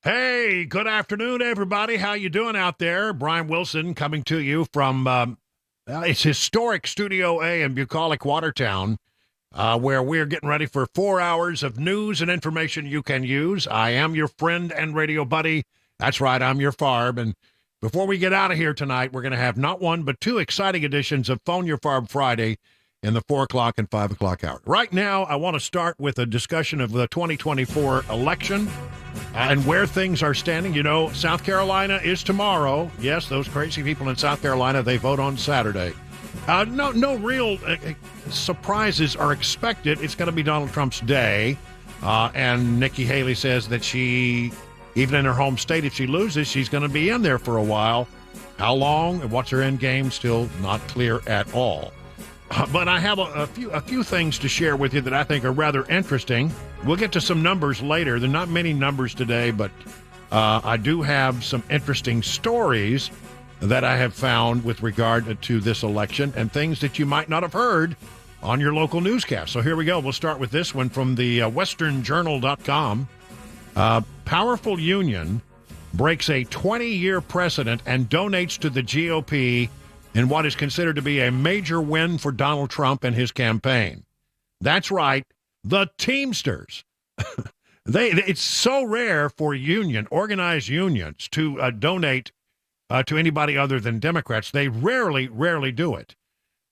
Hey, good afternoon, everybody. How you doing out there? Brian Wilson coming to you from it's historic Studio A in Bucolic, Watertown, where we're getting ready for 4 hours of news and information you can use. I am your friend and radio buddy. That's right, I'm your FARB. And before we get out of here tonight, we're going to have not one but two exciting editions of Phone Your FARB Friday in the 4 o'clock and 5 o'clock hour. Right now, I want to start with a discussion of the 2024 election. And where things are standing. You know, South Carolina is tomorrow. Yes, those crazy people in South Carolina, they vote on Saturday. No real surprises are expected. It's going to be Donald Trump's day. And Nikki Haley says that she, even in her home state, if she loses, she's going to be in there for a while. How long and what's her end game? Still not clear at all. But I have a few things to share with you that I think are rather interesting. We'll get to some numbers later. There are not many numbers today, but I do have some interesting stories that I have found with regard to this election and things that you might not have heard on your local newscast. So here we go. We'll start with this one from the westernjournal.com. Powerful union breaks a 20-year precedent and donates to the GOP in what is considered to be a major win for Donald Trump and his campaign. That's right, the Teamsters. It's so rare for organized unions to donate to anybody other than Democrats. They rarely do it.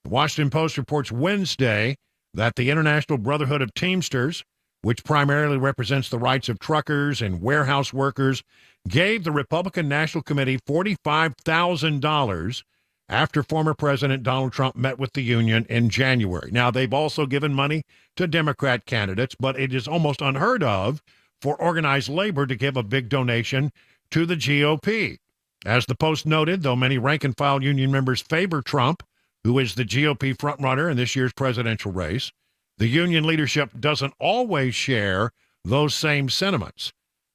The Washington Post reports Wednesday that the International Brotherhood of Teamsters, which primarily represents the rights of truckers and warehouse workers, gave the Republican National Committee $45,000 after former President Donald Trump met with the union in January. Now, they've also given money to Democrat candidates, but it is almost unheard of for organized labor to give a big donation to the GOP. As the Post noted, though many rank-and-file union members favor Trump, who is the GOP frontrunner in this year's presidential race, the union leadership doesn't always share those same sentiments.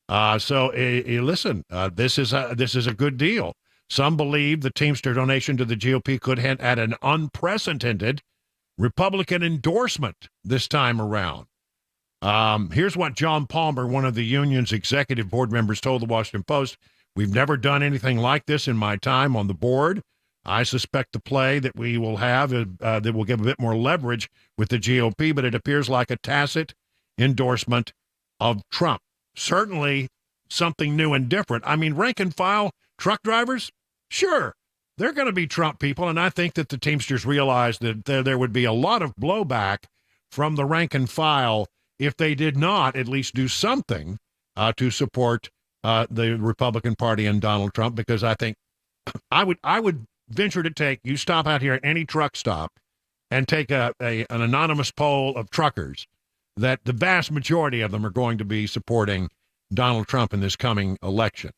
Listen, this is a good deal. Some believe the Teamster donation to the GOP could hint at an unprecedented Republican endorsement this time around. Here's what John Palmer, one of the union's executive board members, told the Washington Post. We've never done anything like this in my time on the board. I suspect the play that we will have that will give a bit more leverage with the GOP, but it appears like a tacit endorsement of Trump. Certainly something new and different. I mean, rank and file truck drivers, sure, they're going to be Trump people, and I think that the Teamsters realized that there would be a lot of blowback from the rank and file if they did not at least do something to support the Republican Party and Donald Trump, because I think I would venture to take, you stop out here at any truck stop and take an anonymous poll of truckers, that the vast majority of them are going to be supporting Donald Trump in this coming election.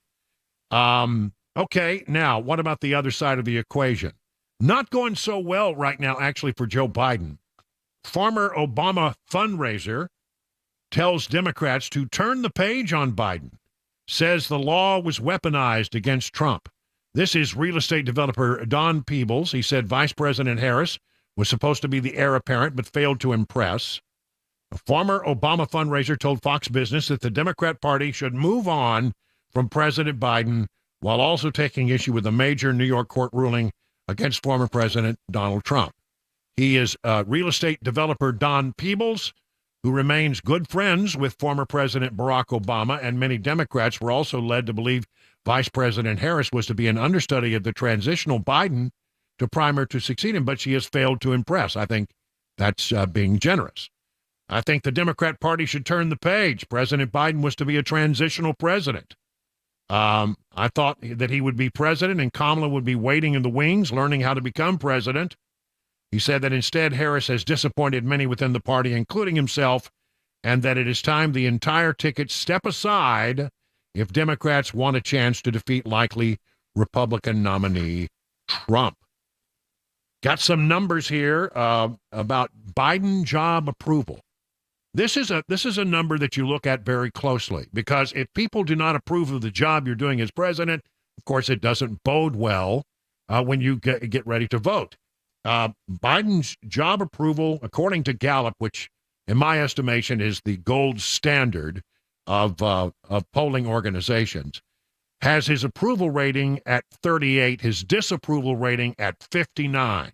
Okay, now, what about the other side of the equation? Not going so well right now, actually, for Joe Biden. Former Obama fundraiser tells Democrats to turn the page on Biden, says the law was weaponized against Trump. This is real estate developer Don Peebles. He said Vice President Harris was supposed to be the heir apparent, but failed to impress. A former Obama fundraiser told Fox Business that the Democrat Party should move on from President Biden, while also taking issue with a major New York court ruling against former President Donald Trump. He is real estate developer Don Peebles, who remains good friends with former President Barack Obama, and many Democrats were also led to believe Vice President Harris was to be an understudy of the transitional Biden to prime her to succeed him, but she has failed to impress. I think that's being generous. I think the Democrat Party should turn the page. President Biden was to be a transitional president. I thought that he would be president and Kamala would be waiting in the wings, learning how to become president. He said that instead Harris has disappointed many within the party, including himself, and that it is time the entire ticket step aside if Democrats want a chance to defeat likely Republican nominee Trump. Got some numbers here about Biden job approval. This is a number that you look at very closely, because if people do not approve of the job you're doing as president, of course, it doesn't bode well when you get ready to vote. Biden's job approval, according to Gallup, which in my estimation is the gold standard of polling organizations, has his approval rating at 38, his disapproval rating at 59.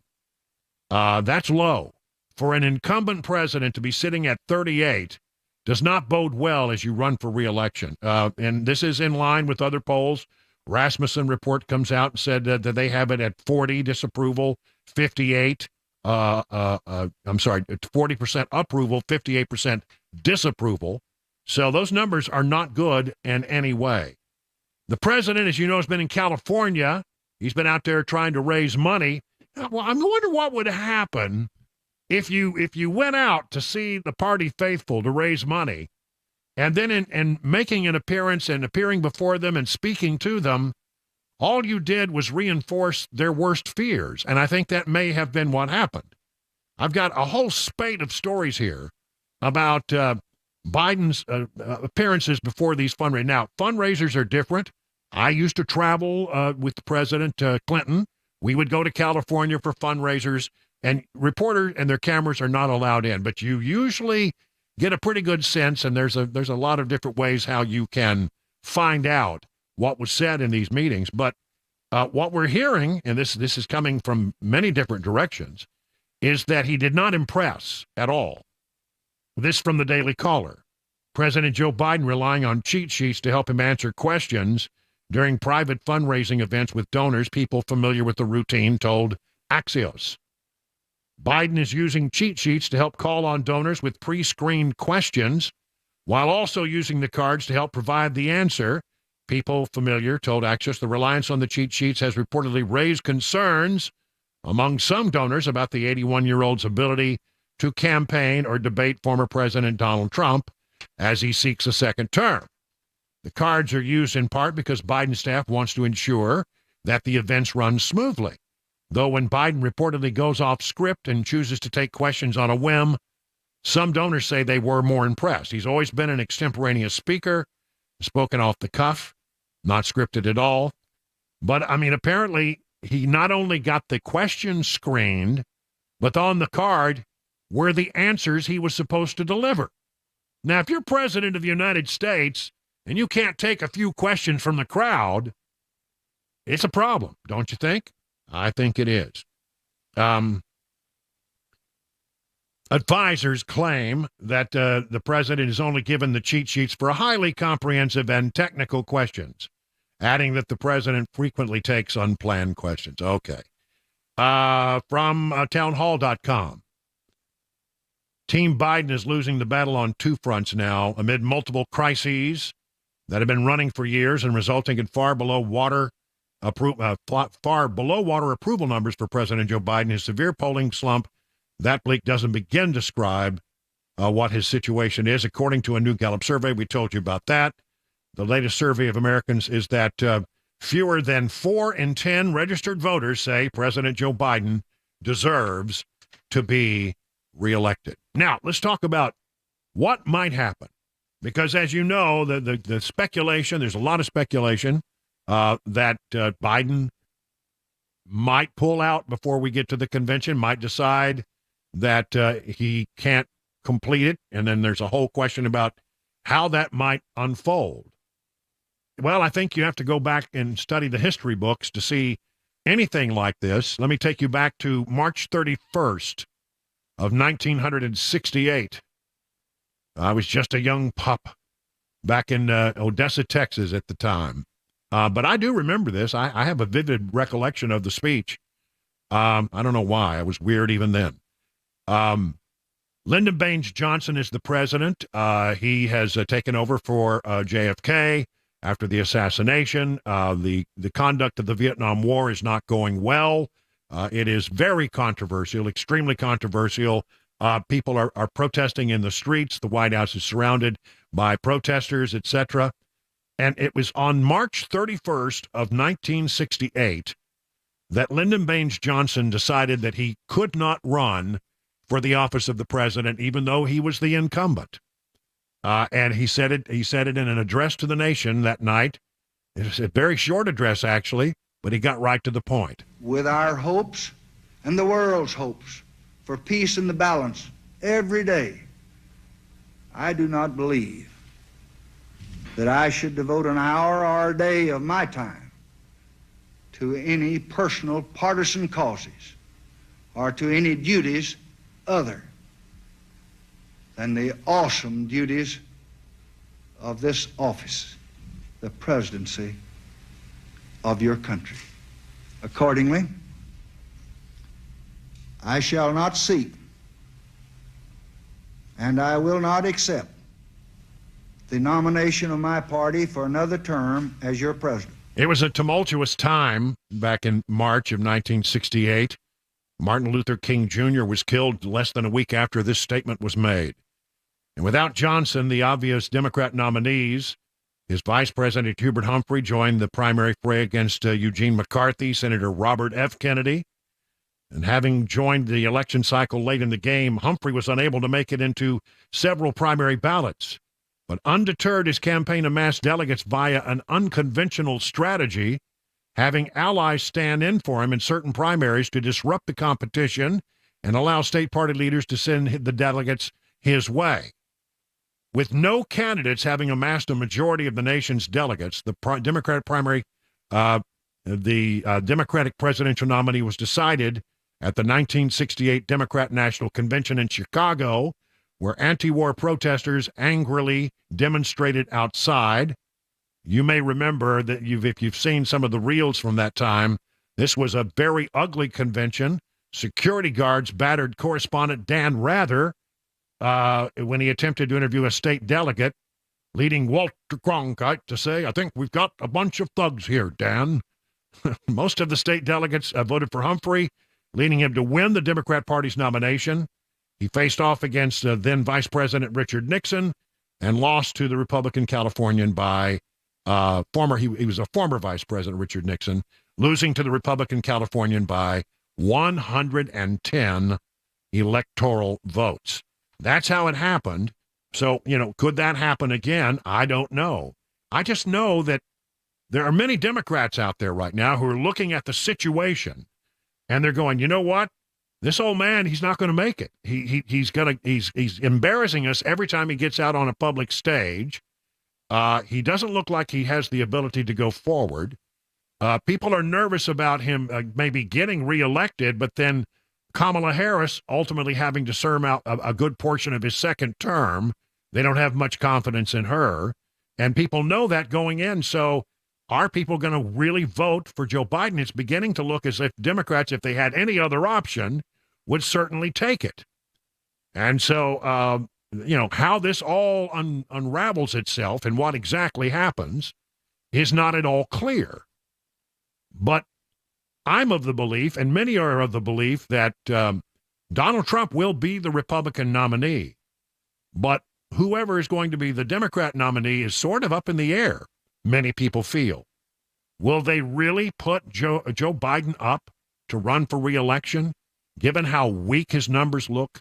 That's low. For an incumbent president to be sitting at 38 does not bode well as you run for re-election. And this is in line with other polls. Rasmussen report comes out and said that they have it at 40 disapproval, 58. 40% approval, 58% disapproval. So those numbers are not good in any way. The president, as you know, has been in California. He's been out there trying to raise money. Well, I wonder what would happen if you went out to see the party faithful to raise money, and then in making an appearance and appearing before them and speaking to them, all you did was reinforce their worst fears. And I think that may have been what happened. I've got a whole spate of stories here about Biden's appearances before these fundraisers. Now, fundraisers are different. I used to travel with President Clinton. We would go to California for fundraisers, and reporters and their cameras are not allowed in. But you usually get a pretty good sense, and there's a lot of different ways how you can find out what was said in these meetings. But what we're hearing, and this is coming from many different directions, is that he did not impress at all. This from the Daily Caller. President Joe Biden relying on cheat sheets to help him answer questions during private fundraising events with donors, people familiar with the routine told Axios. Biden is using cheat sheets to help call on donors with pre-screened questions, while also using the cards to help provide the answer. People familiar told Axios the reliance on the cheat sheets has reportedly raised concerns among some donors about the 81-year-old's ability to campaign or debate former President Donald Trump as he seeks a second term. The cards are used in part because Biden's staff wants to ensure that the events run smoothly. Though when Biden reportedly goes off script and chooses to take questions on a whim, some donors say they were more impressed. He's always been an extemporaneous speaker, spoken off the cuff, not scripted at all. But, I mean, apparently he not only got the questions screened, but on the card were the answers he was supposed to deliver. Now, if you're president of the United States and you can't take a few questions from the crowd, it's a problem, don't you think? I think it is. Advisors claim that the president is only given the cheat sheets for highly comprehensive and technical questions, adding that the president frequently takes unplanned questions. Okay. From townhall.com. Team Biden is losing the battle on two fronts now amid multiple crises that have been running for years and resulting in far below water approval numbers for President Joe Biden. His severe polling slump that bleak doesn't begin to describe what his situation is. According to a new Gallup survey, we told you about that. The latest survey of Americans is that fewer than 4 in 10 registered voters say President Joe Biden deserves to be reelected. Now, let's talk about what might happen. Because as you know, the speculation, there's a lot of speculation that Biden might pull out before we get to the convention, might decide that he can't complete it. And then there's a whole question about how that might unfold. Well, I think you have to go back and study the history books to see anything like this. Let me take you back to March 31st of 1968. I was just a young pup back in Odessa, Texas at the time. But I do remember this. I have a vivid recollection of the speech. I don't know why. I was weird even then. Lyndon Baines Johnson is the president. He has taken over for JFK after the assassination. The conduct of the Vietnam War is not going well. It is very controversial, extremely controversial. People are protesting in the streets. The White House is surrounded by protesters, etc. And it was on March 31st of 1968 that Lyndon Baines Johnson decided that he could not run for the office of the president, even though he was the incumbent. And he said it in an address to the nation that night. It was a very short address, actually, but he got right to the point. With our hopes and the world's hopes for peace and the balance every day, I do not believe that I should devote an hour or a day of my time to any personal partisan causes or to any duties other than the awesome duties of this office, the presidency of your country. Accordingly, I shall not seek and I will not accept the nomination of my party for another term as your president. It was a tumultuous time back in March of 1968. Martin Luther King Jr. was killed less than a week after this statement was made. And without Johnson, the obvious Democrat nominees, his vice president Hubert Humphrey joined the primary fray against Eugene McCarthy, Senator Robert F. Kennedy. And having joined the election cycle late in the game, Humphrey was unable to make it into several primary ballots. But undeterred, his campaign amassed delegates via an unconventional strategy, having allies stand in for him in certain primaries to disrupt the competition and allow state party leaders to send the delegates his way. With no candidates having amassed a majority of the nation's delegates, the Democratic presidential nominee was decided at the 1968 Democrat National Convention in Chicago, where anti-war protesters angrily demonstrated outside. You may remember that if you've seen some of the reels from that time, this was a very ugly convention. Security guards battered correspondent Dan Rather when he attempted to interview a state delegate, leading Walter Cronkite to say, "I think we've got a bunch of thugs here, Dan." Most of the state delegates voted for Humphrey, leading him to win the Democrat Party's nomination. He faced off against then Vice President Richard Nixon and lost to the Republican Californian by he was a former Vice President Richard Nixon, losing to the Republican Californian by 110 electoral votes. That's how it happened. So, could that happen again? I don't know. I just know that there are many Democrats out there right now who are looking at the situation and they're going, you know what? This old man, he's not going to make it. He's embarrassing us every time he gets out on a public stage. He doesn't look like he has the ability to go forward. People are nervous about him maybe getting reelected, but then Kamala Harris ultimately having to serve out a good portion of his second term. They don't have much confidence in her, and people know that going in. So are people going to really vote for Joe Biden? It's beginning to look as if Democrats, if they had any other option, would certainly take it. And so, how this all unravels itself and what exactly happens is not at all clear. But I'm of the belief, and many are of the belief, that Donald Trump will be the Republican nominee. But whoever is going to be the Democrat nominee is sort of up in the air, many people feel. Will they really put Joe Biden up to run for re-election, given how weak his numbers look?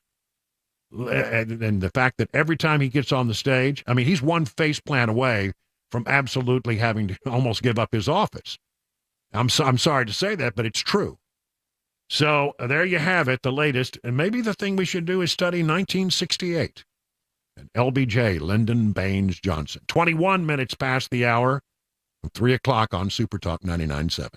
And the fact that every time he gets on the stage, I mean, he's one faceplant away from absolutely having to almost give up his office. I'm sorry to say that, but it's true. So there you have it, the latest. And maybe the thing we should do is study 1968 and LBJ, Lyndon Baines Johnson. 21 minutes past the hour, 3 o'clock on Super Talk 99.7.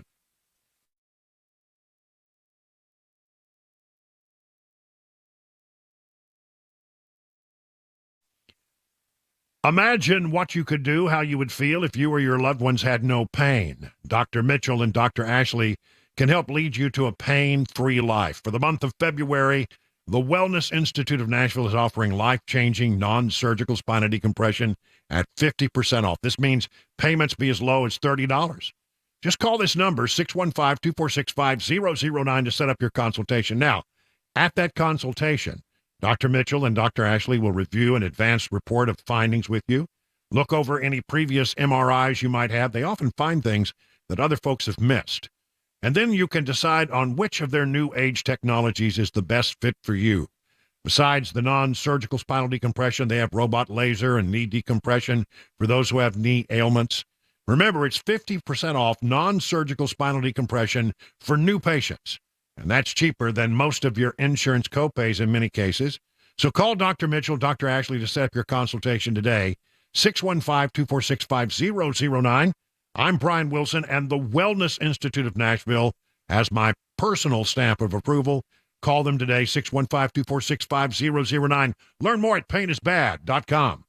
Imagine what you could do, how you would feel if you or your loved ones had no pain. Dr. Mitchell and Dr. Ashley can help lead you to a pain-free life. For the month of February, the Wellness Institute of Nashville is offering life-changing non-surgical spinal decompression at 50% off. This means payments be as low as $30. Just call this number, 615-246-5009, to set up your consultation. Now, at that consultation, Dr. Mitchell and Dr. Ashley will review an advanced report of findings with you, look over any previous MRIs you might have. They often find things that other folks have missed. And then you can decide on which of their new age technologies is the best fit for you. Besides the non-surgical spinal decompression, they have robot laser and knee decompression for those who have knee ailments. Remember, it's 50% off non-surgical spinal decompression for new patients. And that's cheaper than most of your insurance copays in many cases. So call Dr. Mitchell, Dr. Ashley to set up your consultation today. 615-246-5009. I'm Brian Wilson, and the Wellness Institute of Nashville has my personal stamp of approval. Call them today, 615-246-5009. Learn more at painisbad.com.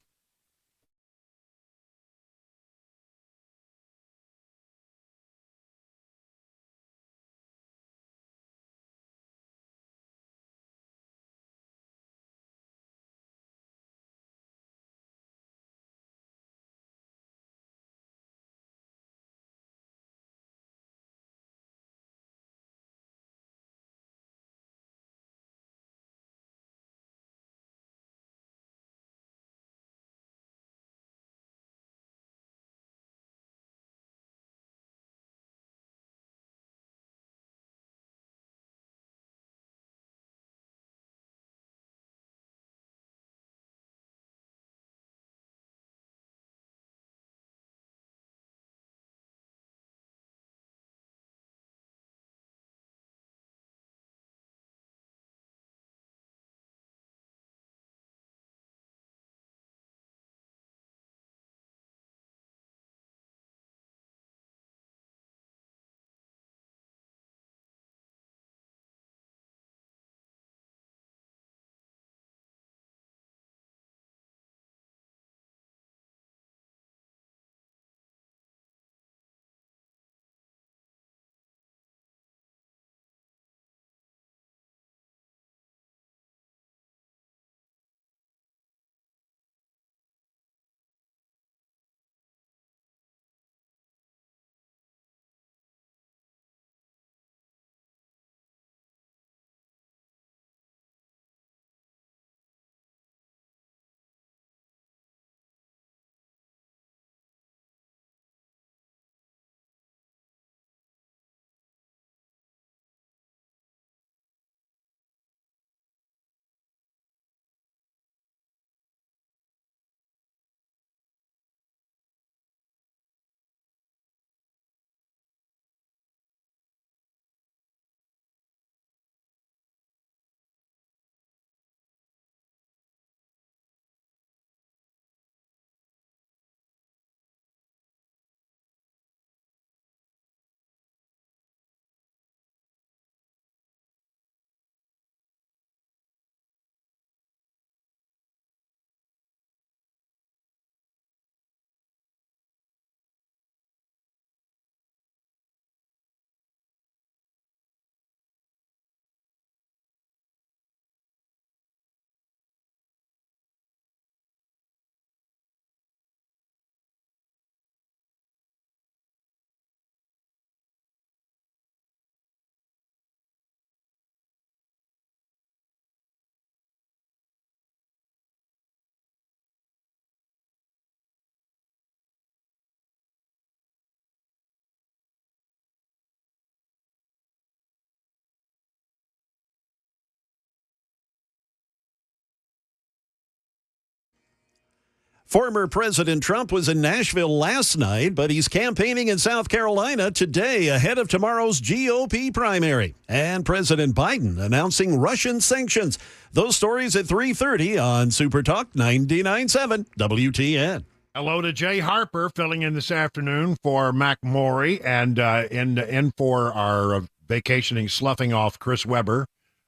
Former President Trump was in Nashville last night, but he's campaigning in South Carolina today ahead of tomorrow's GOP primary. And President Biden announcing Russian sanctions. Those stories at 3:30 on Super Talk 99.7 WTN. Hello to Jay Harper, filling in this afternoon for Mac Maury, and in for our vacationing, sloughing off Chris Weber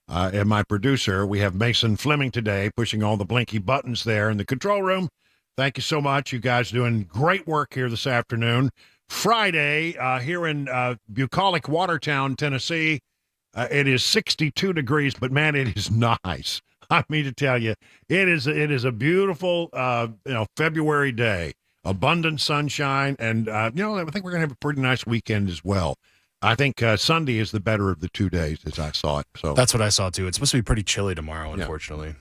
and my producer. We have Mason Fleming today, pushing all the blinky buttons there in the control room. Thank you so much. You guys doing great work here this afternoon. Friday, here in bucolic Watertown, Tennessee, it is 62 degrees, but man, it is nice. I mean to tell you, it is a beautiful, February day, abundant sunshine, and I think we're gonna have a pretty nice weekend as well. I think Sunday is the better of the 2 days, as I saw it. So that's what I saw too. It's supposed to be pretty chilly tomorrow, unfortunately.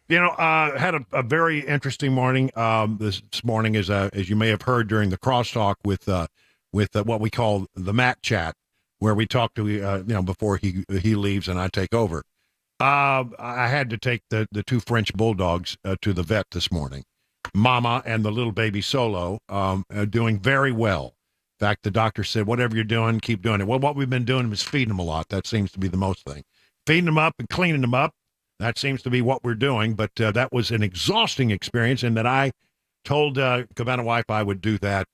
Had a very interesting morning. This morning, as you may have heard during the crosstalk with what we call the Matt Chat, where we talk to before he leaves and I take over. I had to take the two French bulldogs to the vet this morning. Mama and the little baby Solo are doing very well. In fact, the doctor said, whatever you're doing, keep doing it. Well, what we've been doing is feeding them a lot. That seems to be the most thing. Feeding them up and cleaning them up. That seems to be what we're doing. But that was an exhausting experience in that I told Cabana wife I would do that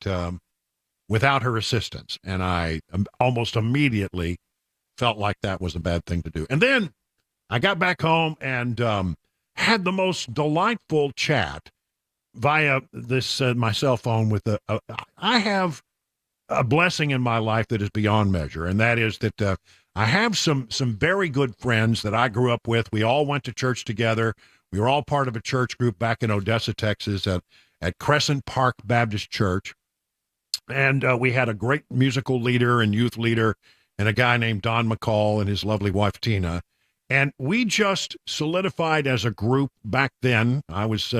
without her assistance, and I almost immediately felt like that was a bad thing to do. And then I got back home and had the most delightful chat via this my cell phone with I have a blessing in my life that is beyond measure, and that is that I have some very good friends that I grew up with. We all went to church together. We were all part of a church group back in Odessa, Texas, at Crescent Park Baptist Church, and we had a great musical leader and youth leader, and a guy named Don McCall and his lovely wife Tina. And we just solidified as a group back then. I was,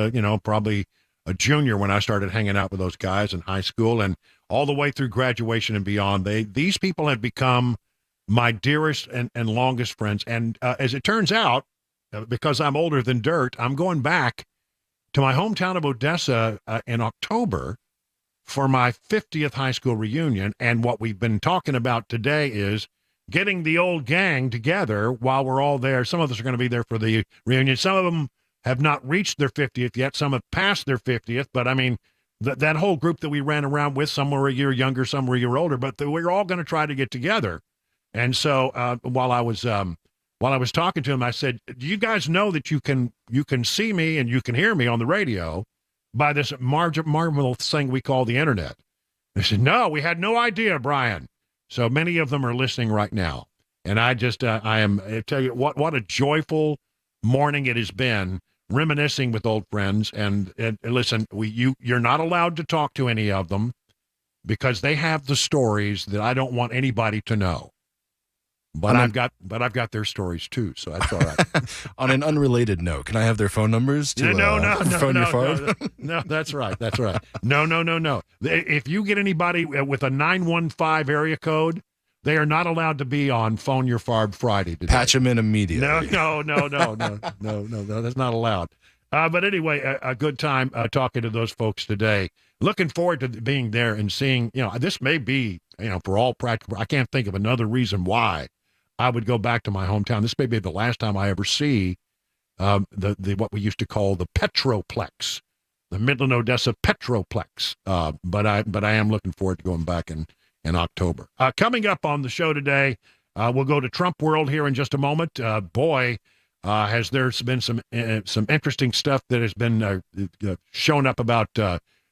probably a junior when I started hanging out with those guys in high school, and all the way through graduation and beyond. These people have become my dearest and longest friends. And as it turns out, because I'm older than dirt, I'm going back to my hometown of Odessa in October for my 50th high school reunion. And what we've been talking about today is getting the old gang together while we're all there. Some of us are going to be there for the reunion. Some of them have not reached their 50th yet. Some have passed their 50th. But, I mean, that whole group that we ran around with, some were a year younger, some were a year older, but we're all going to try to get together. And so while I was talking to him, I said, do you guys know that you can see me and you can hear me on the radio by this marvelous thing we call the internet? They said, no, we had no idea, Brian. So many of them are listening right now. And I tell you what a joyful morning it has been, reminiscing with old friends. And listen, you're not allowed to talk to any of them because they have the stories that I don't want anybody to know. But I've got their stories too, so that's all right. On an unrelated note, can I have their phone numbers to phone your FARB? No, that's right. No. If you get anybody with a 915 area code, they are not allowed to be on Phone Your FARB Friday today. Patch them in immediately. No, that's not allowed. But anyway, a good time talking to those folks today. Looking forward to being there and seeing, this may be, for all practical, I can't think of another reason why I would go back to my hometown. This may be the last time I ever see the what we used to call the Petroplex, the Midland Odessa Petroplex. But I am looking forward to going back in October. Coming up on the show today, we'll go to Trump World here in just a moment. Has there been some interesting stuff that has been shown up about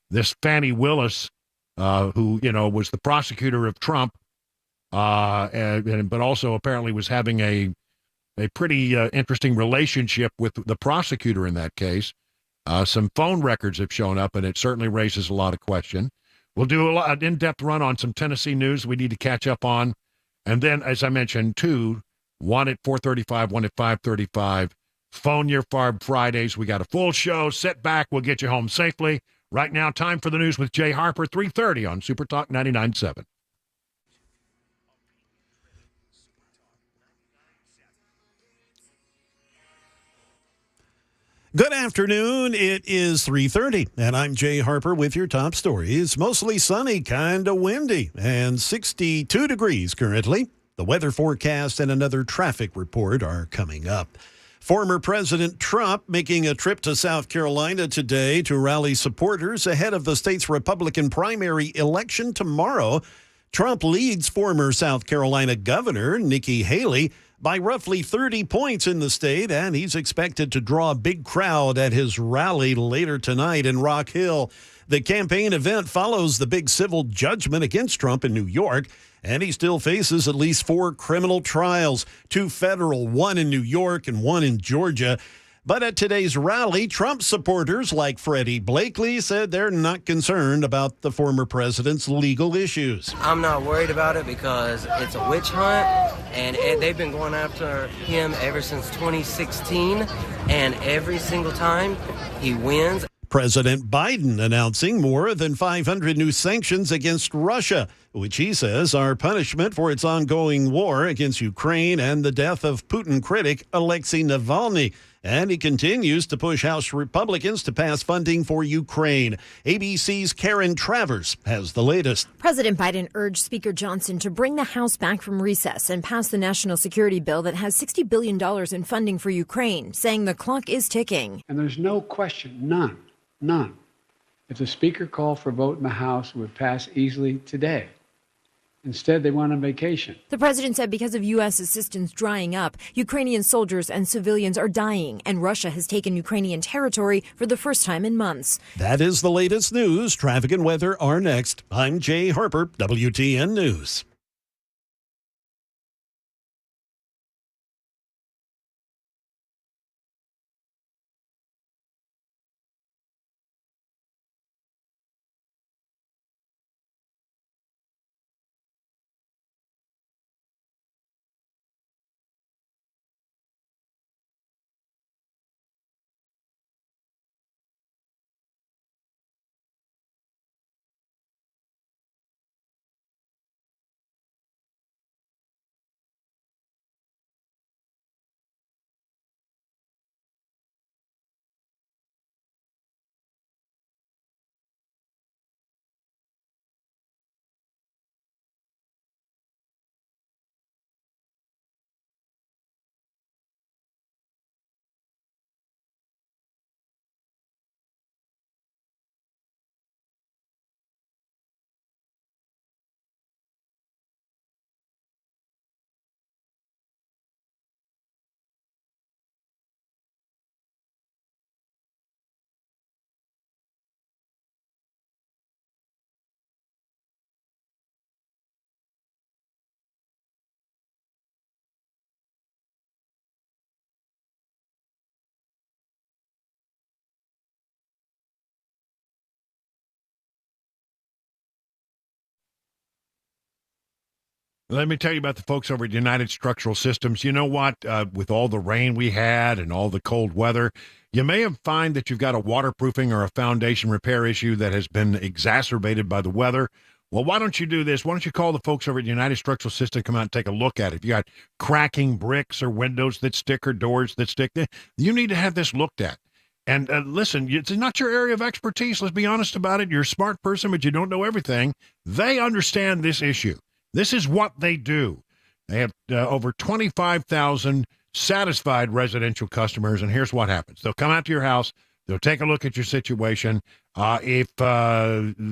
this Fani Willis, who was the prosecutor of Trump, but also apparently was having a pretty interesting relationship with the prosecutor in that case. Some phone records have shown up, and it certainly raises a lot of question. We'll do an in-depth run on some Tennessee news we need to catch up on. And then, as I mentioned, one at 4:35, one at 5:35. Phone Your FARB Fridays. We got a full show. Sit back. We'll get you home safely. Right now, time for the news with Jay Harper, 3:30 on Super Talk 99.7. Good afternoon. It is 3:30, and I'm Jay Harper with your top stories. Mostly sunny, kind of windy, and 62 degrees currently. The weather forecast and another traffic report are coming up. Former President Trump making a trip to South Carolina today to rally supporters ahead of the state's Republican primary election tomorrow. Trump leads former South Carolina Governor Nikki Haley by roughly 30 points in the state, and he's expected to draw a big crowd at his rally later tonight in Rock Hill. The campaign event follows the big civil judgment against Trump in New York, and he still faces at least 4 criminal trials, 2 federal, 1 in New York and 1 in Georgia. But at today's rally, Trump supporters like Freddie Blakely said they're not concerned about the former president's legal issues. I'm not worried about it because it's a witch hunt, and they've been going after him ever since 2016, and every single time he wins. President Biden announcing more than 500 new sanctions against Russia, which he says are punishment for its ongoing war against Ukraine and the death of Putin critic Alexei Navalny. And he continues to push House Republicans to pass funding for Ukraine. ABC's Karen Travers has the latest. President Biden urged Speaker Johnson to bring the House back from recess and pass the national security bill that has $60 billion in funding for Ukraine, saying the clock is ticking. And there's no question, none, If the Speaker called for a vote in the House, it would pass easily today. Instead, they went on vacation. The president said because of U.S. assistance drying up, Ukrainian soldiers and civilians are dying, and Russia has taken Ukrainian territory for the first time in months. That is the latest news. Traffic and weather are next. I'm Jay Harper, WTN News. Let me tell you about the folks over at United Structural Systems. You know what? With all the rain we had and all the cold weather, you may have find that you've got a waterproofing or a foundation repair issue that has been exacerbated by the weather. Well, why don't you do this? Why don't you call the folks over at United Structural Systems, come out and take a look at it. If you got cracking bricks or windows that stick or doors that stick, you need to have this looked at. And listen, it's not your area of expertise. Let's be honest about it. You're a smart person, but you don't know everything. They understand this issue. This is what they do. They have over 25,000 satisfied residential customers, and here's what happens. They'll come out to your house. They'll take a look at your situation. If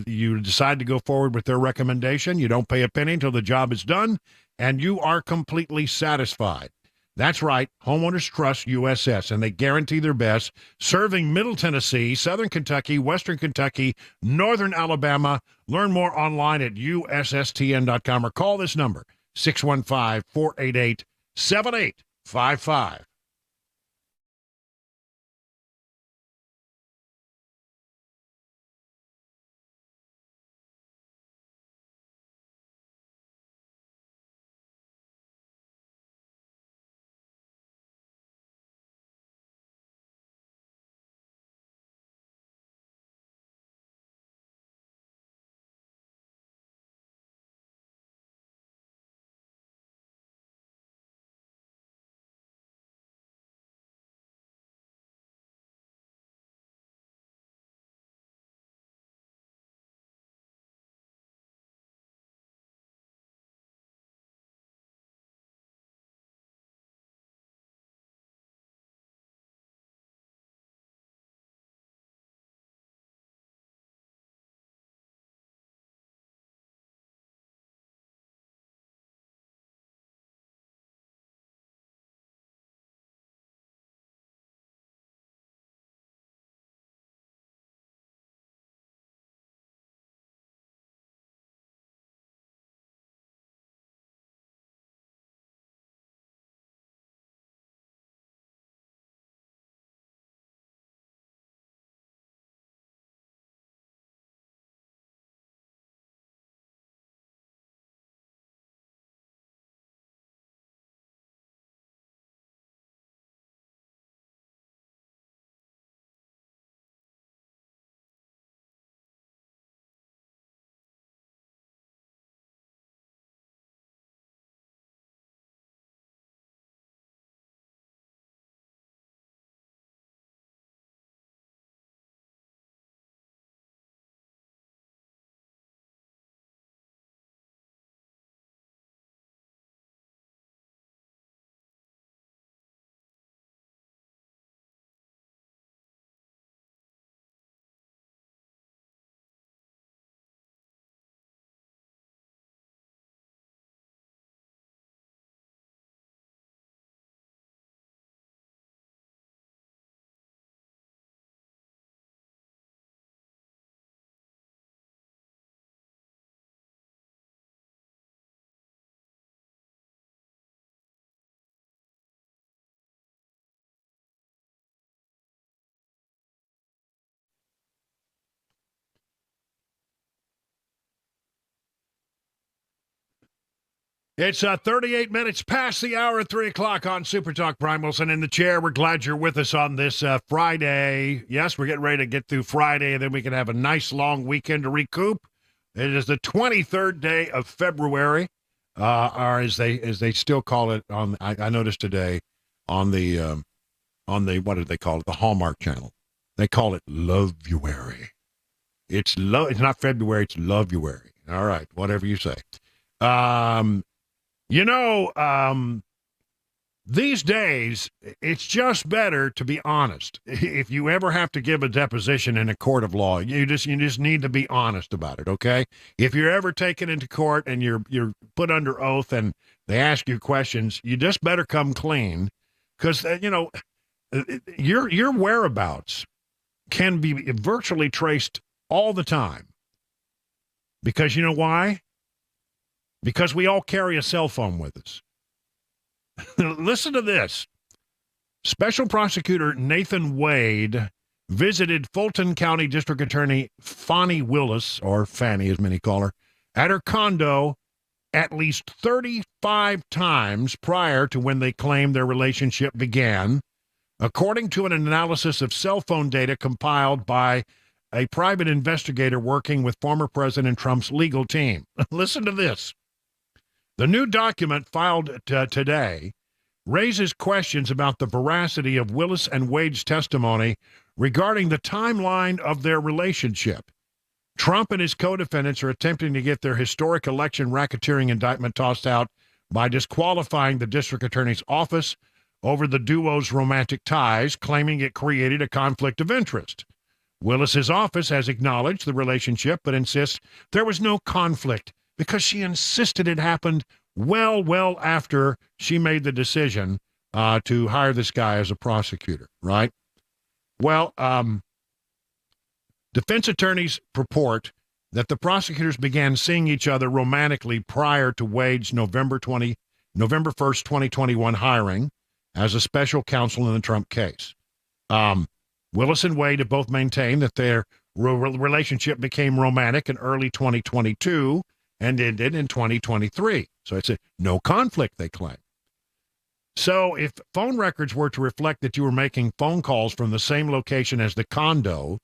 you decide to go forward with their recommendation, you don't pay a penny until the job is done, and you are completely satisfied. That's right, homeowners trust USS, and they guarantee their best, serving Middle Tennessee, Southern Kentucky, Western Kentucky, Northern Alabama. Learn more online at USSTN.com or call this number, 615-488-7855. It's 38 minutes past the hour at 3 o'clock on Super Talk. Brian Wilson in the chair. We're glad you're with us on this Friday. Yes, we're getting ready to get through Friday, and then we can have a nice long weekend to recoup. It is the 23rd day of February, or as they still call it on. I noticed today on the what did they call it? The Hallmark Channel. They call it Love-uary. It's not February. It's Love-uary. All right, whatever you say. These days, it's just better to be honest. If you ever have to give a deposition in a court of law, you just need to be honest about it, okay? If you're ever taken into court and you're put under oath and they ask you questions, you just better come clean, because your whereabouts can be virtually traced all the time. Because you know why? Because we all carry a cell phone with us. Listen to this. Special Prosecutor Nathan Wade visited Fulton County District Attorney Fone Willis, or Fanny as many call her, at her condo at least 35 times prior to when they claimed their relationship began, according to an analysis of cell phone data compiled by a private investigator working with former President Trump's legal team. Listen to this. The new document filed today raises questions about the veracity of Willis and Wade's testimony regarding the timeline of their relationship. Trump and his co-defendants are attempting to get their historic election racketeering indictment tossed out by disqualifying the district attorney's office over the duo's romantic ties, claiming it created a conflict of interest. Willis's office has acknowledged the relationship, but insists there was no conflict, because she insisted it happened well after she made the decision to hire this guy as a prosecutor, right? Well, defense attorneys purport that the prosecutors began seeing each other romantically prior to Wade's November 1st, 2021 hiring as a special counsel in the Trump case. Willis and Wade have both maintained that their relationship became romantic in early 2022 and ended in 2023. So it's no conflict, they claim. So if phone records were to reflect that you were making phone calls from the same location as the condo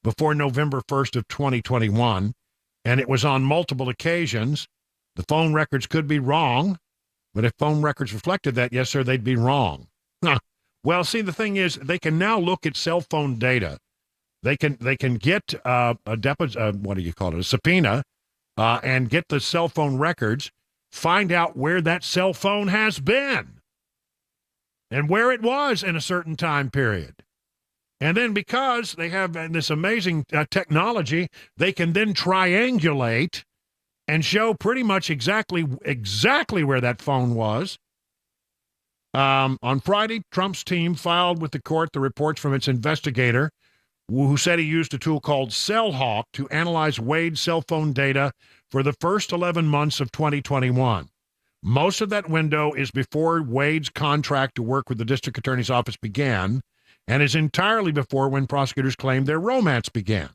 before November 1st of 2021, and it was on multiple occasions, the phone records could be wrong. But if phone records reflected that, yes, sir, they'd be wrong. Well, see, the thing is, they can now look at cell phone data. They can get a subpoena, and get the cell phone records, find out where that cell phone has been and where it was in a certain time period. And then because they have this amazing technology, they can then triangulate and show pretty much exactly where that phone was. On Friday, Trump's team filed with the court the reports from its investigator, who said he used a tool called CellHawk to analyze Wade's cell phone data for the first 11 months of 2021. Most of that window is before Wade's contract to work with the district attorney's office began, and is entirely before when prosecutors claimed their romance began.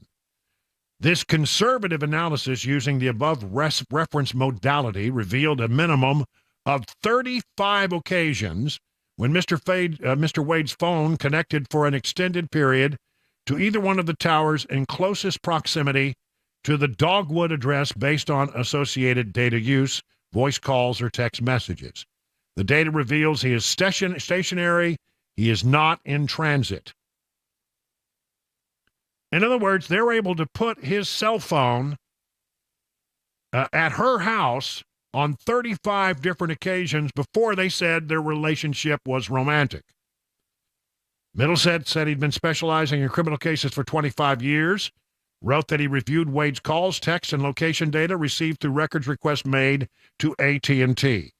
This conservative analysis using the above reference modality revealed a minimum of 35 occasions when Mr. Wade's phone connected for an extended period to either one of the towers in closest proximity to the Dogwood address based on associated data use, voice calls, or text messages. The data reveals he is stationary, he is not in transit. In other words, they're able to put his cell phone at her house on 35 different occasions before they said their relationship was romantic. Middlesex said he'd been specializing in criminal cases for 25 years, wrote that he reviewed Wade's calls, texts, and location data received through records requests made to AT&T.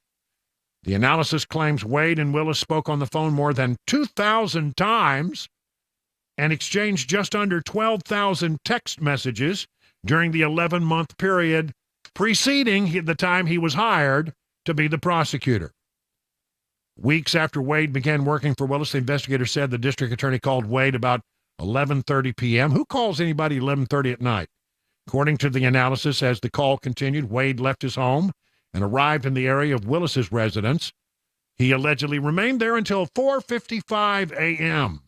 The analysis claims Wade and Willis spoke on the phone more than 2,000 times and exchanged just under 12,000 text messages during the 11-month period preceding the time he was hired to be the prosecutor. Weeks after Wade began working for Willis, the investigator said the district attorney called Wade about 11:30 p.m. Who calls anybody 11:30 at night? According to the analysis, as the call continued, Wade left his home and arrived in the area of Willis's residence. He allegedly remained there until 4:55 a.m.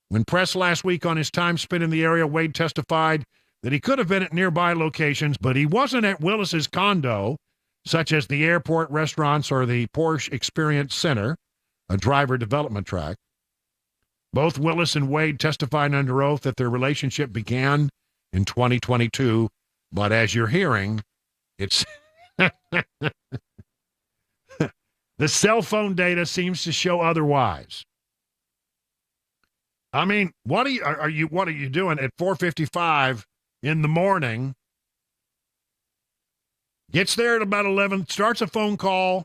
When pressed last week on his time spent in the area, Wade testified that he could have been at nearby locations, but he wasn't at Willis's condo, such as the airport, restaurants, or the Porsche Experience Center, a driver development track. Both Willis and Wade testified under oath that their relationship began in 2022, but as you're hearing, it's the cell phone data seems to show otherwise. I mean, what are you doing at 4:55 in the morning? Gets there at about 11, starts a phone call.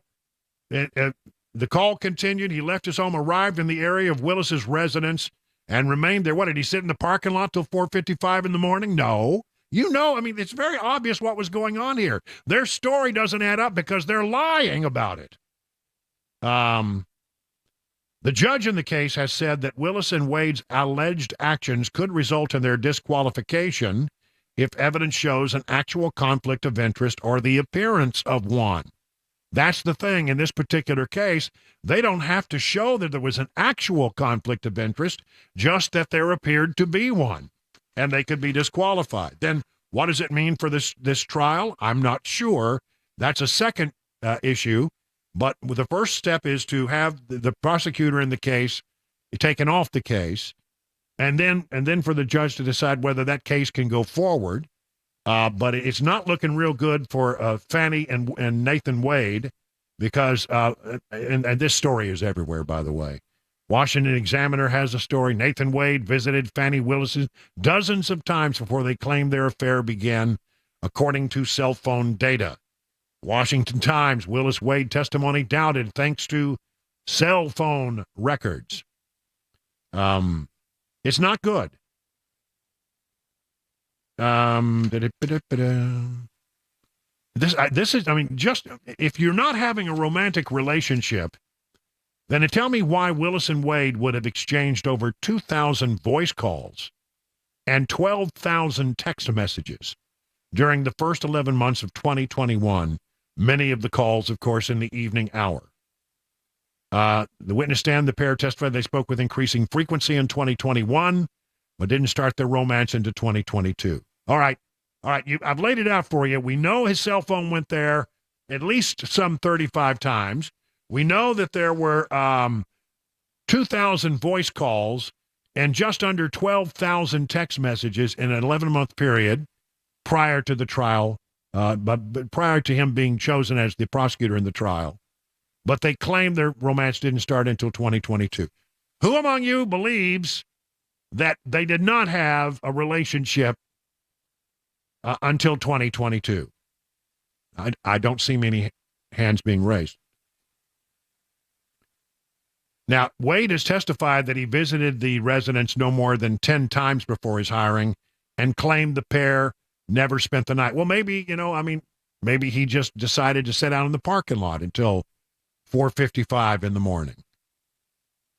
The call continued. He left his home, arrived in the area of Willis's residence, and remained there. What, did he sit in the parking lot till 4:55 in the morning? No. I mean, it's very obvious what was going on here. Their story doesn't add up because they're lying about it. The judge in the case has said that Willis and Wade's alleged actions could result in their disqualification if evidence shows an actual conflict of interest or the appearance of one. That's the thing. In this particular case, they don't have to show that there was an actual conflict of interest, just that there appeared to be one, and they could be disqualified. Then what does it mean for this trial? I'm not sure. That's a second issue. But the first step is to have the prosecutor in the case taken off the case, and then for the judge to decide whether that case can go forward. But it's not looking real good for Fannie and Nathan Wade, because and this story is everywhere, by the way. Washington Examiner has a story. Nathan Wade visited Fannie Willis dozens of times before they claimed their affair began, according to cell phone data. Washington Times, Willis-Wade testimony doubted thanks to cell phone records. It's not good. This is, I mean, just if you're not having a romantic relationship, then tell me why Willis and Wade would have exchanged over 2,000 voice calls and 12,000 text messages during the first 11 months of 2021. Many of the calls, of course, in the evening hour. The witness stand, the pair testified they spoke with increasing frequency in 2021, but didn't start their romance into 2022. All right. I've laid it out for you. We know his cell phone went there at least some 35 times. We know that there were 2,000 voice calls and just under 12,000 text messages in an 11-month period prior to the trial. But prior to him being chosen as the prosecutor in the trial. But they claim their romance didn't start until 2022. Who among you believes that they did not have a relationship until 2022? I don't see many hands being raised. Now, Wade has testified that he visited the residence no more than 10 times before his hiring and claimed the pair never spent the night. Well, maybe, maybe he just decided to sit out in the parking lot until 4:55 in the morning.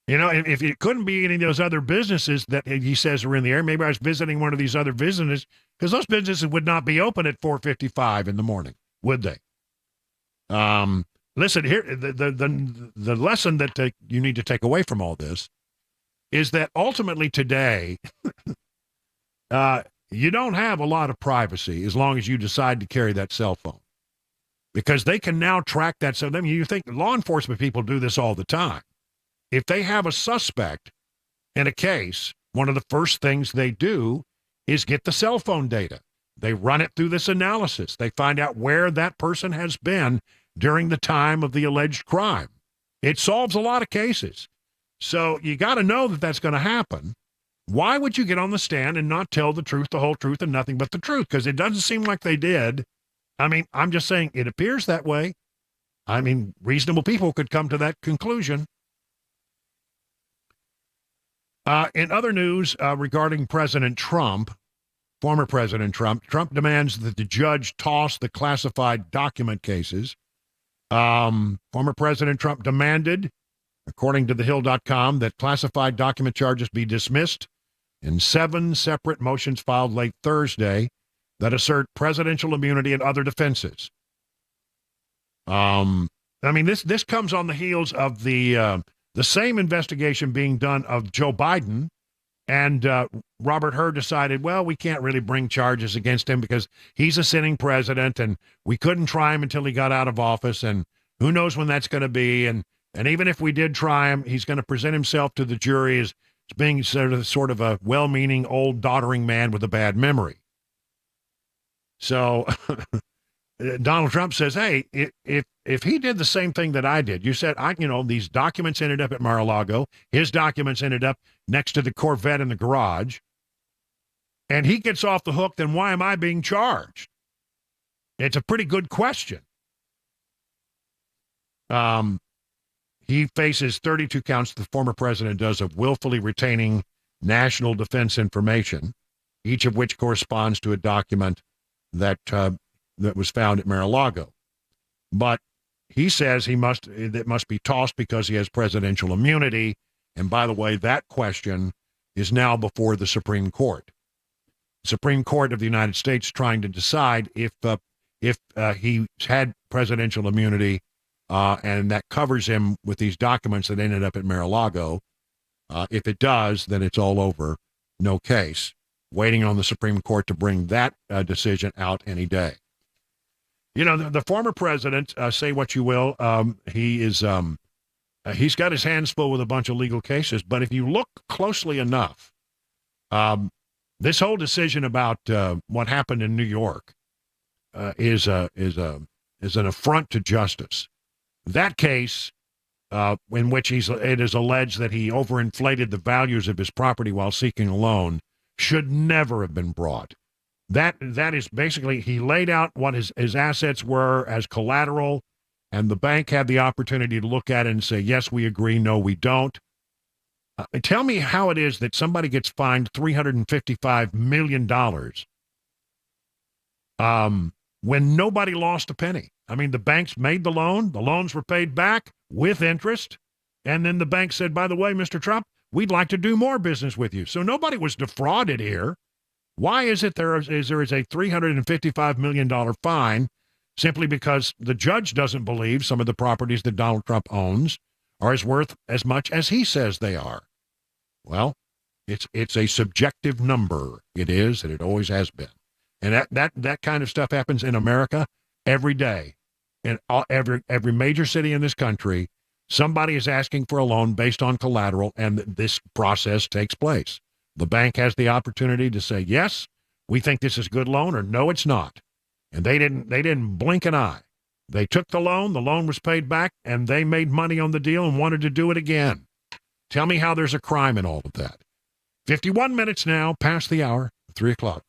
If it couldn't be any of those other businesses that he says are in the area, maybe I was visiting one of these other businesses, because those businesses would not be open at 4:55 in the morning, would they? Listen, here, the lesson that you need to take away from all this is that ultimately today, you don't have a lot of privacy as long as you decide to carry that cell phone, because they can now track that. So, you think law enforcement people do this all the time. If they have a suspect in a case, one of the first things they do is get the cell phone data. They run it through this analysis. They find out where that person has been during the time of the alleged crime. It solves a lot of cases. So you got to know that that's going to happen. Why would you get on the stand and not tell the truth, the whole truth, and nothing but the truth? Because it doesn't seem like they did. I mean, I'm just saying it appears that way. I mean, reasonable people could come to that conclusion. In other news regarding President Trump, former President Trump demands that the judge toss the classified document cases. Former President Trump demanded, according to thehill.com, that classified document charges be dismissed in 7 separate motions filed late Thursday that assert presidential immunity and other defenses. I mean, this comes on the heels of the same investigation being done of Joe Biden, and Robert Hur decided, well, we can't really bring charges against him because he's a sitting president, and we couldn't try him until he got out of office, and who knows when that's going to be, and even if we did try him, he's going to present himself to the jury as being sort of a well-meaning old doddering man with a bad memory. So Donald Trump says, hey, if he did the same thing that I did, you said, these documents ended up at Mar-a-Lago, his documents ended up next to the Corvette in the garage, and he gets off the hook, then why am I being charged? It's a pretty good question. He faces 32 counts, the former president does, of willfully retaining national defense information, each of which corresponds to a document that was found at Mar-a-Lago. But he says it must be tossed because he has presidential immunity. And by the way, that question is now before the Supreme Court. The Supreme Court of the United States trying to decide if he had presidential immunity, and that covers him with these documents that ended up at Mar-a-Lago. If it does, then it's all over. No case. Waiting on the Supreme Court to bring that decision out any day. The former president, say what you will, he's got his hands full with a bunch of legal cases. But if you look closely enough, this whole decision about what happened in New York is an affront to justice. That case, in which it is alleged that he overinflated the values of his property while seeking a loan, should never have been brought. That is basically, he laid out what his assets were as collateral, and the bank had the opportunity to look at it and say, yes, we agree, no, we don't. Tell me how it is that somebody gets fined $355 million when nobody lost a penny. I mean, the banks made the loans were paid back with interest, and then the bank said, by the way, Mr. Trump, we'd like to do more business with you. So nobody was defrauded here. Why is it there is a $355 million fine simply because the judge doesn't believe some of the properties that Donald Trump owns are worth as much as he says they are? Well, it's a subjective number. It is, and it always has been. And that kind of stuff happens in America every day. In every major city in this country, somebody is asking for a loan based on collateral, and this process takes place. The bank has the opportunity to say, yes, we think this is a good loan, or no, it's not. And they didn't blink an eye. They took the loan was paid back, and they made money on the deal and wanted to do it again. Tell me how there's a crime in all of that. 51 minutes now, past the hour, 3 o'clock.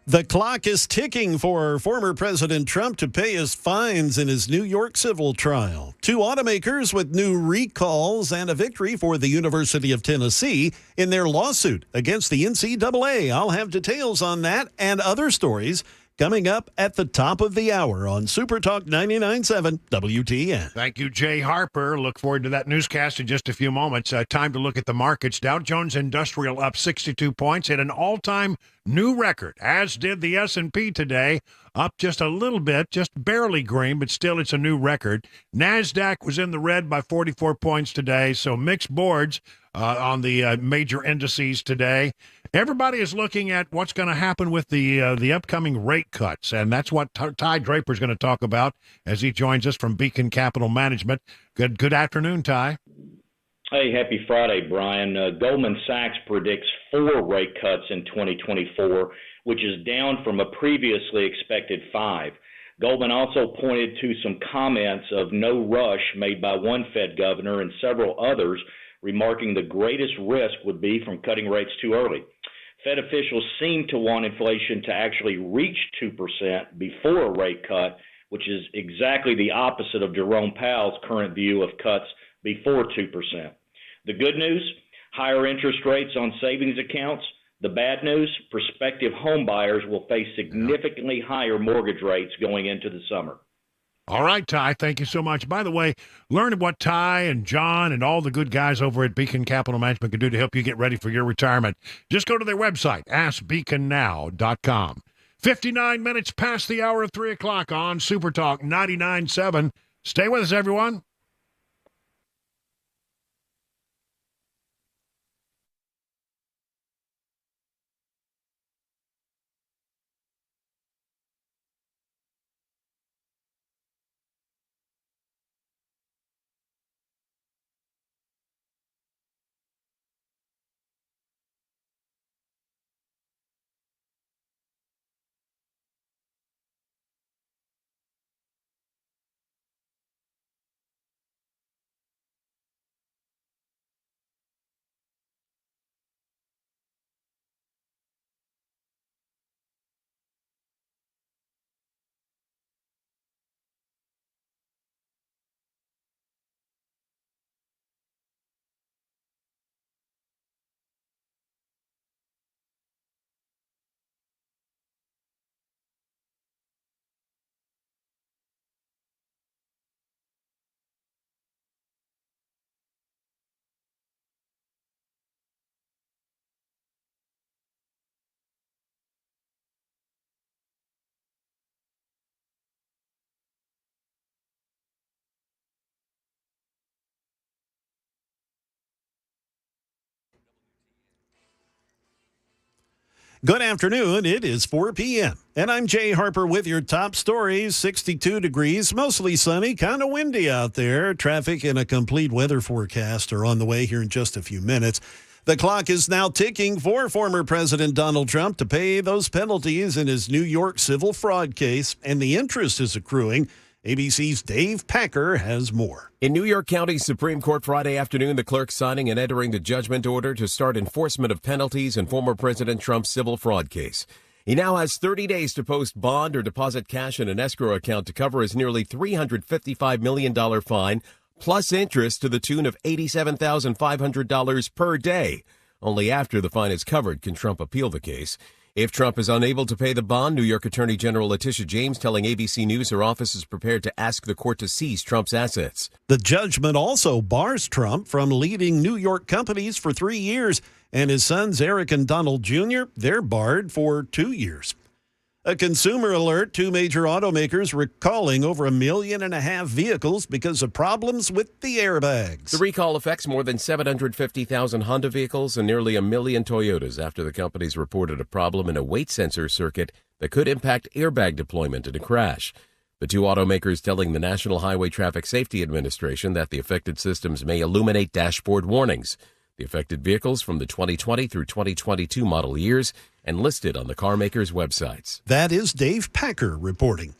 The clock is ticking for former President Trump to pay his fines in his New York civil trial. 2 automakers with new recalls and a victory for the University of Tennessee in their lawsuit against the NCAA. I'll have details on that and other stories coming up at the top of the hour on Super Talk 99.7 WTN. Thank you, Jay Harper. Look forward to that newscast in just a few moments. Time to look at the markets. Dow Jones Industrial up 62 points, hit an all-time new record, as did the S&P today, up just a little bit, just barely green, but still it's a new record. NASDAQ was in the red by 44 points today, so mixed boards on the major indices today. Everybody is looking at what's going to happen with the upcoming rate cuts, and that's what Ty Draper is going to talk about as he joins us from Beacon Capital Management. Good afternoon, Ty. Hey, happy Friday, Brian. Goldman Sachs predicts 4 rate cuts in 2024, which is down from a previously expected 5. Goldman also pointed to some comments of no rush made by one Fed governor and several others, remarking the greatest risk would be from cutting rates too early. Fed officials seem to want inflation to actually reach 2% before a rate cut, which is exactly the opposite of Jerome Powell's current view of cuts before 2%. The good news, higher interest rates on savings accounts. The bad news, prospective home buyers will face significantly higher mortgage rates going into the summer. All right, Ty, thank you so much. By the way, learn what Ty and John and all the good guys over at Beacon Capital Management can do to help you get ready for your retirement. Just go to their website, askbeaconnow.com. 59 minutes past the hour of 3 o'clock on Super Talk 99.7. Stay with us, everyone. Good afternoon. It is 4 p.m. And I'm Jay Harper with your top stories. 62 degrees, mostly sunny, kind of windy out there. Traffic and a complete weather forecast are on the way here in just a few minutes. The clock is now ticking for former President Donald Trump to pay those penalties in his New York civil fraud case, and the interest is accruing. ABC's Dave Packer has more. In New York County Supreme Court Friday afternoon, the clerk signing and entering the judgment order to start enforcement of penalties in former President Trump's civil fraud case. He now has 30 days to post bond or deposit cash in an escrow account to cover his nearly $355 million fine, plus interest to the tune of $87,500 per day. Only after the fine is covered can Trump appeal the case. If Trump is unable to pay the bond, New York Attorney General Letitia James telling ABC News her office is prepared to ask the court to seize Trump's assets. The judgment also bars Trump from leading New York companies for 3 years, and his sons Eric and Donald Jr., they're barred for 2 years. A consumer alert, 2 major automakers recalling over 1.5 million vehicles because of problems with the airbags. The recall affects more than 750,000 Honda vehicles and nearly 1 million Toyotas after the companies reported a problem in a weight sensor circuit that could impact airbag deployment in a crash. The 2 automakers telling the National Highway Traffic Safety Administration that the affected systems may illuminate dashboard warnings. The affected vehicles from the 2020 through 2022 model years and listed on the car makers' websites. That is Dave Packer reporting.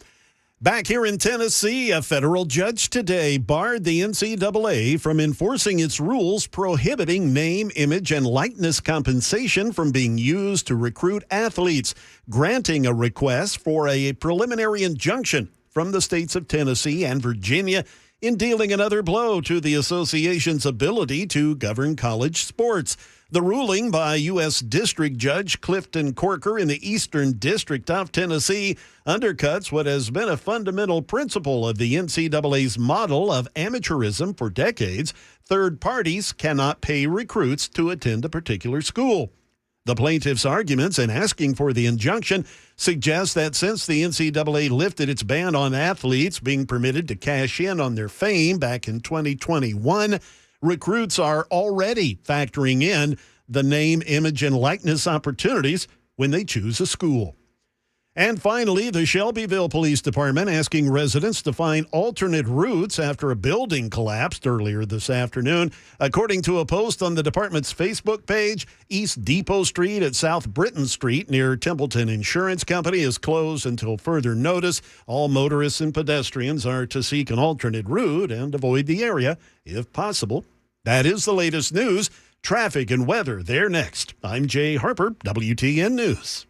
Back here in Tennessee, a federal judge today barred the NCAA from enforcing its rules prohibiting name, image, and likeness compensation from being used to recruit athletes, granting a request for a preliminary injunction from the states of Tennessee and Virginia in dealing another blow to the association's ability to govern college sports. The ruling by U.S. District Judge Clifton Corker in the Eastern District of Tennessee undercuts what has been a fundamental principle of the NCAA's model of amateurism for decades. Third parties cannot pay recruits to attend a particular school. The plaintiff's arguments in asking for the injunction suggest that since the NCAA lifted its ban on athletes being permitted to cash in on their fame back in 2021, recruits are already factoring in the name, image, and likeness opportunities when they choose a school. And finally, the Shelbyville Police Department asking residents to find alternate routes after a building collapsed earlier this afternoon. According to a post on the department's Facebook page, East Depot Street at South Britton Street near Templeton Insurance Company is closed until further notice. All motorists and pedestrians are to seek an alternate route and avoid the area if possible. That is the latest news. Traffic and weather, they're next. I'm Jay Harper, WTN News.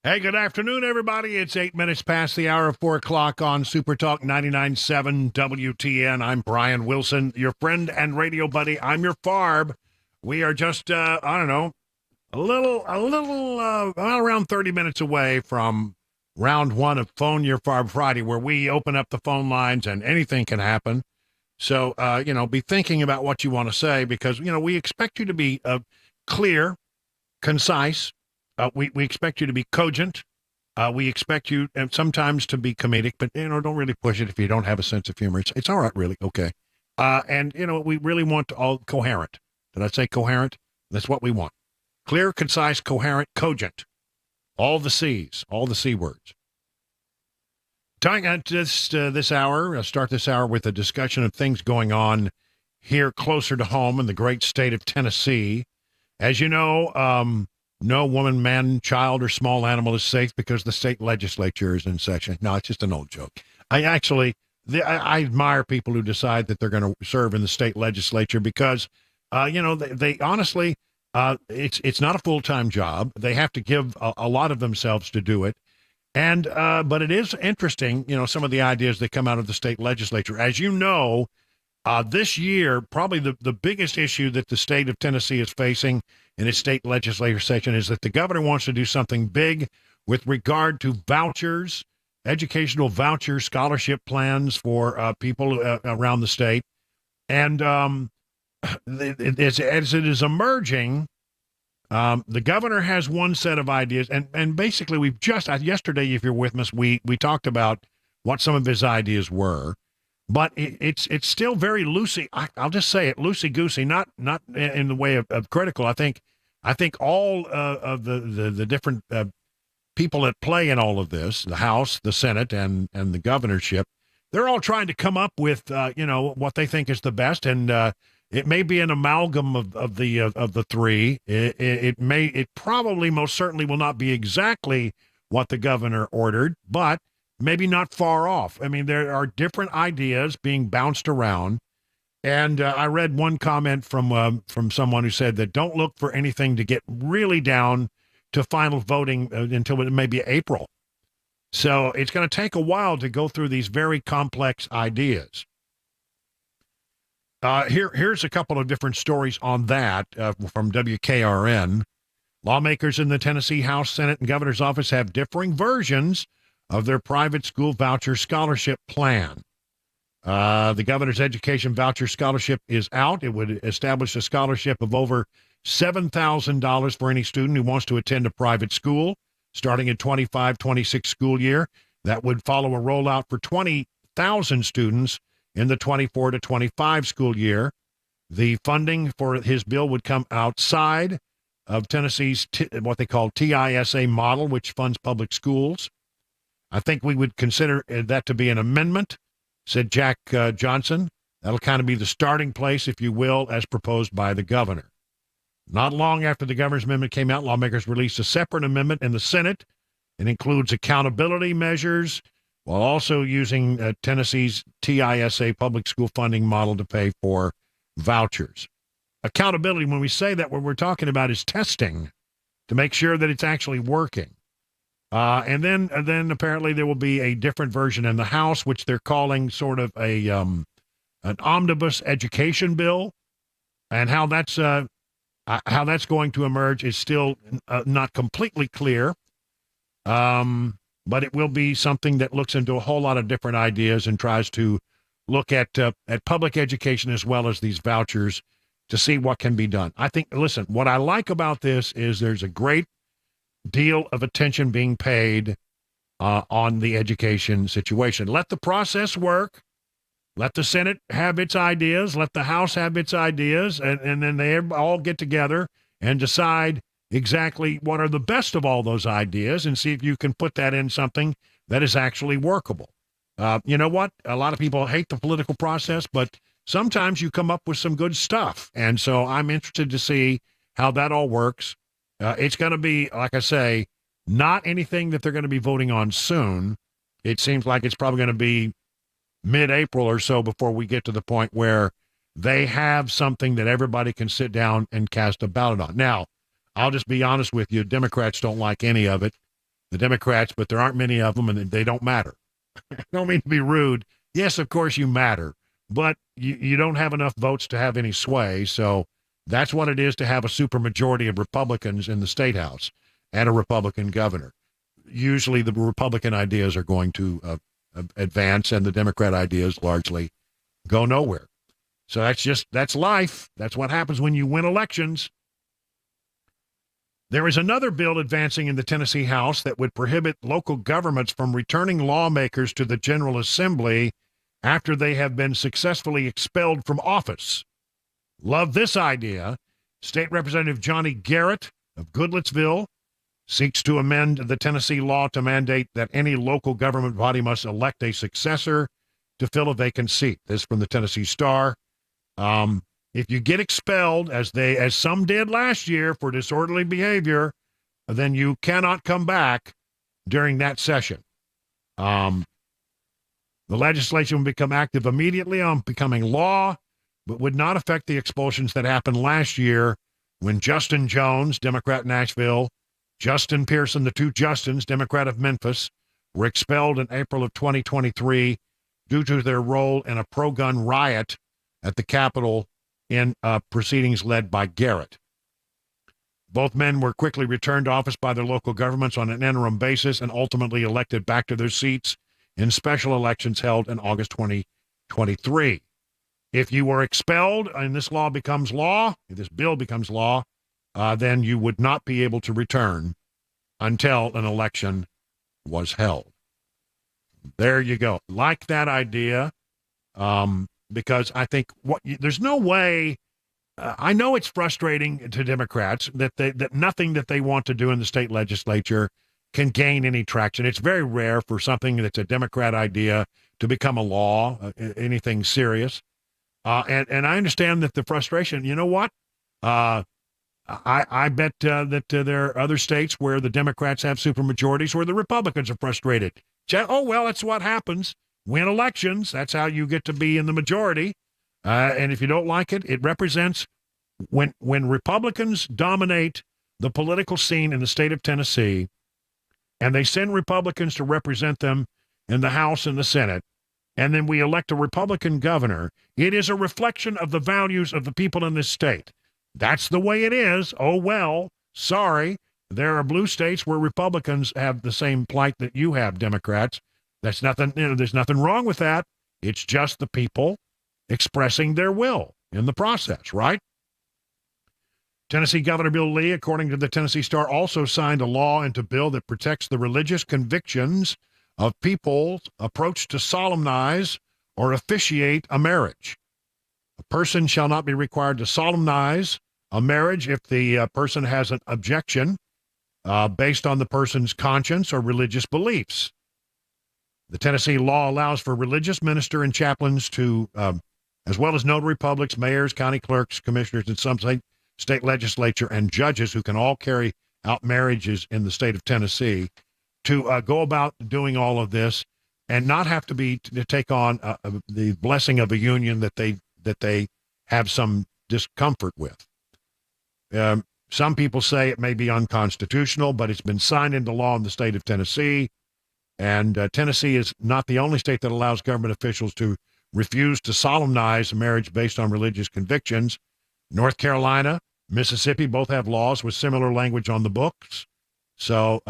Hey, good afternoon, everybody. It's 8 minutes past the hour of 4 o'clock on Super Talk 99.7 WTN. I'm Brian Wilson, your friend and radio buddy. I'm your FARB. We are just, around 30 minutes away from round one of Phone Your FARB Friday, where we open up the phone lines and anything can happen. So, be thinking about what you want to say because, we expect you to be clear, concise. We expect you to be cogent. We expect you sometimes to be comedic, but, don't really push it if you don't have a sense of humor. It's all right, really. Okay. And we really want all coherent. Did I say coherent? That's what we want. Clear, concise, coherent, cogent. All the C's, all the C words. Talking at this hour, I'll start this hour with a discussion of things going on here closer to home in the great state of Tennessee. As you know, no woman, man, child, or small animal is safe because the state legislature is in session. No, it's just an old joke. I admire people who decide that they're going to serve in the state legislature because, they honestly, it's not a full-time job. They have to give a lot of themselves to do it. And but it is interesting, some of the ideas that come out of the state legislature. As you know, this year, probably the biggest issue that the state of Tennessee is facing in its state legislature session is that the governor wants to do something big with regard to vouchers, educational voucher scholarship plans for people around the state. And as it is emerging, the governor has one set of ideas. And basically, we've just, yesterday, if you're with us, we talked about what some of his ideas were. But it's still very loosey. I'll just say it, loosey-goosey, not in the way of critical. I think all of the different people at play in all of this, the House, the Senate, and the governorship, they're all trying to come up with what they think is the best, and it may be an amalgam of the three. It probably most certainly will not be exactly what the governor ordered, but maybe not far off. I mean, there are different ideas being bounced around. And I read one comment from someone who said that don't look for anything to get really down to final voting until maybe April. So it's going to take a while to go through these very complex ideas. Here's a couple of different stories on that from WKRN. Lawmakers in the Tennessee House, Senate, and Governor's office have differing versions of their private school voucher scholarship plan. The governor's education voucher scholarship is out. It would establish a scholarship of over $7,000 for any student who wants to attend a private school, starting in 25-26 school year. That would follow a rollout for 20,000 students in the 24 to 25 school year. The funding for his bill would come outside of Tennessee's what they call TISA model, which funds public schools. I think we would consider that to be an amendment, said Jack Johnson. That'll kind of be the starting place, if you will, as proposed by the governor. Not long after the governor's amendment came out, lawmakers released a separate amendment in the Senate. It includes accountability measures while also using Tennessee's TISA public school funding model to pay for vouchers. Accountability, when we say that, what we're talking about is testing to make sure that it's actually working. And then apparently there will be a different version in the House, which they're calling sort of an omnibus education bill, and how that's going to emerge is still not completely clear. But it will be something that looks into a whole lot of different ideas and tries to look at public education as well as these vouchers to see what can be done. I think, listen, what I like about this is there's a great deal of attention being paid on the education situation. Let the process work. Let the Senate have its ideas. Let the House have its ideas. And then they all get together and decide exactly what are the best of all those ideas and see if you can put that in something that is actually workable. You know what? A lot of people hate the political process, but sometimes you come up with some good stuff. And so I'm interested to see how that all works. It's going to be, like I say, not anything that they're going to be voting on soon. It seems like it's probably going to be mid-April or so before we get to the point where they have something that everybody can sit down and cast a ballot on. Now, I'll just be honest with you. Democrats don't like any of it. the Democrats, but there aren't many of them, and they don't matter. I don't mean to be rude. Yes, of course you matter, but you don't have enough votes to have any sway, so that's what it is to have a supermajority of Republicans in the state house and a Republican governor. Usually the Republican ideas are going to advance, and the Democrat ideas largely go nowhere. So that's life. That's what happens when you win elections. There is another bill advancing in the Tennessee House that would prohibit local governments from returning lawmakers to the General Assembly after they have been successfully expelled from office. Love this idea. State Representative Johnny Garrett of Goodlettsville seeks to amend the Tennessee law to mandate that any local government body must elect a successor to fill a vacant seat. This from the Tennessee Star. If you get expelled, as some did last year for disorderly behavior, then you cannot come back during that session. The legislation will become active immediately on becoming law, but would not affect the expulsions that happened last year when Justin Jones, Democrat Nashville, Justin Pearson, the two Justins, Democrat of Memphis, were expelled in April of 2023 due to their role in a pro-gun riot at the Capitol in proceedings led by Garrett. Both men were quickly returned to office by their local governments on an interim basis and ultimately elected back to their seats in special elections held in August 2023. If you were expelled and this bill becomes law, then you would not be able to return until an election was held. There you go. Like that idea. Because I think there's no way. I know it's frustrating to Democrats that nothing that they want to do in the state legislature can gain any traction. It's very rare for something that's a Democrat idea to become a law, anything serious. And I understand that the frustration. You know what? I bet that there are other states where the Democrats have supermajorities where the Republicans are frustrated. Oh well, that's what happens. Win elections, that's how you get to be in the majority. And if you don't like it, it represents when Republicans dominate the political scene in the state of Tennessee, and they send Republicans to represent them in the House and the Senate, and then we elect a Republican governor, it is a reflection of the values of the people in this state. That's the way it is. Oh, well, sorry. There are blue states where Republicans have the same plight that you have, Democrats. That's nothing, there's nothing wrong with that. It's just the people expressing their will in the process, right? Tennessee Governor Bill Lee, according to the Tennessee Star, also signed a law into bill that protects the religious convictions of people's approach to solemnize or officiate a marriage. A person shall not be required to solemnize a marriage if the person has an objection based on the person's conscience or religious beliefs. The Tennessee law allows for religious minister and chaplains to, as well as notary publics, mayors, county clerks, commissioners, and some state legislature and judges who can all carry out marriages in the state of Tennessee to go about doing all of this and not have to take on the blessing of a union that they have some discomfort with. Some people say it may be unconstitutional, but it's been signed into law in the state of Tennessee. And Tennessee is not the only state that allows government officials to refuse to solemnize a marriage based on religious convictions. North Carolina, Mississippi both have laws with similar language on the books. So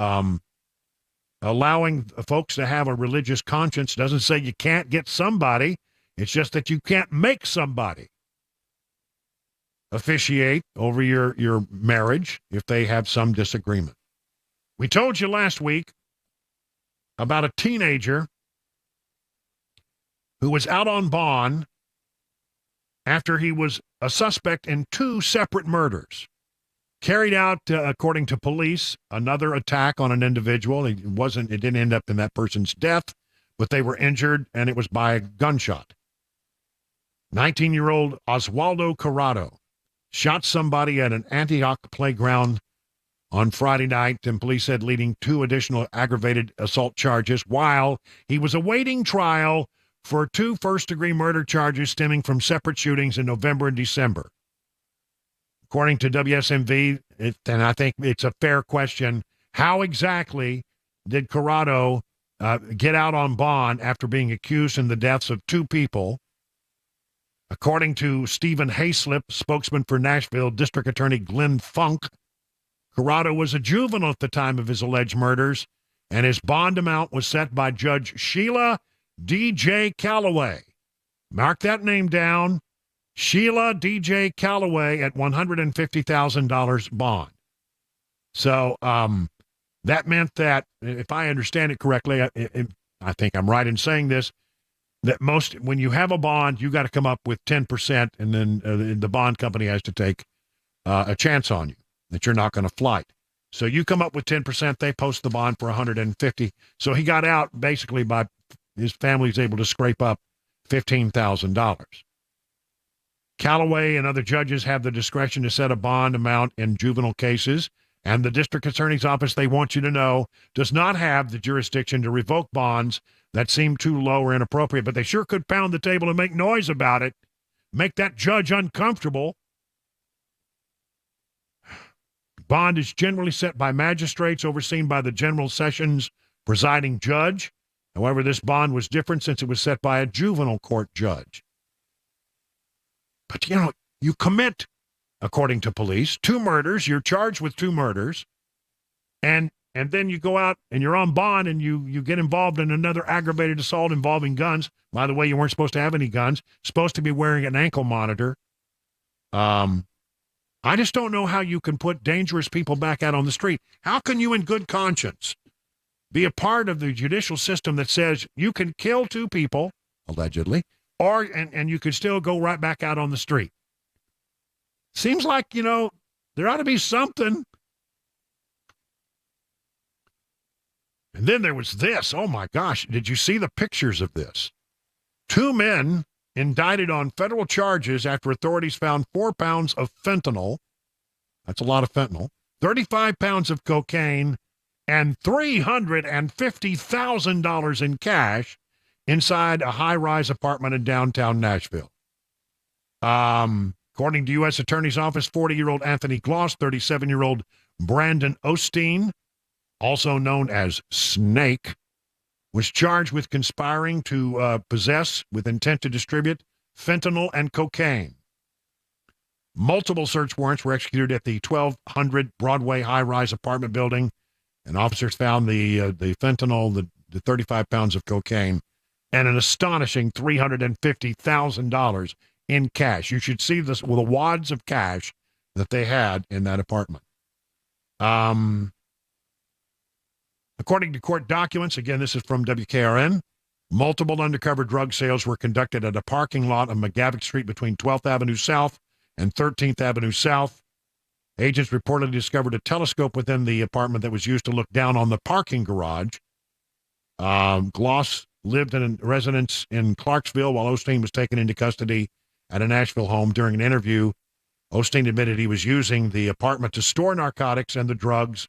allowing folks to have a religious conscience doesn't say you can't get somebody. It's just that you can't make somebody officiate over your marriage if they have some disagreement. We told you last week about a teenager who was out on bond after he was a suspect in 2 separate murders. Carried out, according to police, another attack on an individual. It didn't end up in that person's death, but they were injured, and it was by a gunshot. 19-year-old Oswaldo Corrado shot somebody at an Antioch playground on Friday night, and police said leading 2 additional aggravated assault charges while he was awaiting trial for 2 first-degree murder charges stemming from separate shootings in November and December. According to WSMV, and I think it's a fair question, how exactly did Corrado get out on bond after being accused in the deaths of 2 people. According to Stephen Hayslip, spokesman for Nashville District Attorney Glenn Funk, Corrado was a juvenile at the time of his alleged murders, and his bond amount was set by Judge Sheila D.J. Calloway. Mark that name down, Sheila D.J. Calloway, at $150,000 bond. So that meant that, if I understand it correctly, I think I'm right in saying this, that when you have a bond, you got to come up with 10%, and then the bond company has to take a chance on you that you're not going to flight. So you come up with 10%, they post the bond for $150,000. So he got out basically by his family's able to scrape up $15,000. Callaway and other judges have the discretion to set a bond amount in juvenile cases, and the district attorney's office, they want you to know, does not have the jurisdiction to revoke bonds that seem too low or inappropriate, but they sure could pound the table and make noise about it, make that judge uncomfortable. Bond is generally set by magistrates overseen by the General Sessions presiding judge. However, this bond was different since it was set by a juvenile court judge. But, you commit, according to police, 2 murders. You're charged with 2 murders. And then you go out and you're on bond and you get involved in another aggravated assault involving guns. By the way, you weren't supposed to have any guns. Supposed to be wearing an ankle monitor. I just don't know how you can put dangerous people back out on the street. How can you in good conscience be a part of the judicial system that says you can kill 2 people, allegedly, and you could still go right back out on the street? Seems like, there ought to be something. And then there was this. Oh, my gosh. Did you see the pictures of this? 2 men indicted on federal charges after authorities found 4 pounds of fentanyl. That's a lot of fentanyl. 35 pounds of cocaine and $350,000 in cash inside a high-rise apartment in downtown Nashville. According to U.S. Attorney's Office, 40-year-old Anthony Gloss, 37-year-old Brandon Osteen, also known as Snake, was charged with conspiring to possess with intent to distribute fentanyl and cocaine. Multiple search warrants were executed at the 1200 Broadway high-rise apartment building, and officers found the fentanyl, the 35 pounds of cocaine, and an astonishing $350,000 in cash. You should see this with the wads of cash that they had in that apartment. According to court documents, again, this is from WKRN, multiple undercover drug sales were conducted at a parking lot on McGavick Street between 12th Avenue South and 13th Avenue South. Agents reportedly discovered a telescope within the apartment that was used to look down on the parking garage. Gloss lived in a residence in Clarksville while Osteen was taken into custody at a Nashville home. During an interview, Osteen admitted he was using the apartment to store narcotics, and the drugs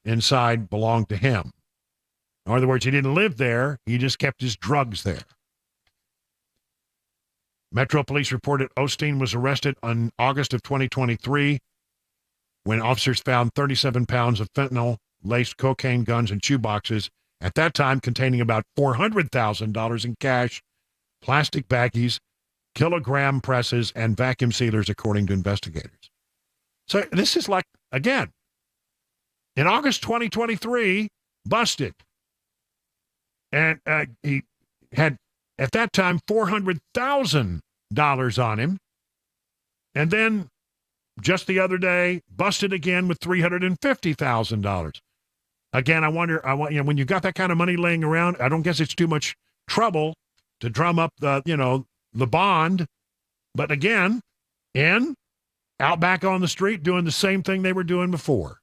inside belonged to him. In other words, he didn't live there. He just kept his drugs there. Metro Police reported Osteen was arrested in August of 2023 when officers found 37 pounds of fentanyl-laced cocaine, guns, and shoeboxes, at that time containing about $400,000 in cash, plastic baggies, kilogram presses, and vacuum sealers, according to investigators. So this is like, again, in August 2023, busted. And he had, at that time, $400,000 on him. And then, just the other day, busted again with $350,000. Again, I wonder, when you got that kind of money laying around, I don't guess it's too much trouble to drum up the bond. But again, out back on the street doing the same thing they were doing before.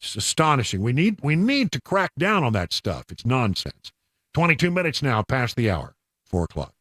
It's astonishing. We need to crack down on that stuff. It's nonsense. 22 minutes now past the hour, 4 o'clock.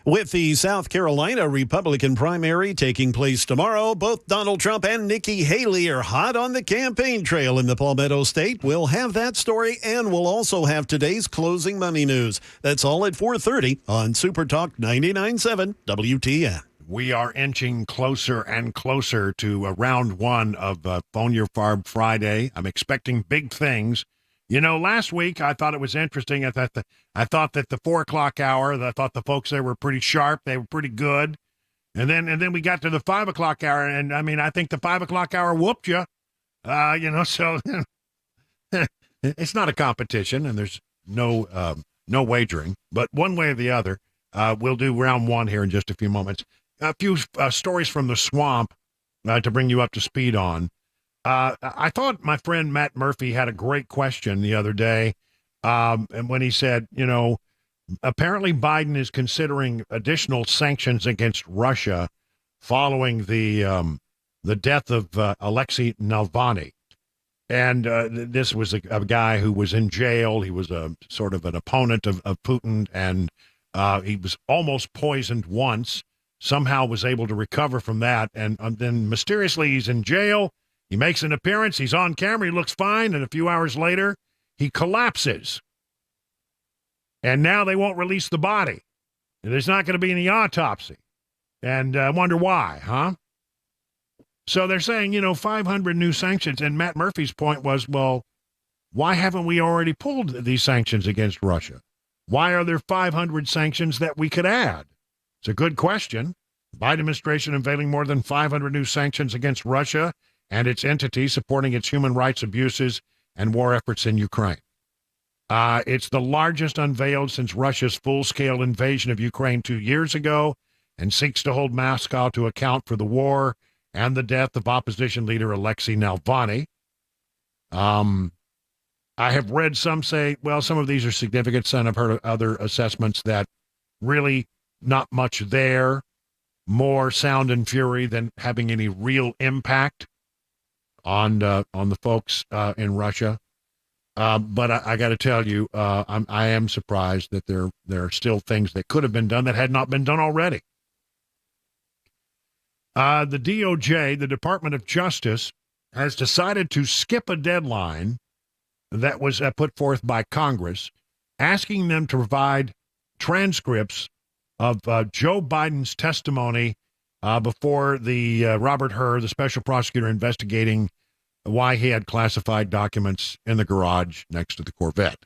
With the South Carolina Republican primary taking place tomorrow, both Donald Trump and Nikki Haley are hot on the campaign trail in the Palmetto State. We'll have that story, and we'll also have today's closing money news. That's all at 4:30 on Super Talk 99.7 WTN. We are inching closer and closer to round one of Phone Your FARB Friday. I'm expecting big things. You know, last week I thought it was interesting. I thought that the 4 o'clock hour, I thought the folks there were pretty sharp. They were pretty good. And then we got to the 5 o'clock hour, and I mean, I think the 5 o'clock hour whooped you. So it's not a competition, and there's no wagering. But one way or the other, we'll do round one here in just a few moments. A few stories from the swamp to bring you up to speed on. I thought my friend Matt Murphy had a great question the other day, and when he said, apparently Biden is considering additional sanctions against Russia following the death of Alexei Navalny. And this was a guy who was in jail. He was a sort of an opponent of Putin, and he was almost poisoned once, somehow was able to recover from that, and then mysteriously he's in jail. He makes an appearance. He's on camera. He looks fine. And a few hours later, he collapses. And now they won't release the body. There's not going to be any autopsy. And I wonder why, huh? So they're saying, 500 new sanctions. And Matt Murphy's point was, well, why haven't we already pulled these sanctions against Russia? Why are there 500 sanctions that we could add? It's a good question. The Biden administration unveiling more than 500 new sanctions against Russia and its entities supporting its human rights abuses and war efforts in Ukraine. It's the largest unveiled since Russia's full-scale invasion of Ukraine 2 years ago and seeks to hold Moscow to account for the war and the death of opposition leader Alexei Navalny. I have read some say, well, some of these are significant. Some I've heard of other assessments that really not much there, more sound and fury than having any real impact on the folks in Russia. But I got to tell you, I am surprised that there are still things that could have been done that had not been done already. The DOJ, the Department of Justice, has decided to skip a deadline that was put forth by Congress, asking them to provide transcripts of Joe Biden's testimony before the Robert Hur, the special prosecutor investigating why he had classified documents in the garage next to the Corvette.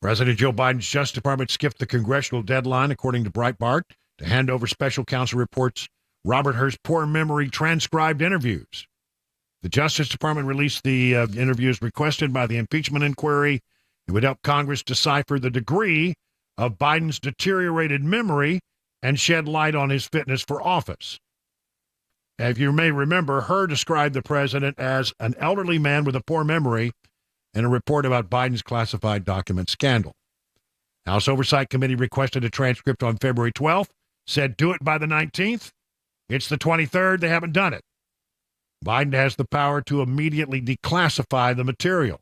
President Joe Biden's Justice Department skipped the congressional deadline, according to Breitbart, to hand over special counsel reports Robert Hur's poor memory transcribed interviews. The Justice Department released the interviews requested by the impeachment inquiry. It would help Congress decipher the degree of Biden's deteriorated memory and shed light on his fitness for office. If you may remember, Hur described the president as an elderly man with a poor memory in a report about Biden's classified document scandal. House Oversight Committee requested a transcript on February 12th, said do it by the 19th. It's the 23rd. They haven't done it. Biden has the power to immediately declassify the material.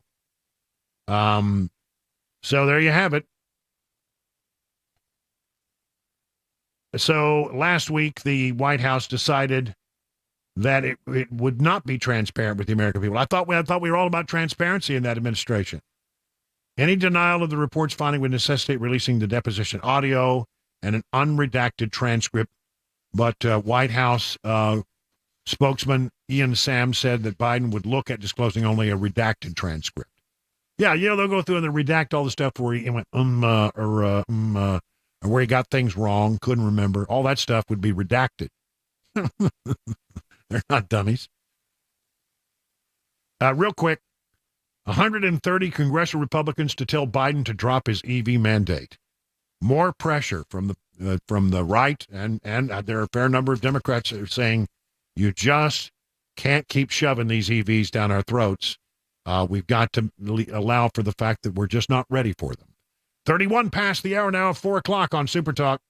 So there you have it. So last week, the White House decided that it would not be transparent with the American people. I thought we were all about transparency in that administration. Any denial of the report's finding would necessitate releasing the deposition audio and an unredacted transcript. But White House spokesman Ian Sam said that Biden would look at disclosing only a redacted transcript. Yeah, they'll go through and they'll redact all the stuff where he went, or where he got things wrong, couldn't remember. All that stuff would be redacted. They're not dummies. Real quick, 130 congressional Republicans to tell Biden to drop his EV mandate. More pressure from the right, and there are a fair number of Democrats that are saying you just can't keep shoving these EVs down our throats. We've got to allow for the fact that we're just not ready for them. 31 past the hour now of 4 o'clock on Super Talk.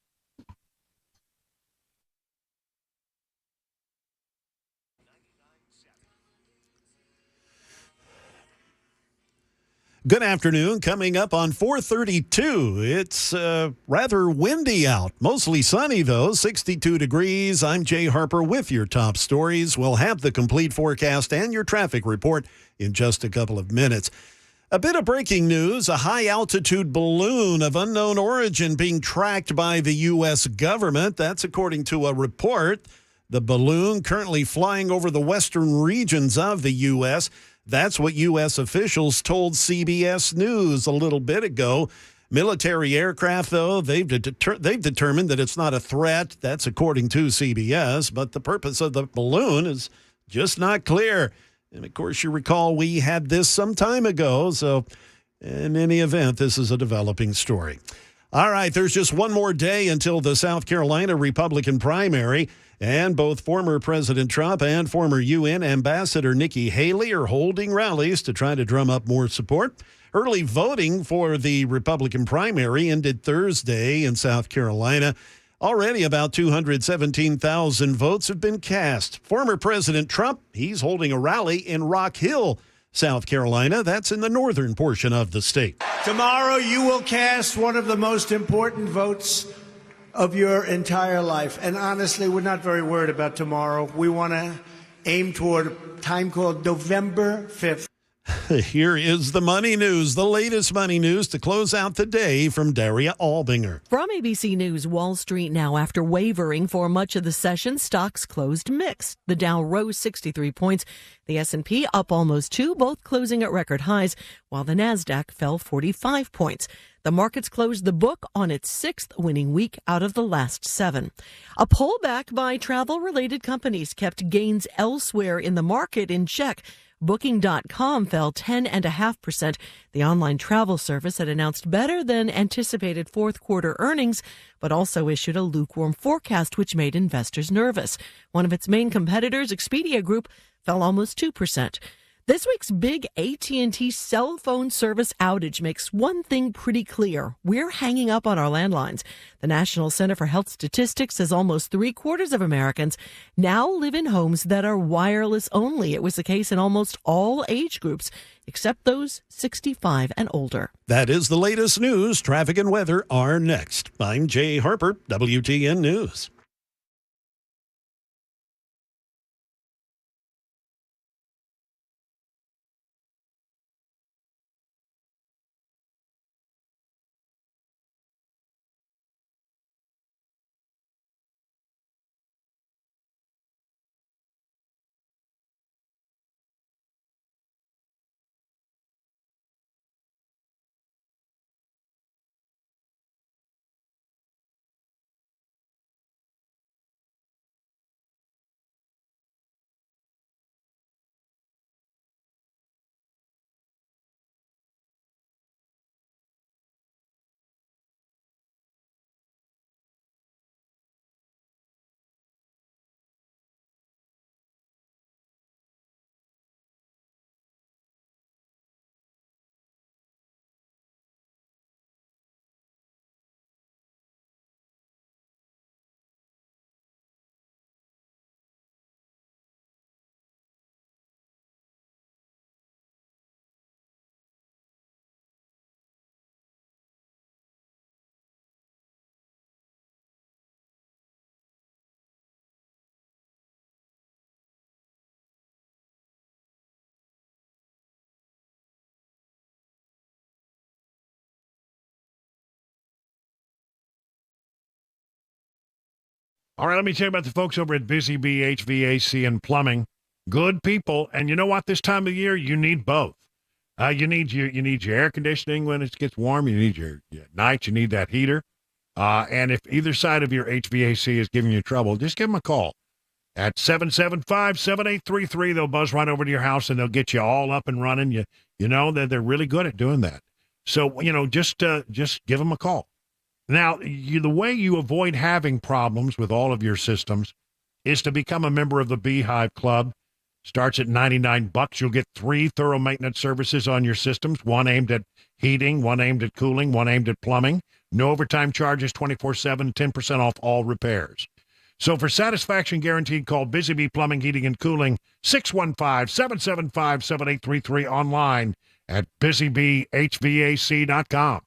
Good afternoon. Coming up on 432, it's rather windy out. Mostly sunny, though, 62 degrees. I'm Jay Harper with your top stories. We'll have the complete forecast and your traffic report in just a couple of minutes. A bit of breaking news, a high-altitude balloon of unknown origin being tracked by the U.S. government. That's according to a report. The balloon currently flying over the western regions of the U.S. That's what U.S. officials told CBS News a little bit ago. Military aircraft, though, they've determined that it's not a threat. That's according to CBS. But the purpose of the balloon is just not clear. And, of course, you recall we had this some time ago. So, in any event, this is a developing story. All right, there's just one more day until the South Carolina Republican primary. And both former President Trump and former UN Ambassador Nikki Haley are holding rallies to try to drum up more support. Early voting for the Republican primary ended Thursday in South Carolina. Already about 217,000 votes have been cast. Former President Trump, he's holding a rally in Rock Hill, South Carolina. That's in the northern portion of the state. Tomorrow you will cast one of the most important votes of your entire life. And honestly, we're not very worried about tomorrow. We want to aim toward a time called November 5th. Here is the money news, the latest money news to close out the day from Daria Albinger. From ABC News, Wall Street now, after wavering for much of the session, stocks closed mixed. The Dow rose 63 points. The S&P up almost 2, both closing at record highs, while the Nasdaq fell 45 points. The markets closed the book on its 6th winning week out of the last 7. A pullback by travel-related companies kept gains elsewhere in the market in check. Booking.com fell 10.5%. The online travel service had announced better than anticipated fourth quarter earnings, but also issued a lukewarm forecast, which made investors nervous. One of its main competitors, Expedia Group, fell almost 2%. This week's big AT&T cell phone service outage makes one thing pretty clear. We're hanging up on our landlines. The National Center for Health Statistics says almost 3/4 of Americans now live in homes that are wireless only. It was the case in almost all age groups, except those 65 and older. That is the latest news. Traffic and weather are next. I'm Jay Harper, WTN News. All right, let me tell you about the folks over at Busy Bee HVAC and Plumbing. Good people, and you know what? This time of year, you need both. You need your air conditioning when it gets warm. You need your nights. You need that heater. And if either side of your HVAC is giving you trouble, just give them a call at 775-7833. They'll buzz right over to your house and they'll get you all up and running. You know that they're really good at doing that. So just give them a call. Now, the way you avoid having problems with all of your systems is to become a member of the Beehive Club. Starts at $99. You'll get 3 thorough maintenance services on your systems, one aimed at heating, one aimed at cooling, one aimed at plumbing. No overtime charges, 24/7, 10% off all repairs. So for satisfaction guaranteed, call Busy Bee Plumbing, Heating, and Cooling, 615-775-7833, online at busybeehvac.com.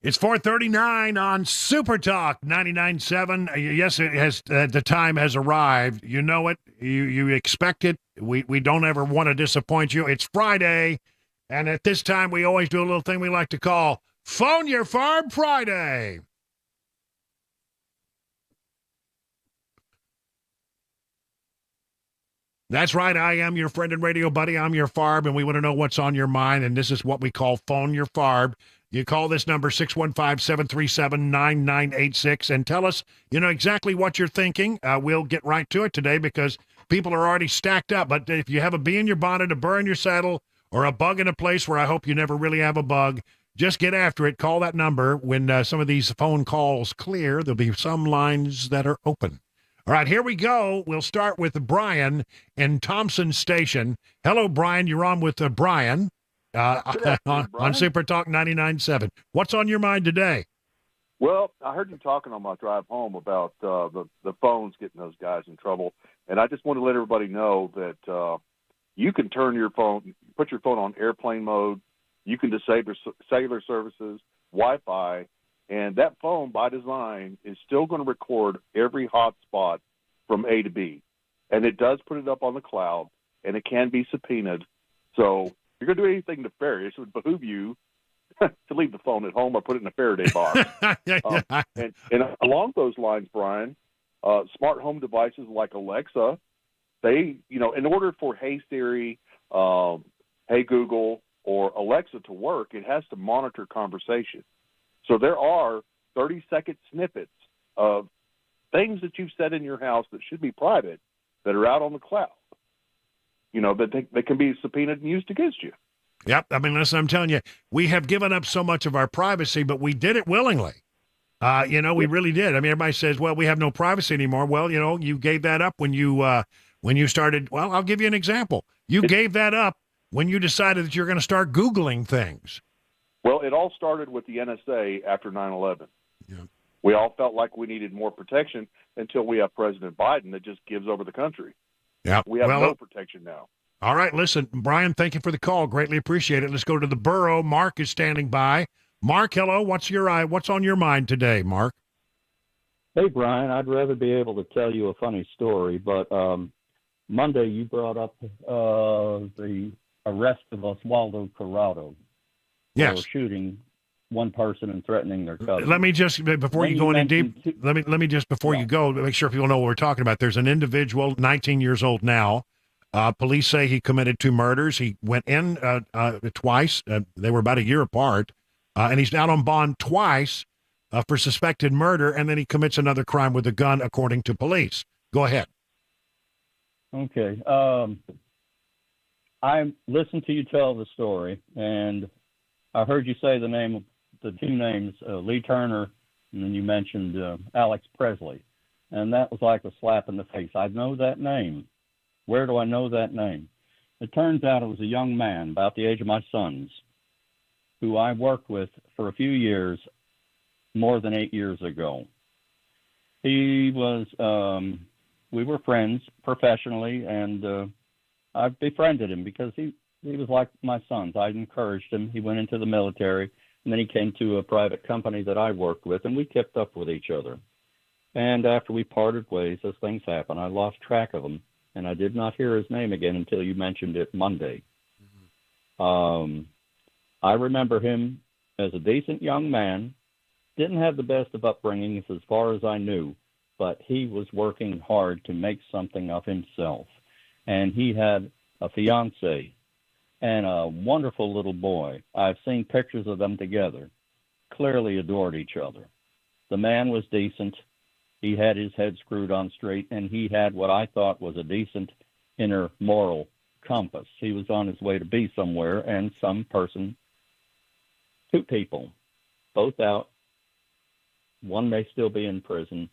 It's 4:39 on Super Talk 99.7. Yes, it has. The time has arrived. You know it. You expect it. We don't ever want to disappoint you. It's Friday, and at this time, we always do a little thing we like to call Phone Your FARB Friday. That's right. I am your friend and radio buddy. I'm your FARB, and we want to know what's on your mind, and this is what we call Phone Your FARB. You call this number 615-737-9986 and tell us, exactly what you're thinking. We'll get right to it today because people are already stacked up. But if you have a bee in your bonnet, a burr in your saddle, or a bug in a place where I hope you never really have a bug, just get after it. Call that number. When some of these phone calls clear, there'll be some lines that are open. All right, here we go. We'll start with Brian in Thompson Station. Hello, Brian. You're on with Brian. On Super Talk 99.7. What's on your mind today? Well, I heard you talking on my drive home about the phones getting those guys in trouble, and I just want to let everybody know that you can turn your phone, put your phone on airplane mode, you can disable cellular services, Wi-Fi, and that phone, by design, is still going to record every hotspot from A to B, and it does put it up on the cloud, and it can be subpoenaed, so if you're going to do anything nefarious, it would behoove you to leave the phone at home or put it in a Faraday box. And along those lines, Brian, smart home devices like Alexa, they, in order for Hey Siri, Hey Google, or Alexa to work, it has to monitor conversation. So there are 30-second snippets of things that you've said in your house that should be private that are out on the cloud. That they can be subpoenaed and used against you. Yep. I mean, listen, I'm telling you, we have given up so much of our privacy, but we did it willingly. We really did. I mean, everybody says, well, we have no privacy anymore. Well, you gave that up when you started. Well, I'll give you an example. You gave that up when you decided that you're going to start Googling things. Well, it all started with the NSA after 9/11. Yeah. We all felt like we needed more protection until we have President Biden that just gives over the country. Yeah. We have no protection now. All right, listen, Brian, thank you for the call. Greatly appreciate it. Let's go to the borough. Mark is standing by. Mark, hello. What's on your mind today, Mark? Hey, Brian, I'd rather be able to tell you a funny story, but Monday you brought up the arrest of Oswaldo Corrado Yes. for shooting one person and threatening their cousin. Let me just, before you go in deep, let me just, before you go, make sure people know what we're talking about. There's an individual, 19 years old now. Police say he committed 2 murders. He went in twice. They were about a year apart. And he's out on bond twice for suspected murder, and then he commits another crime with a gun, according to police. Go ahead. Okay. I listened to you tell the story, and I heard you say the 2 names, Lee Turner, and then you mentioned Alex Presley. And that was like a slap in the face. I know that name. Where do I know that name? It turns out it was a young man about the age of my sons who I worked with for a few years, more than 8 years ago. He was, we were friends professionally, and I befriended him because he was like my sons. I encouraged him. He went into the military, and then he came to a private company that I worked with, and we kept up with each other. And after we parted ways, as things happen, I lost track of him, and I did not hear his name again until you mentioned it Monday. I remember him as a decent young man, didn't have the best of upbringings as far as I knew, but he was working hard to make something of himself. And he had a fiancée and a wonderful little boy. I've seen pictures of them together. Clearly adored each other. The man was decent. He had his head screwed on straight, and he had what I thought was a decent inner moral compass. He was on his way to be somewhere, and some person, 2 people, both out. One may still be in prison.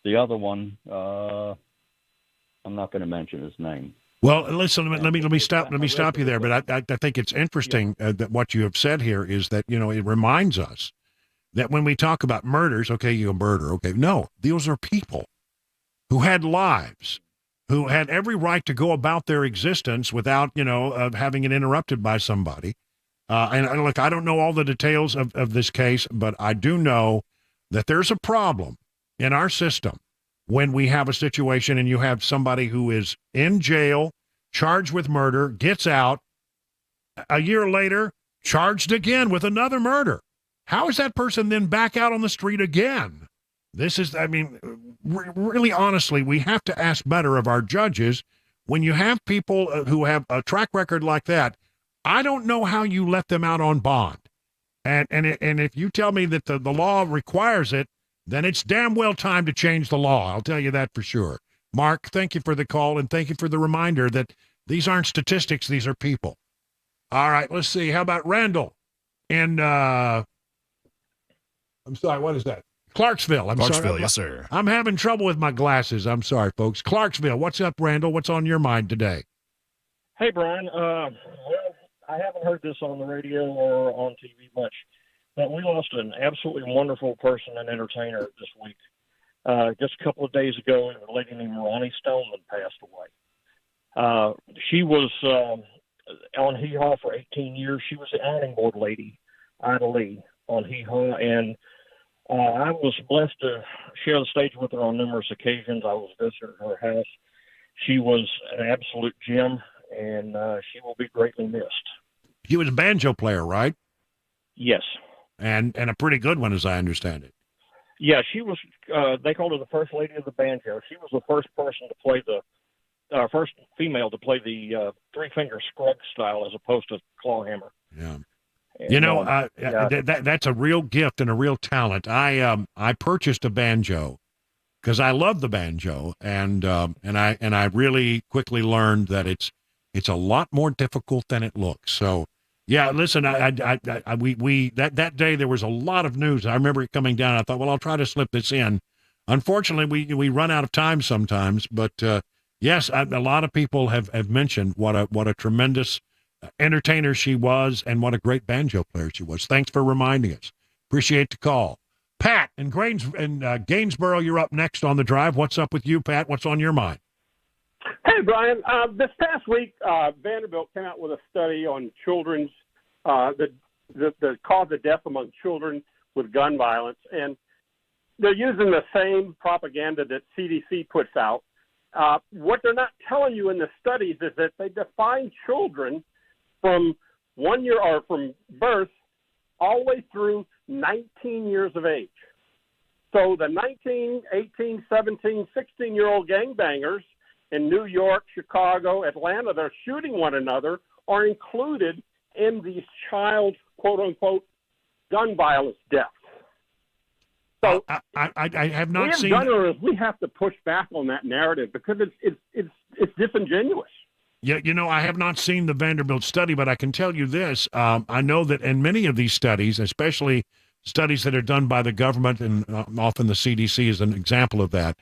The other one, I'm not going to mention his name. Well, listen. Let me stop you there. But I think it's interesting that what you have said here is that it reminds us that when we talk about murders, okay, you murder, okay, no, those are people who had lives, who had every right to go about their existence without having it interrupted by somebody. And look, I don't know all the details of this case, but I do know that there's a problem in our system when we have a situation and you have somebody who is in jail, charged with murder, gets out, a year later, charged again with another murder. How is that person then back out on the street again? This is, really honestly, we have to ask better of our judges. When you have people who have a track record like that, I don't know how you let them out on bond. And if you tell me that the law requires it, then it's damn well time to change the law. I'll tell you that for sure. Mark, thank you for the call, and thank you for the reminder that these aren't statistics, these are people. All right, let's see. How about Randall in, I'm sorry, what is that? Clarksville. Clarksville, yes, sir. I'm having trouble with my glasses. I'm sorry, folks. Clarksville. What's up, Randall? What's on your mind today? Hey, Brian. I haven't heard this on the radio or on TV much, but we lost an absolutely wonderful person and entertainer this week. Just a couple of days ago, a lady named Ronnie Stoneman passed away. She was on Hee Haw for 18 years. She was the ironing board lady, Ida Lee, on Hee Haw, and I was blessed to share the stage with her on numerous occasions. I was visiting her house. She was an absolute gem, and she will be greatly missed. He was a banjo player, right? Yes. And a pretty good one, as I understand it. Yeah, she was, they called her the first lady of the banjo. She was the first person to play first female to play the 3-finger scrug style as opposed to clawhammer. Yeah. And, that's a real gift and a real talent. I purchased a banjo because I love the banjo, and I really quickly learned that it's a lot more difficult than it looks. So, yeah, listen, that day there was a lot of news. I remember it coming down. I thought, well, I'll try to slip this in. Unfortunately, we run out of time sometimes, but yes, a lot of people have mentioned what a tremendous entertainer she was and what a great banjo player she was. Thanks for reminding us. Appreciate the call. Pat in Gainsboro, you're up next on the drive. What's up with you, Pat? What's on your mind? Hey, Brian. This past week, Vanderbilt came out with a study on children's the cause of death among children with gun violence, and they're using the same propaganda that CDC puts out. What they're not telling you in the studies is that they define children from 1 year or from birth all the way through 19 years of age. So the 19, 18, 17, 16-year-old gangbangers in New York, Chicago, Atlanta, they're shooting one another, are included in these child, quote-unquote, gun violence deaths. So I have not we as seen. gunners, we have to push back on that narrative because it's disingenuous. Yeah, I have not seen the Vanderbilt study, but I can tell you this. I know that in many of these studies, especially studies that are done by the government, and often the CDC is an example of that,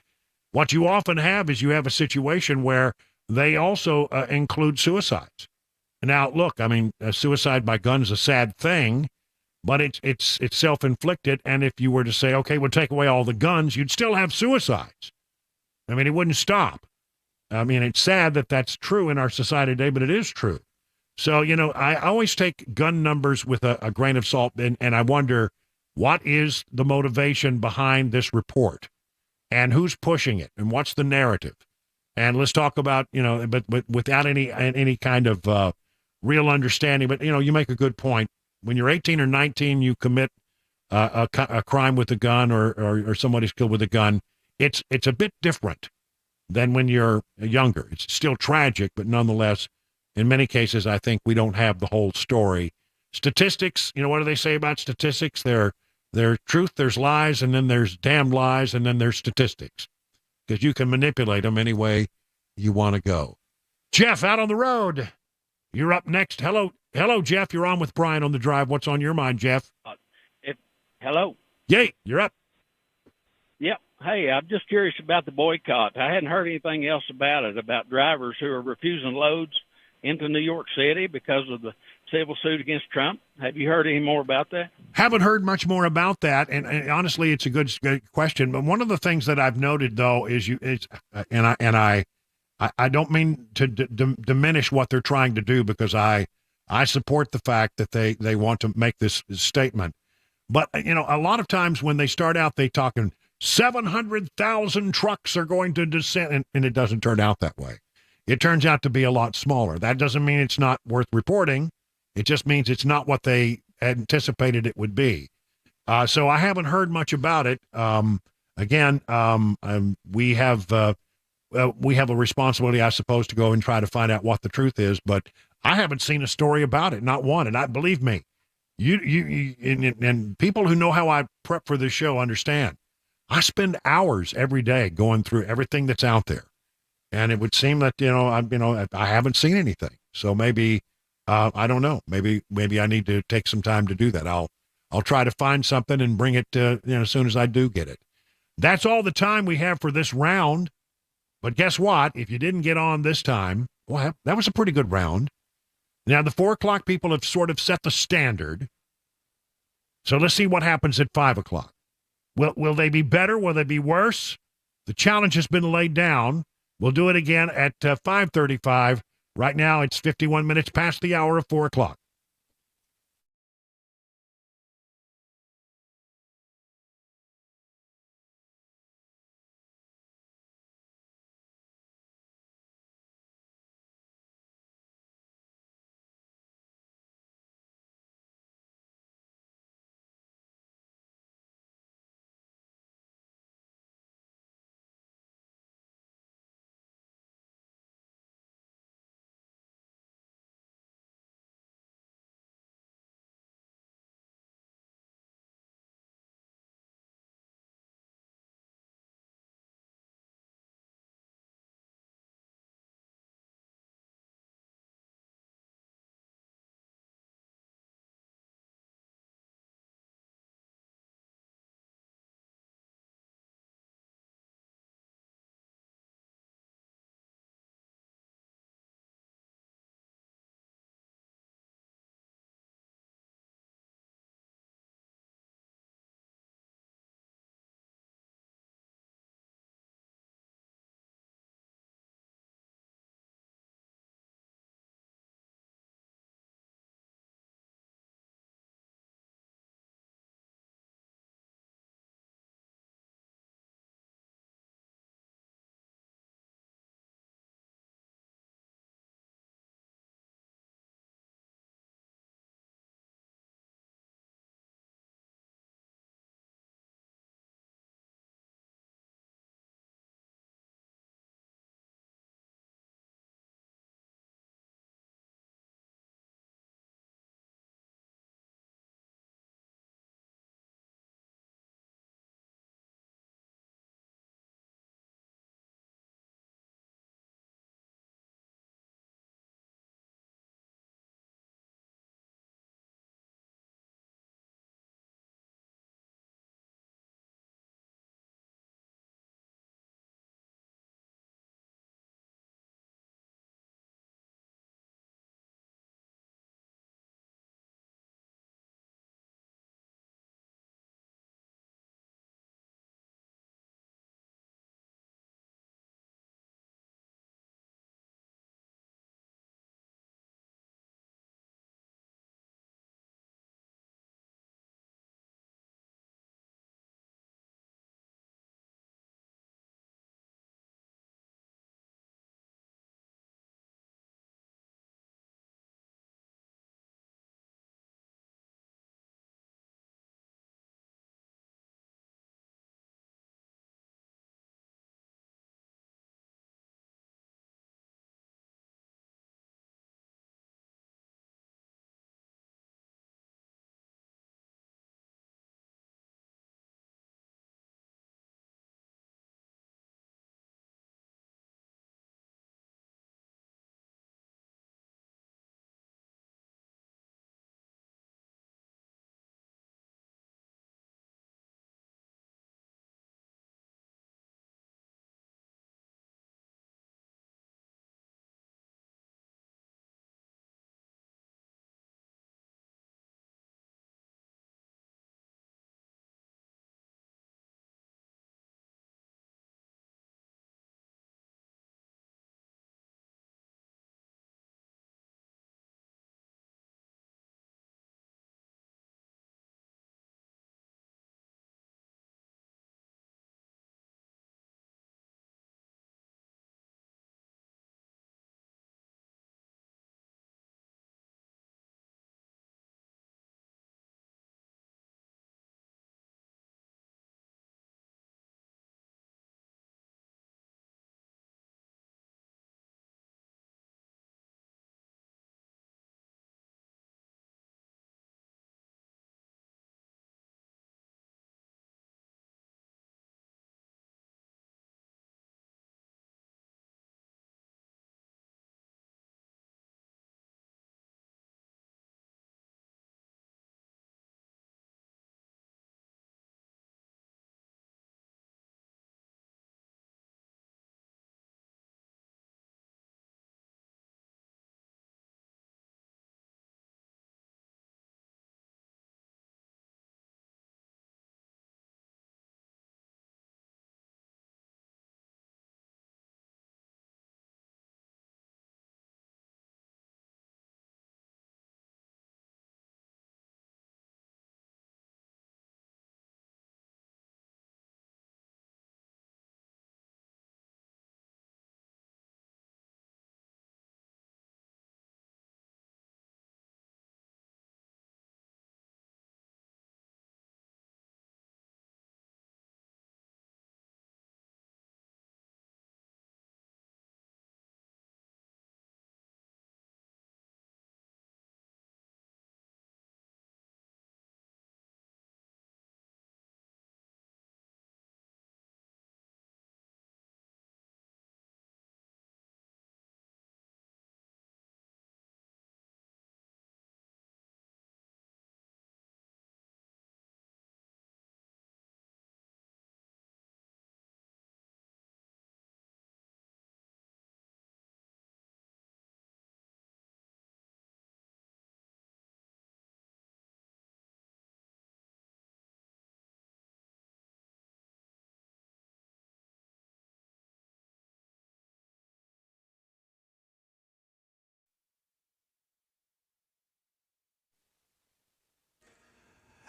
what you often have is you have a situation where they also include suicides. Now, look, I mean, suicide by gun is a sad thing, but it's self-inflicted, and if you were to say, okay, we'll take away all the guns, you'd still have suicides. I mean, it wouldn't stop. I mean, it's sad that that's true in our society today, but it is true. So, I always take gun numbers with a grain of salt, and I wonder, what is the motivation behind this report? And who's pushing it? And what's the narrative? And let's talk about, but without any kind of real understanding. But, you make a good point. When you're 18 or 19, you commit a crime with a gun or somebody's killed with a gun. It's a bit different than when you're younger. It's still tragic, but nonetheless, in many cases, I think we don't have the whole story. Statistics, what do they say about statistics? There's truth, there's lies, and then there's damned lies, and then there's statistics. Because you can manipulate them any way you want to go. Jeff, out on the road. You're up next. Hello, Jeff. You're on with Brian on the drive. What's on your mind, Jeff? Hello. Yay, you're up. Yep. Hey, I'm just curious about the boycott. I hadn't heard anything else about it, about drivers who are refusing loads into New York City because of the civil suit against Trump. Have you heard any more about that? Haven't heard much more about that, and honestly, it's a good question. But one of the things that I've noted, though, is I don't mean to diminish what they're trying to do, because I support the fact that they want to make this statement. But a lot of times when they start out, they talking 700,000 trucks are going to descend, and it doesn't turn out that way. It turns out to be a lot smaller. That doesn't mean it's not worth reporting. It just means it's not what they anticipated it would be. So I haven't heard much about it. We have a responsibility, I suppose, to go and try to find out what the truth is. But I haven't seen a story about it, not one. And believe me, and people who know how I prep for this show understand. I spend hours every day going through everything that's out there, and it would seem that I haven't seen anything. So maybe I don't know. Maybe I need to take some time to do that. I'll try to find something and bring it as soon as I do get it. That's all the time we have for this round. But guess what? If you didn't get on this time, well, that was a pretty good round. Now the 4 o'clock people have sort of set the standard. So let's see what happens at 5 o'clock. Will they be better? Will they be worse? The challenge has been laid down. We'll do it again at 5:35. Right now, it's 51 minutes past the hour of 4 o'clock.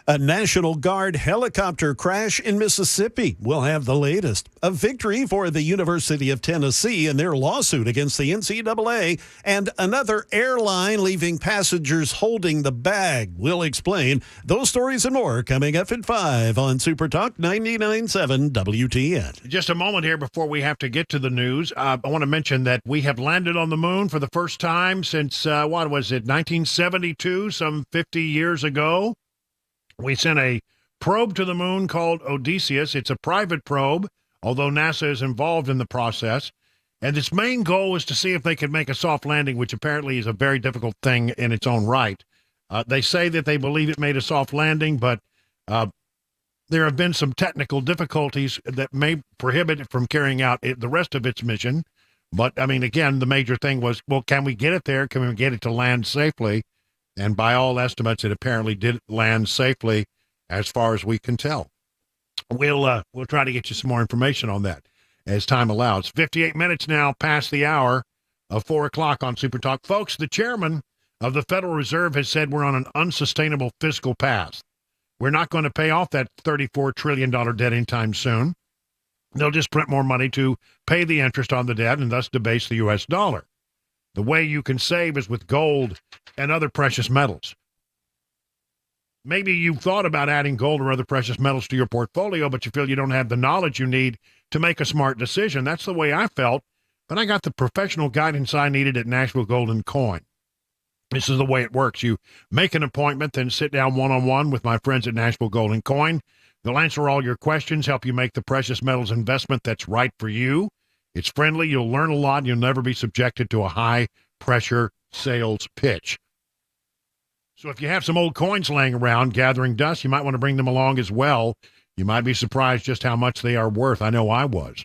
A National Guard helicopter crash in Mississippi. We'll have the latest. A victory for the University of Tennessee in their lawsuit against the NCAA. And another airline leaving passengers holding the bag. We'll explain those stories and more coming up at 5 on Super Talk 99.7 WTN. Just a moment here before we have to get to the news. I want to mention that we have landed on the moon for the first time since, 1972, some 50 years ago. We sent a probe to the moon called Odysseus. It's a private probe, although NASA is involved in the process. And its main goal is to see if they can make a soft landing, which apparently is a very difficult thing in its own right. They say that they believe it made a soft landing, but there have been some technical difficulties that may prohibit it from carrying out the rest of its mission. But, I mean, again, the major thing was, well, can we get it there? Can we get it to land safely? And by all estimates, it apparently did land safely as far as we can tell. We'll try to get you some more information on that as time allows. 58 minutes now past the hour of 4 o'clock on Super Talk. Folks, the chairman of the Federal Reserve has said we're on an unsustainable fiscal path. We're not going to pay off that $34 trillion debt anytime soon. They'll just print more money to pay the interest on the debt and thus debase the U.S. dollar. The way you can save is with gold and other precious metals. Maybe you've thought about adding gold or other precious metals to your portfolio, but you feel you don't have the knowledge you need to make a smart decision. That's the way I felt, but I got the professional guidance I needed at Nashville Gold & Coin. This is the way it works. You make an appointment, then sit down one-on-one with my friends at Nashville Gold & Coin. They'll answer all your questions, help you make the precious metals investment that's right for you. It's friendly. You'll learn a lot. And you'll never be subjected to a high-pressure sales pitch. So if you have some old coins laying around gathering dust, you might want to bring them along as well. You might be surprised just how much they are worth. I know I was.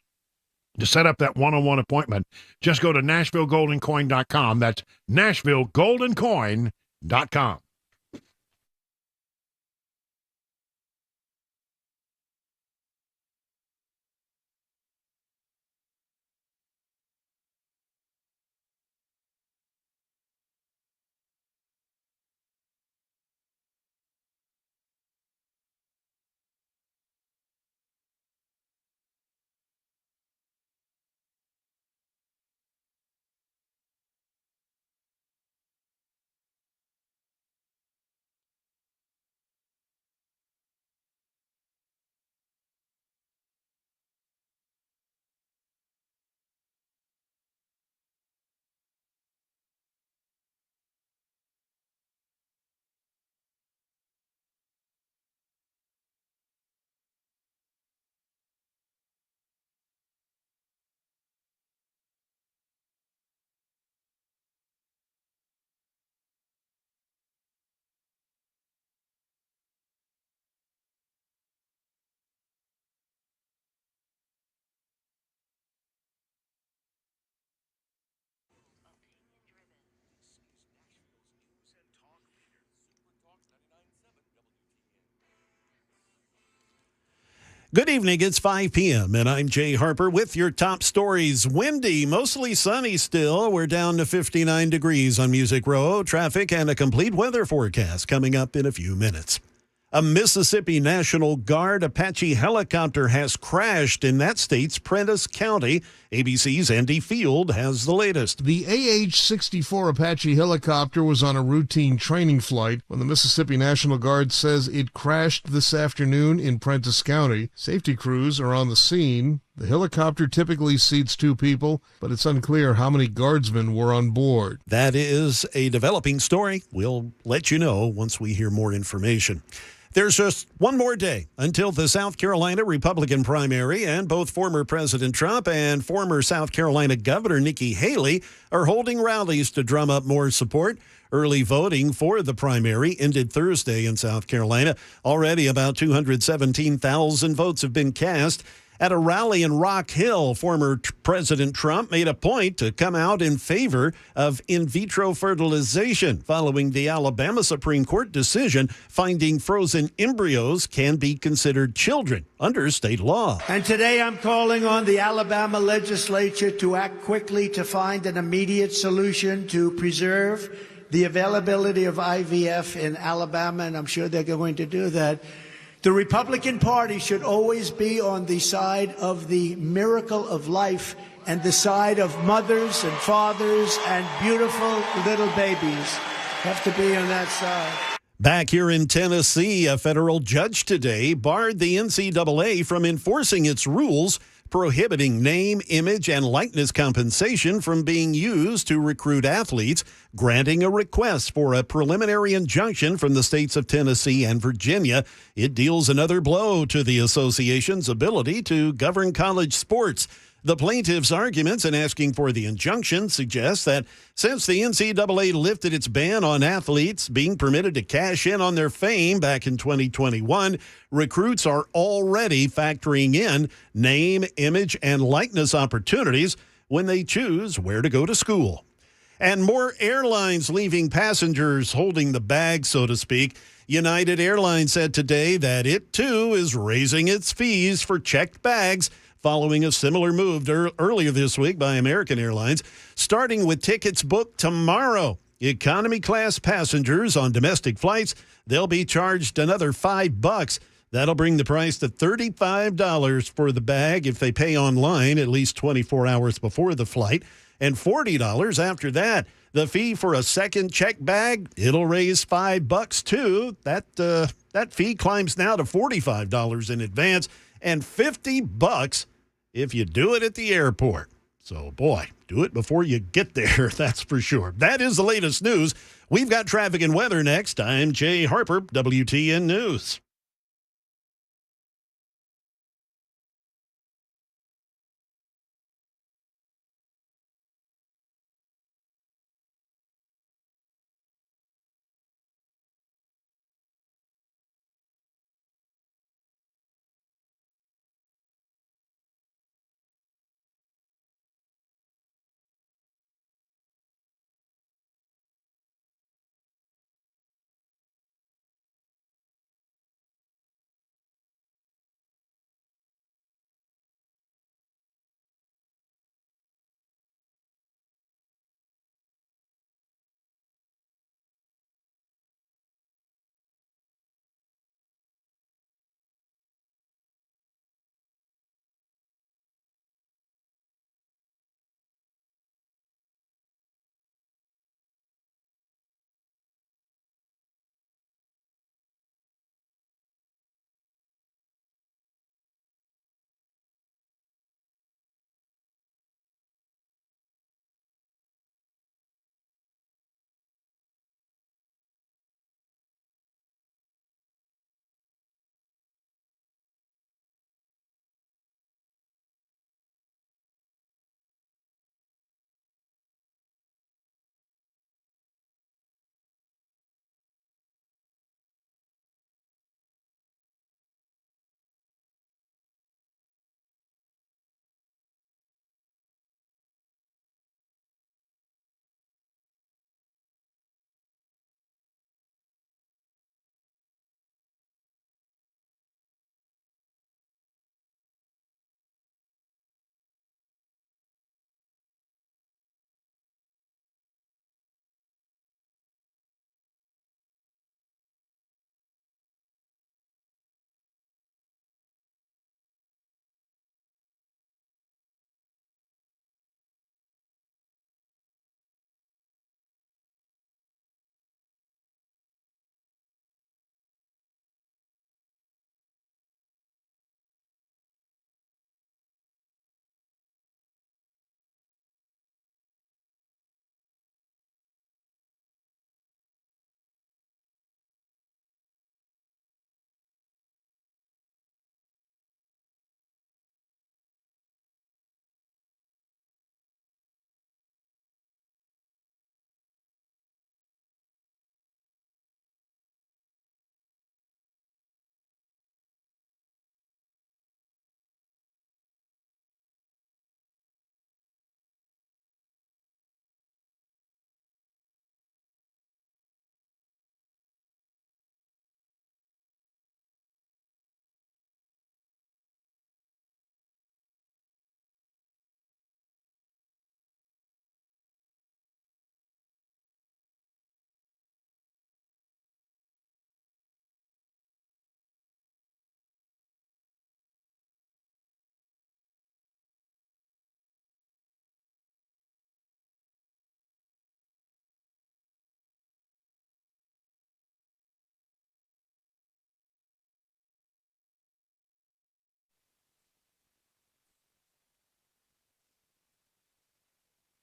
To set up that one-on-one appointment, just go to NashvilleGoldandCoin.com. That's NashvilleGoldandCoin.com. Good evening. It's 5 p.m. and I'm Jay Harper with your top stories. Windy, mostly sunny still. We're down to 59 degrees on Music Row. Traffic and a complete weather forecast coming up in a few minutes. A Mississippi National Guard Apache helicopter has crashed in that state's Prentiss County. ABC's Andy Field has the latest. The AH-64 Apache helicopter was on a routine training flight when the Mississippi National Guard says it crashed this afternoon in Prentiss County. Safety crews are on the scene. The helicopter typically seats 2 people, but it's unclear how many guardsmen were on board. That is a developing story. We'll let you know once we hear more information. There's just one more day until the South Carolina Republican primary, and both former President Trump and former South Carolina Governor Nikki Haley are holding rallies to drum up more support. Early voting for the primary ended Thursday in South Carolina. Already about 217,000 votes have been cast. At a rally in Rock Hill, former President Trump made a point to come out in favor of in vitro fertilization following the Alabama Supreme Court decision finding frozen embryos can be considered children under state law. And today I'm calling on the Alabama legislature to act quickly to find an immediate solution to preserve the availability of IVF in Alabama, and I'm sure they're going to do that. The Republican Party should always be on the side of the miracle of life and the side of mothers and fathers and beautiful little babies. Have to be on that side. Back here in Tennessee, a federal judge today barred the NCAA from enforcing its rules prohibiting name, image, and likeness compensation from being used to recruit athletes, granting a request for a preliminary injunction from the states of Tennessee and Virginia. It deals another blow to the association's ability to govern college sports. The plaintiff's arguments in asking for the injunction suggest that since the NCAA lifted its ban on athletes being permitted to cash in on their fame back in 2021, recruits are already factoring in name, image, and likeness opportunities when they choose where to go to school. And more airlines leaving passengers holding the bag, so to speak. United Airlines said today that it, too, is raising its fees for checked bags, following a similar move earlier this week by American Airlines, starting with tickets booked tomorrow. Economy class passengers on domestic flights, they'll be charged another $5. That'll bring the price to $35 for the bag if they pay online at least 24 hours before the flight, and $40 after that. The fee for a second check bag, it'll raise $5 too. That fee climbs now to $45 in advance, and $50 if you do it at the airport. So, boy, do it before you get there, that's for sure. That is the latest news. We've got traffic and weather next. I'm Jay Harper, WTN News.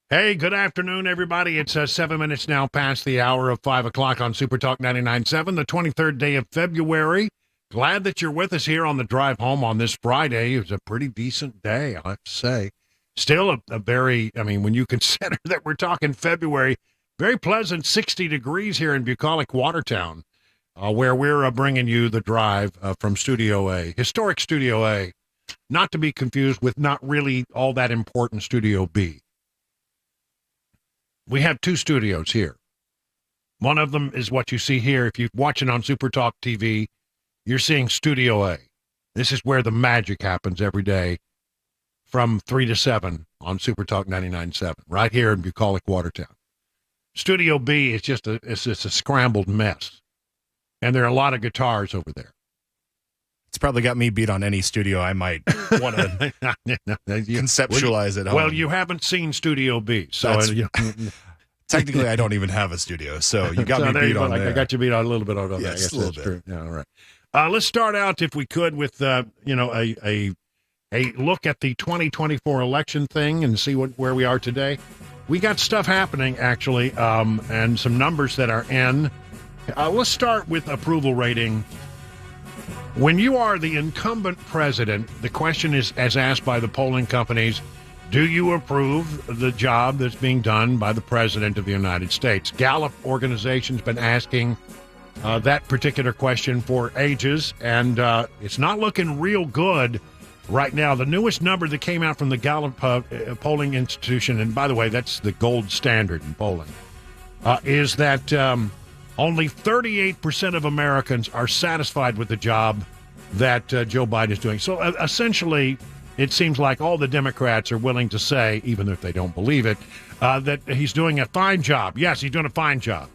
Hey, good afternoon, everybody. It's 7 minutes now past the hour of 5 o'clock on Super Talk 99.7, the 23rd day of February. Glad that you're with us here on the drive home on this Friday. It was a pretty decent day, I have to say. Still a very, I mean, when you consider that we're talking February, very pleasant 60 degrees here in Bucolic, Watertown, where we're bringing you the drive from Studio A, historic Studio A, not to be confused with not really all that important Studio B. We have two studios here. One of them is what you see here. If you're watching on Super Talk TV, you're seeing Studio A. This is where the magic happens every day from 3 to 7 on Super Talk 99.7, right here in Bucolic, Watertown. Studio B is just a scrambled mess, and there are a lot of guitars over there. It's probably got me beat on any studio I might want to conceptualize at home. Well, you haven't seen Studio B, so technically I don't even have a studio, so you got me beat on there. I got you beat on a little bit on that. Yes, a little bit. True. Yeah, all right. Let's start out, if we could, with a look at the 2024 election thing and see where we are today. We got stuff happening, actually, and some numbers that are in. Let's start with approval rating. When you are the incumbent president, the question is, as asked by the polling companies, do you approve the job that's being done by the president of the United States? Gallup organization's been asking that particular question for ages, and it's not looking real good right now. The newest number that came out from the Gallup polling institution, and by the way, that's the gold standard in polling, is that only 38% of Americans are satisfied with the job that Joe Biden is doing. So essentially, it seems like all the Democrats are willing to say, even if they don't believe it, that he's doing a fine job. Yes, he's doing a fine job.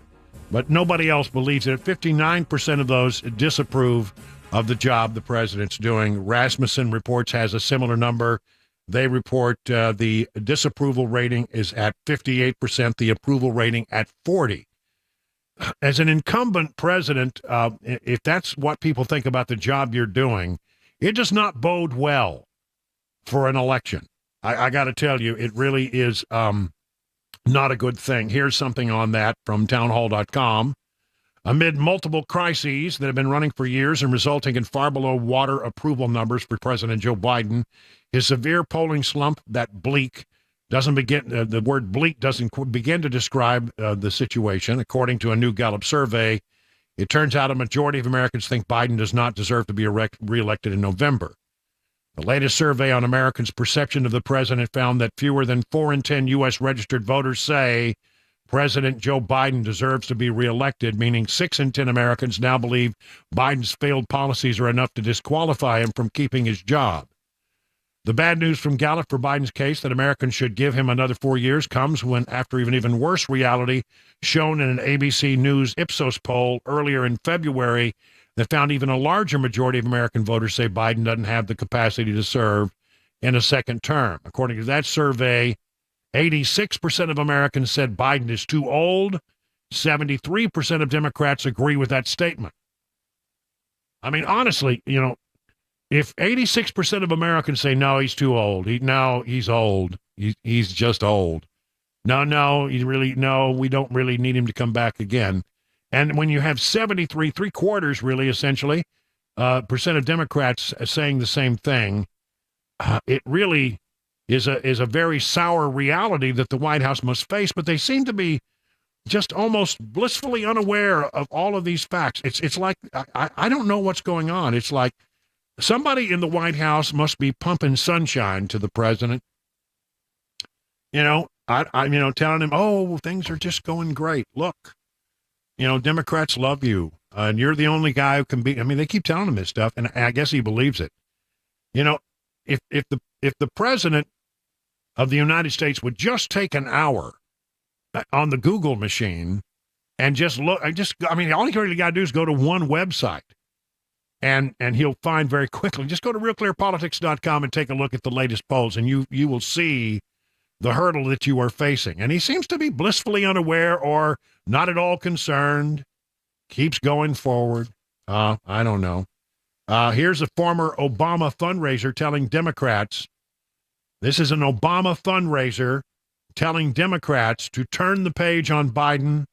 But nobody else believes it. 59% of those disapprove of the job the president's doing. Rasmussen Reports has a similar number. They report the disapproval rating is at 58%, the approval rating at 40%. As an incumbent president, if that's what people think about the job you're doing, it does not bode well for an election. I got to tell you, it really is not a good thing. Here's something on that from townhall.com. Amid multiple crises that have been running for years and resulting in far below water approval numbers for President Joe Biden, his severe polling slump, that bleak, doesn't begin. The word bleak doesn't begin to describe the situation. According to a new Gallup survey, it turns out a majority of Americans think Biden does not deserve to be reelected in November. The latest survey on Americans' perception of the president found that fewer than 4 in 10 U.S. registered voters say President Joe Biden deserves to be reelected, meaning 6 in 10 Americans now believe Biden's failed policies are enough to disqualify him from keeping his job. The bad news from Gallup for Biden's case that Americans should give him another 4 years comes when, after even worse reality shown in an ABC News Ipsos poll earlier in February that found even a larger majority of American voters say Biden doesn't have the capacity to serve in a second term. According to that survey, 86% of Americans said Biden is too old. 73% of Democrats agree with that statement. I mean, honestly, if 86% of Americans say, no, he's too old, he's old, he's just old. No, we don't really need him to come back again. And when you have 73, 3/4 really, essentially, percent of Democrats saying the same thing, it really is a very sour reality that the White House must face, but they seem to be just almost blissfully unaware of all of these facts. It's like, I don't know what's going on. It's like, somebody in the White House must be pumping sunshine to the president. Telling him, oh, things are just going great. Look, Democrats love you, and you're the only guy who can be. I mean, they keep telling him this stuff, and I guess he believes it. If the president of the United States would just take an hour on the Google machine and just look, all he really got to do is go to one website. And he'll find very quickly, just go to realclearpolitics.com and take a look at the latest polls, and you will see the hurdle that you are facing. And he seems to be blissfully unaware or not at all concerned, keeps going forward. I don't know. Here's a former Obama fundraiser telling Democrats, this is an Obama fundraiser telling Democrats to turn the page on Biden.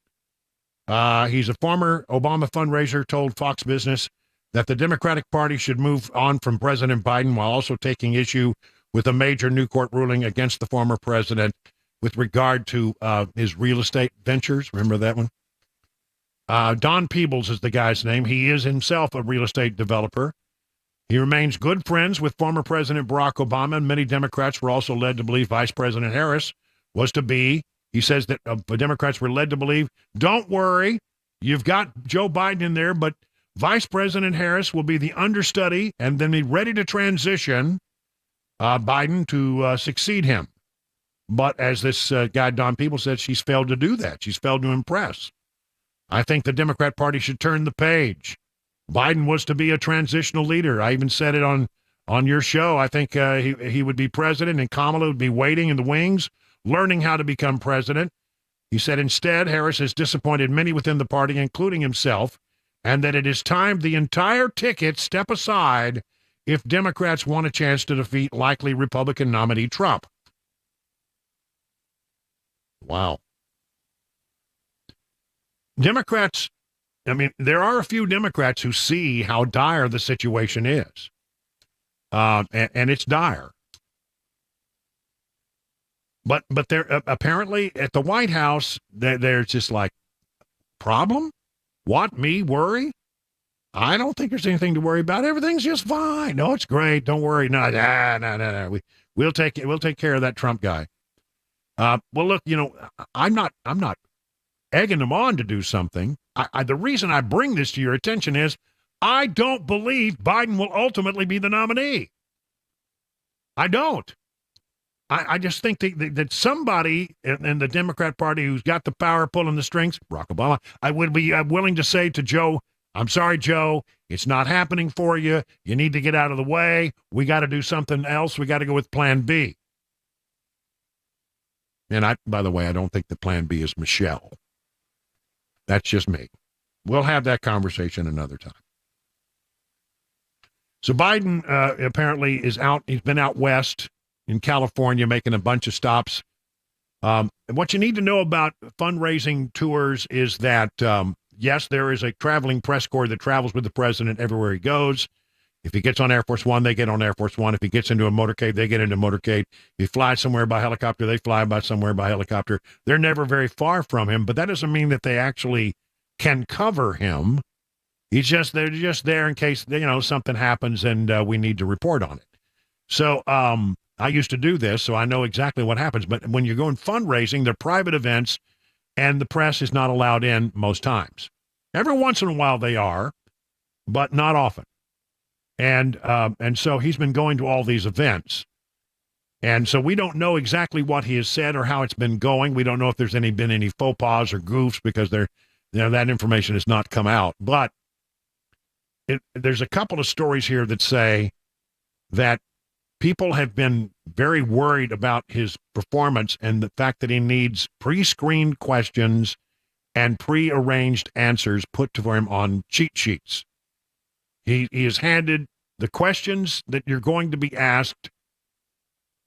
He's a former Obama fundraiser, told Fox Business that the Democratic Party should move on from President Biden while also taking issue with a major new court ruling against the former president with regard to his real estate ventures. Remember that one? Don Peebles is the guy's name. He is himself a real estate developer. He remains good friends with former President Barack Obama, and many Democrats were also led to believe Vice President Harris was to be. He says that Democrats were led to believe, don't worry, you've got Joe Biden in there, but Vice President Harris will be the understudy and then be ready to transition Biden to succeed him. But as this guy, Don Peebles, said, she's failed to do that. She's failed to impress. I think the Democrat Party should turn the page. Biden was to be a transitional leader. I even said it on your show. I think he would be president and Kamala would be waiting in the wings, learning how to become president. He said instead, Harris has disappointed many within the party, including himself, and that it is time the entire ticket step aside if Democrats want a chance to defeat likely Republican nominee Trump. Wow. Democrats, I mean, there are a few Democrats who see how dire the situation is. And it's dire. But they're apparently at the White House, they're just like, problem? What, me worry? I don't think there's anything to worry about. Everything's just fine. No, it's great. Don't worry. No. We'll take care of that Trump guy. Well, look, I'm not egging them on to do something. The reason I bring this to your attention is I don't believe Biden will ultimately be the nominee. I don't. I just think that somebody in the Democrat Party who's got the power pulling the strings, Barack Obama, I would be willing to say to Joe, I'm sorry, Joe, it's not happening for you. You need to get out of the way. We got to do something else. We got to go with Plan B. And by the way, I don't think the Plan B is Michelle. That's just me. We'll have that conversation another time. So Biden apparently is out. He's been out west in California making a bunch of stops. And what you need to know about fundraising tours is that, yes, there is a traveling press corps that travels with the president everywhere he goes. If he gets on Air Force One, they get on Air Force One. If he gets into a motorcade, they get into a motorcade. If he flies somewhere by helicopter, they fly by somewhere by helicopter. They're never very far from him, but that doesn't mean that they actually can cover him. They're just there in case, something happens and we need to report on it. So I used to do this, so I know exactly what happens. But when you're going fundraising, they're private events, and the press is not allowed in most times. Every once in a while they are, but not often. And so he's been going to all these events. And so we don't know exactly what he has said or how it's been going. We don't know if there's been any faux pas or goofs because that information has not come out. But there's a couple of stories here that say that people have been very worried about his performance and the fact that he needs pre-screened questions and pre-arranged answers put for him on cheat sheets. He is handed the questions that you're going to be asked,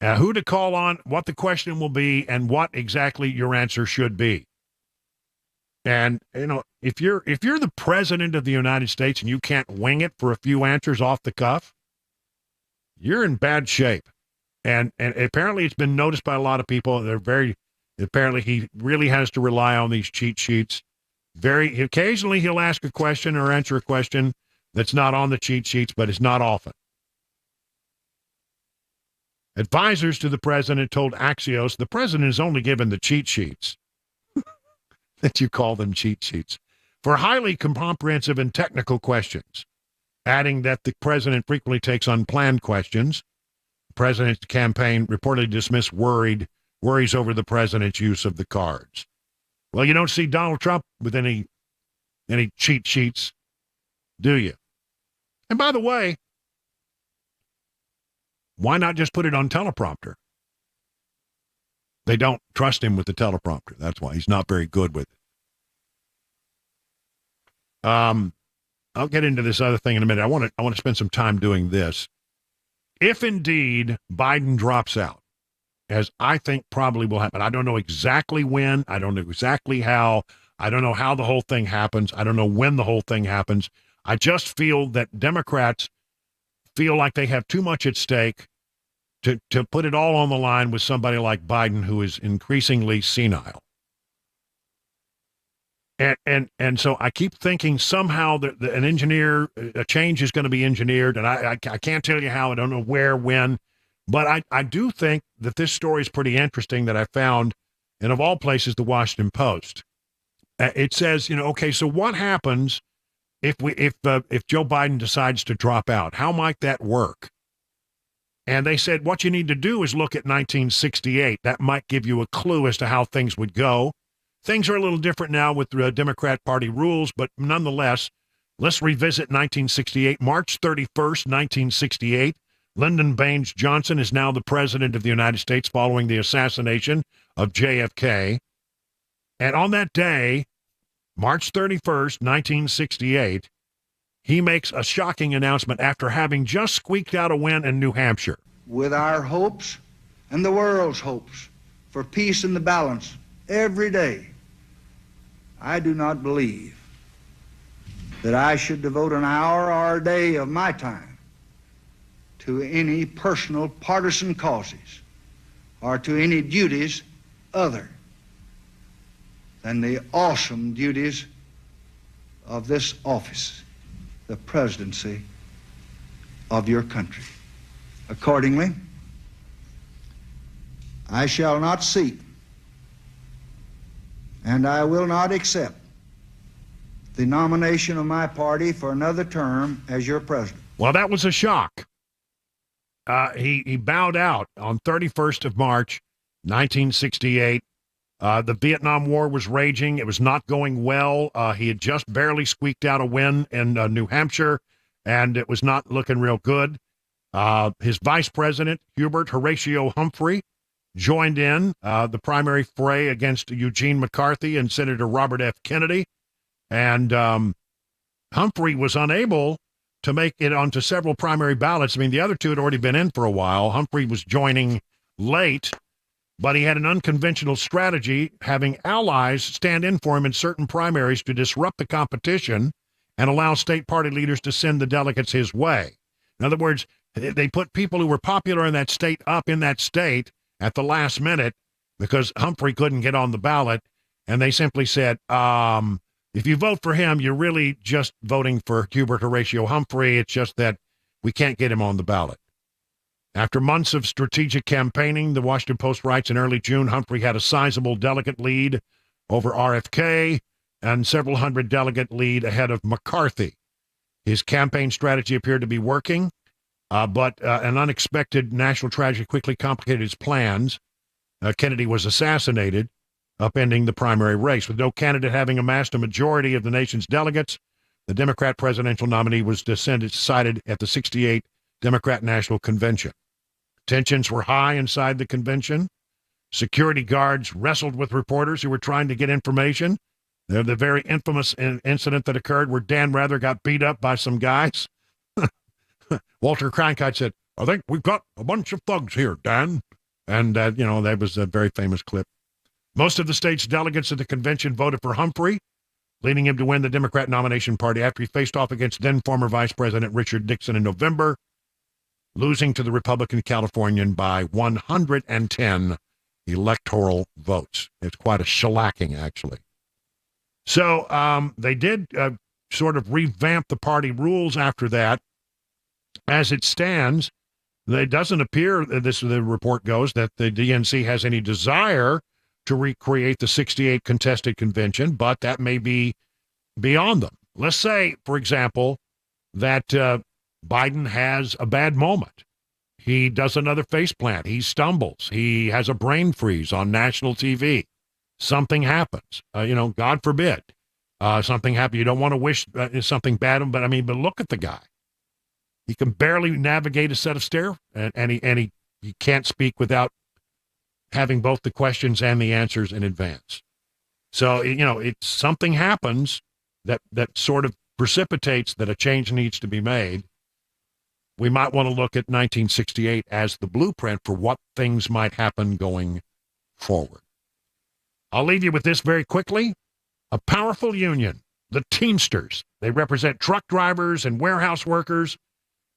who to call on, what the question will be, and what exactly your answer should be. And, if you're the president of the United States and you can't wing it for a few answers off the cuff, you're in bad shape. And apparently it's been noticed by a lot of people. Apparently he really has to rely on these cheat sheets. Occasionally he'll ask a question or answer a question that's not on the cheat sheets, but it's not often. Advisors to the president told Axios the president is only given the cheat sheets, that you call them cheat sheets, for highly comprehensive and technical questions, adding that the president frequently takes unplanned questions. The president's campaign reportedly dismissed worries over the president's use of the cards. Well, you don't see Donald Trump with any cheat sheets, do you? And by the way, why not just put it on teleprompter? They don't trust him with the teleprompter. That's why he's not very good with it. I'll get into this other thing in a minute. I want to spend some time doing this. If indeed Biden drops out as I think probably will happen. I don't know exactly when. I don't know exactly how. I don't know how the whole thing happens. I don't know when the whole thing happens. I just feel that Democrats feel like they have too much at stake to put it all on the line with somebody like Biden, who is increasingly senile. And so I keep thinking somehow that a change is going to be engineered, and I can't tell you how. I don't know where, when, but I do think that this story is pretty interesting that I found, and of all places, the Washington Post. It says, okay, so what happens if Joe Biden decides to drop out? How might that work? And they said what you need to do is look at 1968. That might give you a clue as to how things would go. Things are a little different now with the Democrat Party rules, but nonetheless, let's revisit 1968. March 31st, 1968, Lyndon Baines Johnson is now the president of the United States following the assassination of JFK. And on that day, March 31st, 1968, he makes a shocking announcement after having just squeaked out a win in New Hampshire. With our hopes and the world's hopes for peace and the balance every day, I do not believe that I should devote an hour or a day of my time to any personal partisan causes or to any duties other than the awesome duties of this office, the presidency of your country. Accordingly, I shall not seek and I will not accept the nomination of my party for another term as your president. Well, that was a shock. He bowed out on 31st of March, 1968. The Vietnam War was raging. It was not going well. He had just barely squeaked out a win in New Hampshire, and it was not looking real good. His vice president, Hubert Horatio Humphrey, joined in the primary fray against Eugene McCarthy and Senator Robert F. Kennedy. And Humphrey was unable to make it onto several primary ballots. I mean, the other two had already been in for a while. Humphrey was joining late, but he had an unconventional strategy, having allies stand in for him in certain primaries to disrupt the competition and allow state party leaders to send the delegates his way. In other words, they put people who were popular in that state up in that state at the last minute because Humphrey couldn't get on the ballot, and they simply said, if you vote for him, you're really just voting for Hubert Horatio Humphrey. It's just that we can't get him on the ballot. After months of strategic campaigning, the Washington Post writes in early June, Humphrey had a sizable delegate lead over RFK and several hundred delegate lead ahead of McCarthy. His campaign strategy appeared to be working, but an unexpected national tragedy quickly complicated his plans. Kennedy was assassinated, upending the primary race. With no candidate having amassed a majority of the nation's delegates, the Democrat presidential nominee was decided at the 68 Democrat National Convention. Tensions were high inside the convention. Security guards wrestled with reporters who were trying to get information. The very infamous incident that occurred where Dan Rather got beat up by some guys. Walter Cronkite said, I think we've got a bunch of thugs here, Dan. And, that was a very famous clip. Most of the state's delegates at the convention voted for Humphrey, leading him to win the Democrat nomination party after he faced off against then-former Vice President Richard Nixon in November, losing to the Republican Californian by 110 electoral votes. It's quite a shellacking, actually. So they did sort of revamp the party rules after that. As it stands, it doesn't appear, the report goes, that the DNC has any desire to recreate the 68 contested convention, but that may be beyond them. Let's say, for example, that Biden has a bad moment. He does another faceplant. He stumbles. He has a brain freeze on national TV. Something happens. God forbid. Something happens. You don't want to wish something bad, but look at the guy. He can barely navigate a set of stairs, and he can't speak without having both the questions and the answers in advance. So, it's something happens that sort of precipitates that a change needs to be made. we might want to look at 1968 as the blueprint for what things might happen going forward. I'll leave you with this very quickly. A powerful union, the Teamsters, they represent truck drivers and warehouse workers,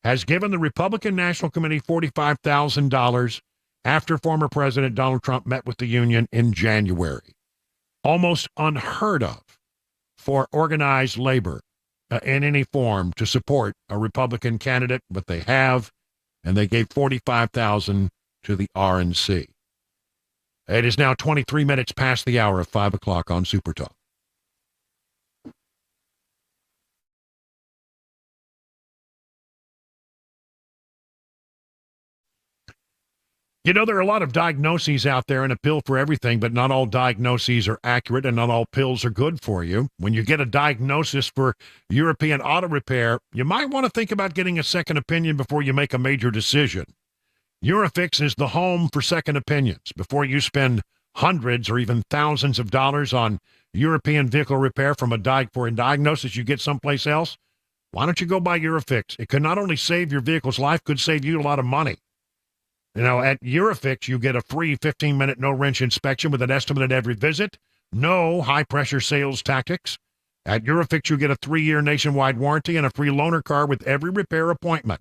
has given the Republican National Committee $45,000 after former President Donald Trump met with the union in January. Almost unheard of for organized labor in any form to support a Republican candidate, but they have, and they gave $45,000 to the RNC. It is now 23 minutes past the hour of 5 o'clock on Super Talk. You know, there are a lot of diagnoses out there and a pill for everything, but not all diagnoses are accurate and not all pills are good for you. When you get a diagnosis for European auto repair, you might want to think about getting a second opinion before you make a major decision. Eurofix is the home for second opinions. Before you spend hundreds or even thousands of dollars on European vehicle repair for a diagnosis you get someplace else, why don't you go buy Eurofix? It could not only save your vehicle's life, could save you a lot of money. You know, at Eurofix, you get a free 15-minute no-wrench inspection with an estimate at every visit. No high-pressure sales tactics. At Eurofix, you get a 3-year nationwide warranty and a free loaner car with every repair appointment.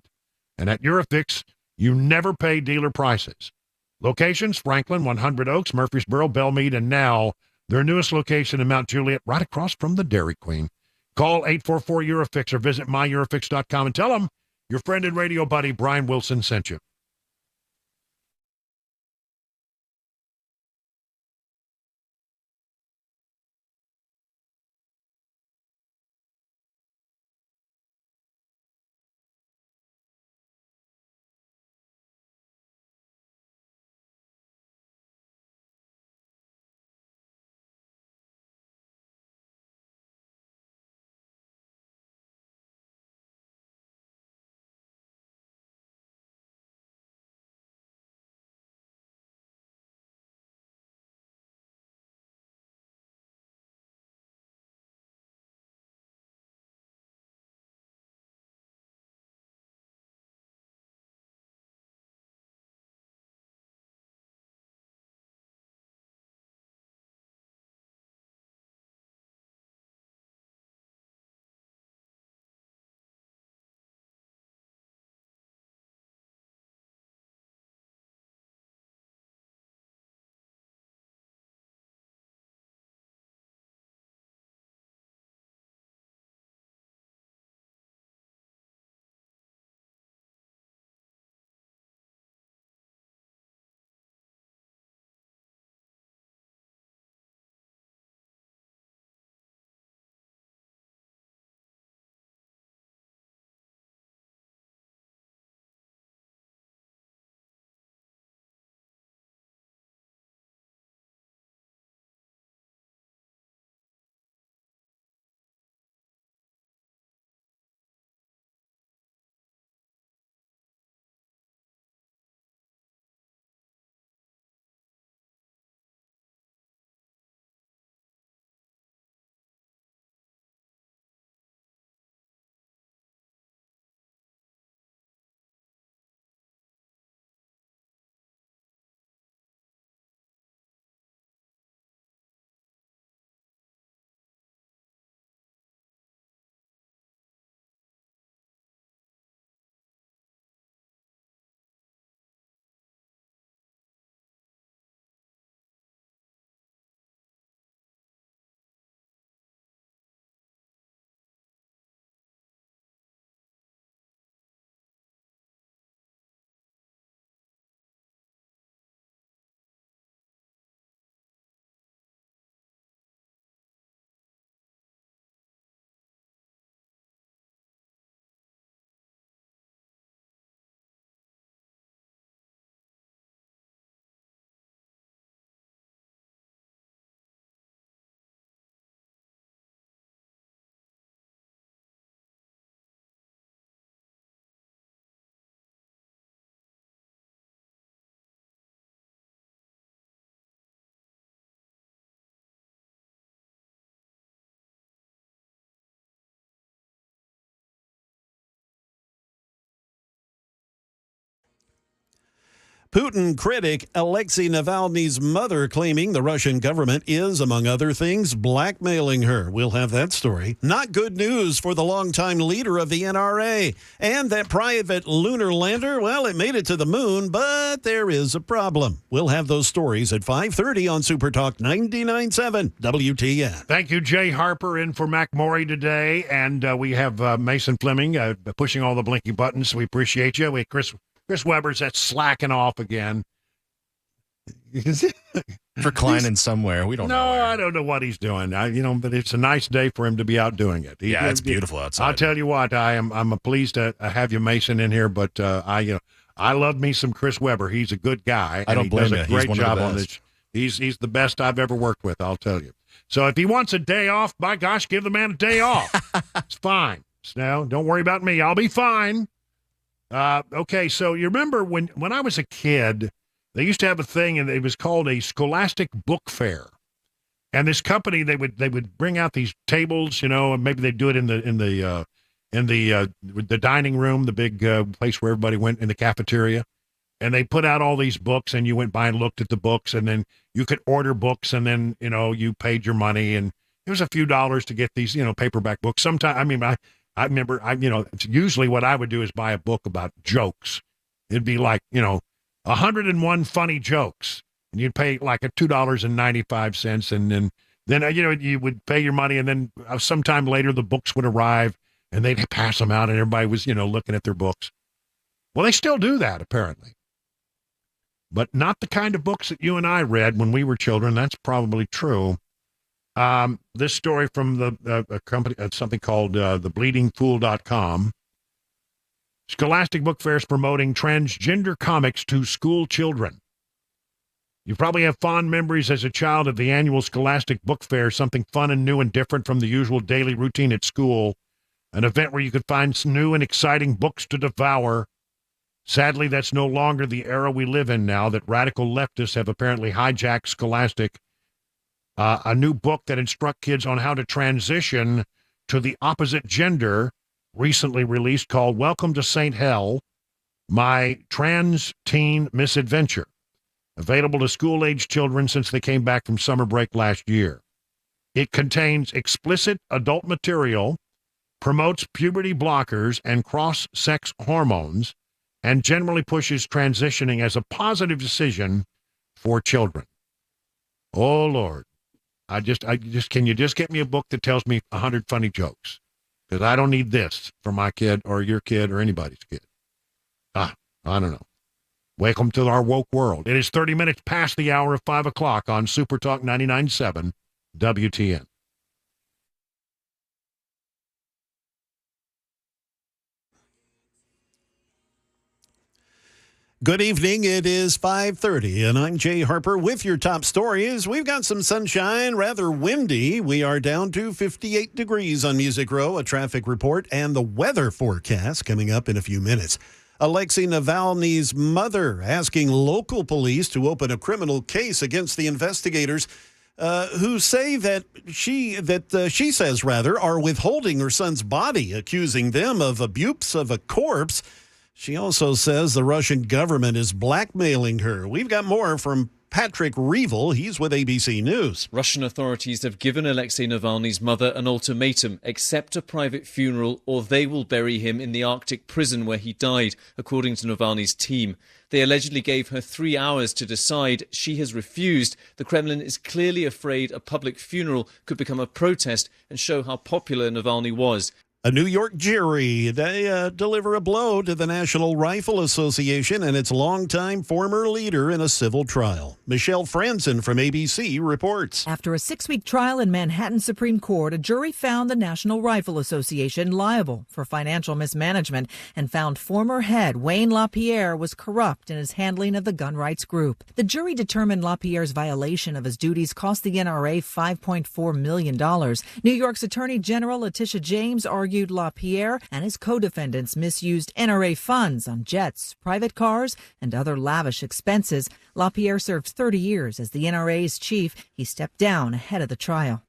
And at Eurofix, you never pay dealer prices. Locations, Franklin, 100 Oaks, Murfreesboro, Belmead, and now their newest location in Mount Juliet, right across from the Dairy Queen. Call 844-EUROFIX or visit myEurofix.com and tell them your friend and radio buddy Brian Wilson sent you. Putin critic Alexei Navalny's mother claiming the Russian government is, among other things, blackmailing her. We'll have that story. Not good news for the longtime leader of the NRA. And that private lunar lander, well, it made it to the moon, but there is a problem. We'll have those stories at 5:30 on Super Talk 99.7 WTN. Thank you, Jay Harper, in for Mac Morey today. And we have Mason Fleming pushing all the blinky buttons. We appreciate you. Chris Weber's that's slacking off again. Reclining somewhere. We don't know. No, I don't know what he's doing. But it's a nice day for him to be out doing it. It's beautiful outside. I'll tell you what, I'm pleased to have you, Mason, in here. But I love me some Chris Weber. He's a good guy. I don't blame you. you. He does a great He's job on this. He's the best I've ever worked with. I'll tell you. So if he wants a day off, by gosh, give the man a day off. It's fine. So don't worry about me. I'll be fine. Okay, so you remember when I was a kid, they used to have a thing, and it was called a Scholastic Book Fair. And this company, they would bring out these tables, and maybe they'd do it in the dining room, the big place where everybody went in the cafeteria. And they put out all these books, and you went by and looked at the books, and then you could order books, and then you paid your money, and it was a few dollars to get these paperback books. Sometimes, I remember, usually what I would do is buy a book about jokes. It'd be like, 101 funny jokes. And you'd pay like $2.95. And then you would pay your money. And then sometime later, the books would arrive and they'd pass them out and everybody was, looking at their books. Well, they still do that, apparently. But not the kind of books that you and I read when we were children. That's probably true. This story from the company, something called thebleedingfool.com. Scholastic Book Fair is promoting transgender comics to school children. You probably have fond memories as a child of the annual Scholastic Book Fair, something fun and new and different from the usual daily routine at school, an event where you could find some new and exciting books to devour. Sadly, that's no longer the era we live in now, that radical leftists have apparently hijacked Scholastic. A new book that instructs kids on how to transition to the opposite gender, recently released, called Welcome to St. Hell, My Trans Teen Misadventure. Available to school-age children since they came back from summer break last year. It contains explicit adult material, promotes puberty blockers and cross-sex hormones, and generally pushes transitioning as a positive decision for children. Oh, Lord. Can you just get me a book that tells me 100 funny jokes? Because I don't need this for my kid or your kid or anybody's kid. I don't know. Welcome to our woke world. It is 30 minutes past the hour of 5 o'clock on Super Talk 99.7 WTN. Good evening. It is 5:30, and I'm Jay Harper with your top stories. We've got some sunshine, rather windy. We are down to 58 degrees on Music Row, a traffic report, and the weather forecast coming up in a few minutes. Alexei Navalny's mother asking local police to open a criminal case against the investigators who say that she says are withholding her son's body, accusing them of abuse of a corpse. She also says the Russian government is blackmailing her. We've got more from Patrick Reevell. He's with ABC News. Russian authorities have given Alexei Navalny's mother an ultimatum: accept a private funeral or they will bury him in the Arctic prison where he died, according to Navalny's team. They allegedly gave her 3 hours to decide. She has refused. The Kremlin is clearly afraid a public funeral could become a protest and show how popular Navalny was. A New York jury, they deliver a blow to the National Rifle Association and its longtime former leader in a civil trial. Michelle Franzen from ABC reports. After a 6-week trial in Manhattan Supreme Court, a jury found the National Rifle Association liable for financial mismanagement and found former head Wayne LaPierre was corrupt in his handling of the gun rights group. The jury determined LaPierre's violation of his duties cost the NRA $5.4 million. New York's Attorney General Letitia James argued LaPierre and his co-defendants misused NRA funds on jets, private cars, and other lavish expenses. LaPierre served 30 years as the NRA's chief. He stepped down ahead of the trial.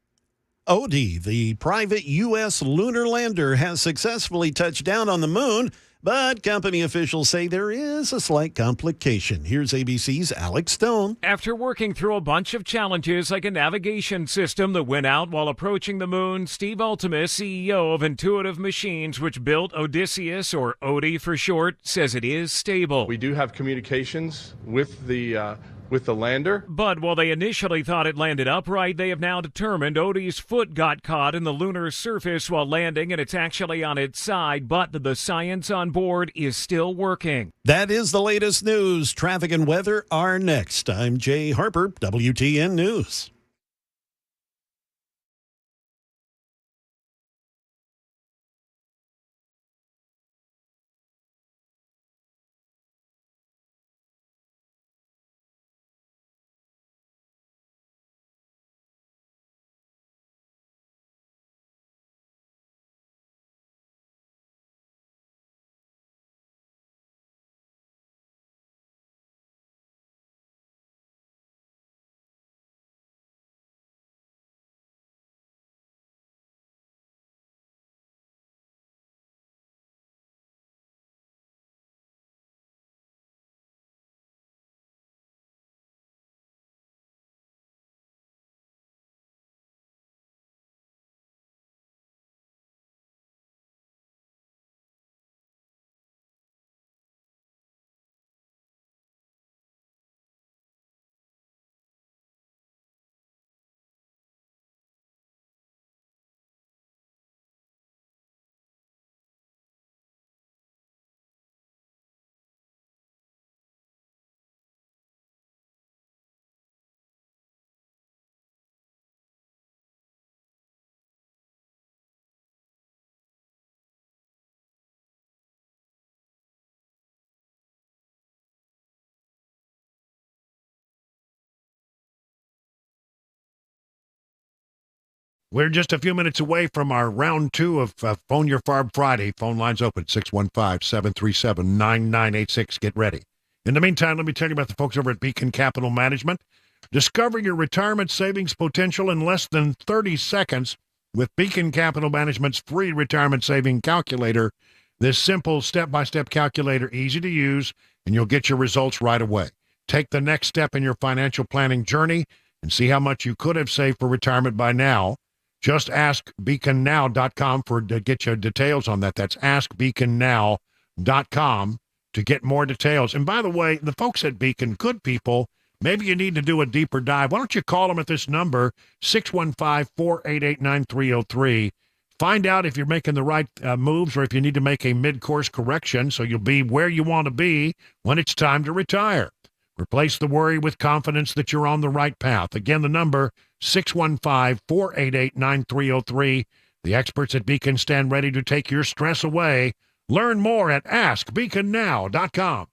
Odie, the private U.S. lunar lander, has successfully touched down on the moon, But company officials say there is a slight complication. Here's ABC's Alex Stone. After working through a bunch of challenges like a navigation system that went out while approaching the moon, Steve Altemus, CEO of Intuitive Machines, which built Odysseus, or ODI for short, says it is stable. We do have communications with the lander. But while they initially thought it landed upright, they have now determined ODI's foot got caught in the lunar surface while landing, and it's actually on its side, but the science on board is still working. That is the latest news. Traffic and weather are next. I'm Jay Harper, WTN News. We're just a few minutes away from our round two of Phone Your FARB Friday. Phone lines open, 615-737-9986. Get ready. In the meantime, let me tell you about the folks over at Beacon Capital Management. Discover your retirement savings potential in less than 30 seconds with Beacon Capital Management's free retirement saving calculator. This simple step-by-step calculator, easy to use, and you'll get your results right away. Take the next step in your financial planning journey and see how much you could have saved for retirement by now. Just ask beaconnow.com to get your details on that. That's askbeaconnow.com to get more details. And by the way, the folks at Beacon, good people, maybe you need to do a deeper dive. Why don't you call them at this number, 615-488-9303. Find out if you're making the right moves or if you need to make a mid-course correction so you'll be where you want to be when it's time to retire. Replace the worry with confidence that you're on the right path. Again, the number, 615-488-9303. The experts at Beacon stand ready to take your stress away. Learn more at askbeaconnow.com.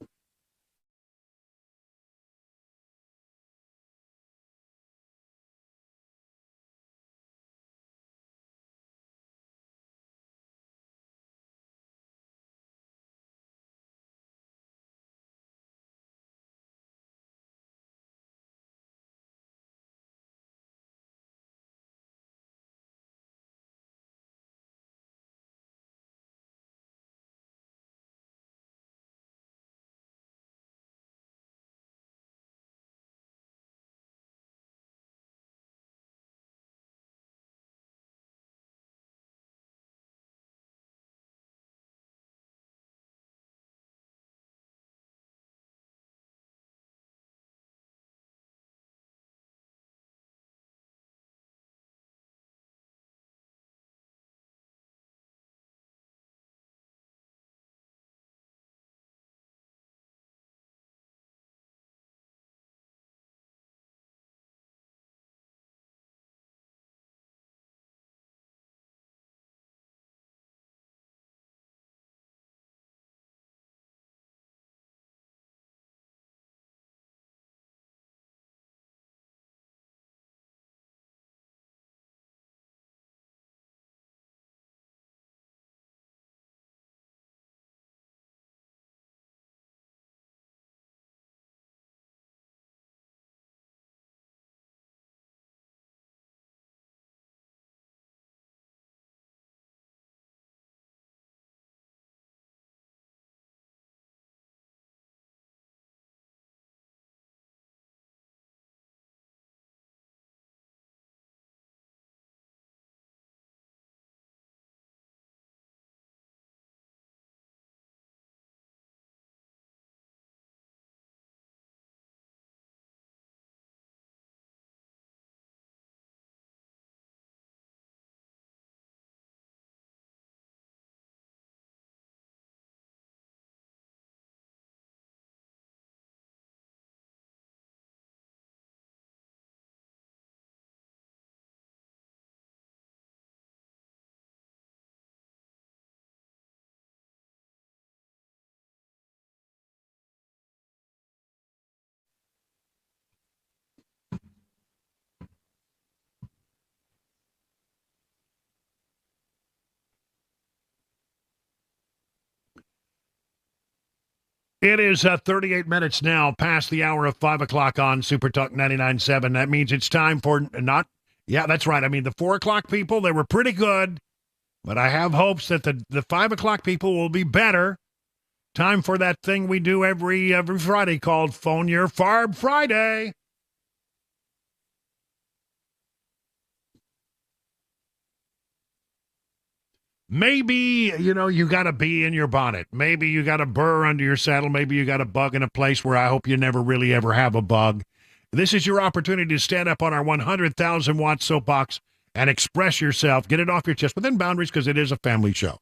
It is 38 minutes now past the hour of 5 o'clock on Super Talk 99.7. That means it's time for yeah, that's right. I mean, the 4 o'clock people, they were pretty good, but I have hopes that the 5 o'clock people will be better. Time for that thing we do every Friday called Phone Your FARB Friday. Maybe, you got a bee in your bonnet. Maybe you got a burr under your saddle. Maybe you got a bug in a place where I hope you never really ever have a bug. This is your opportunity to stand up on our 100,000-watt soapbox and express yourself. Get it off your chest within boundaries because it is a family show.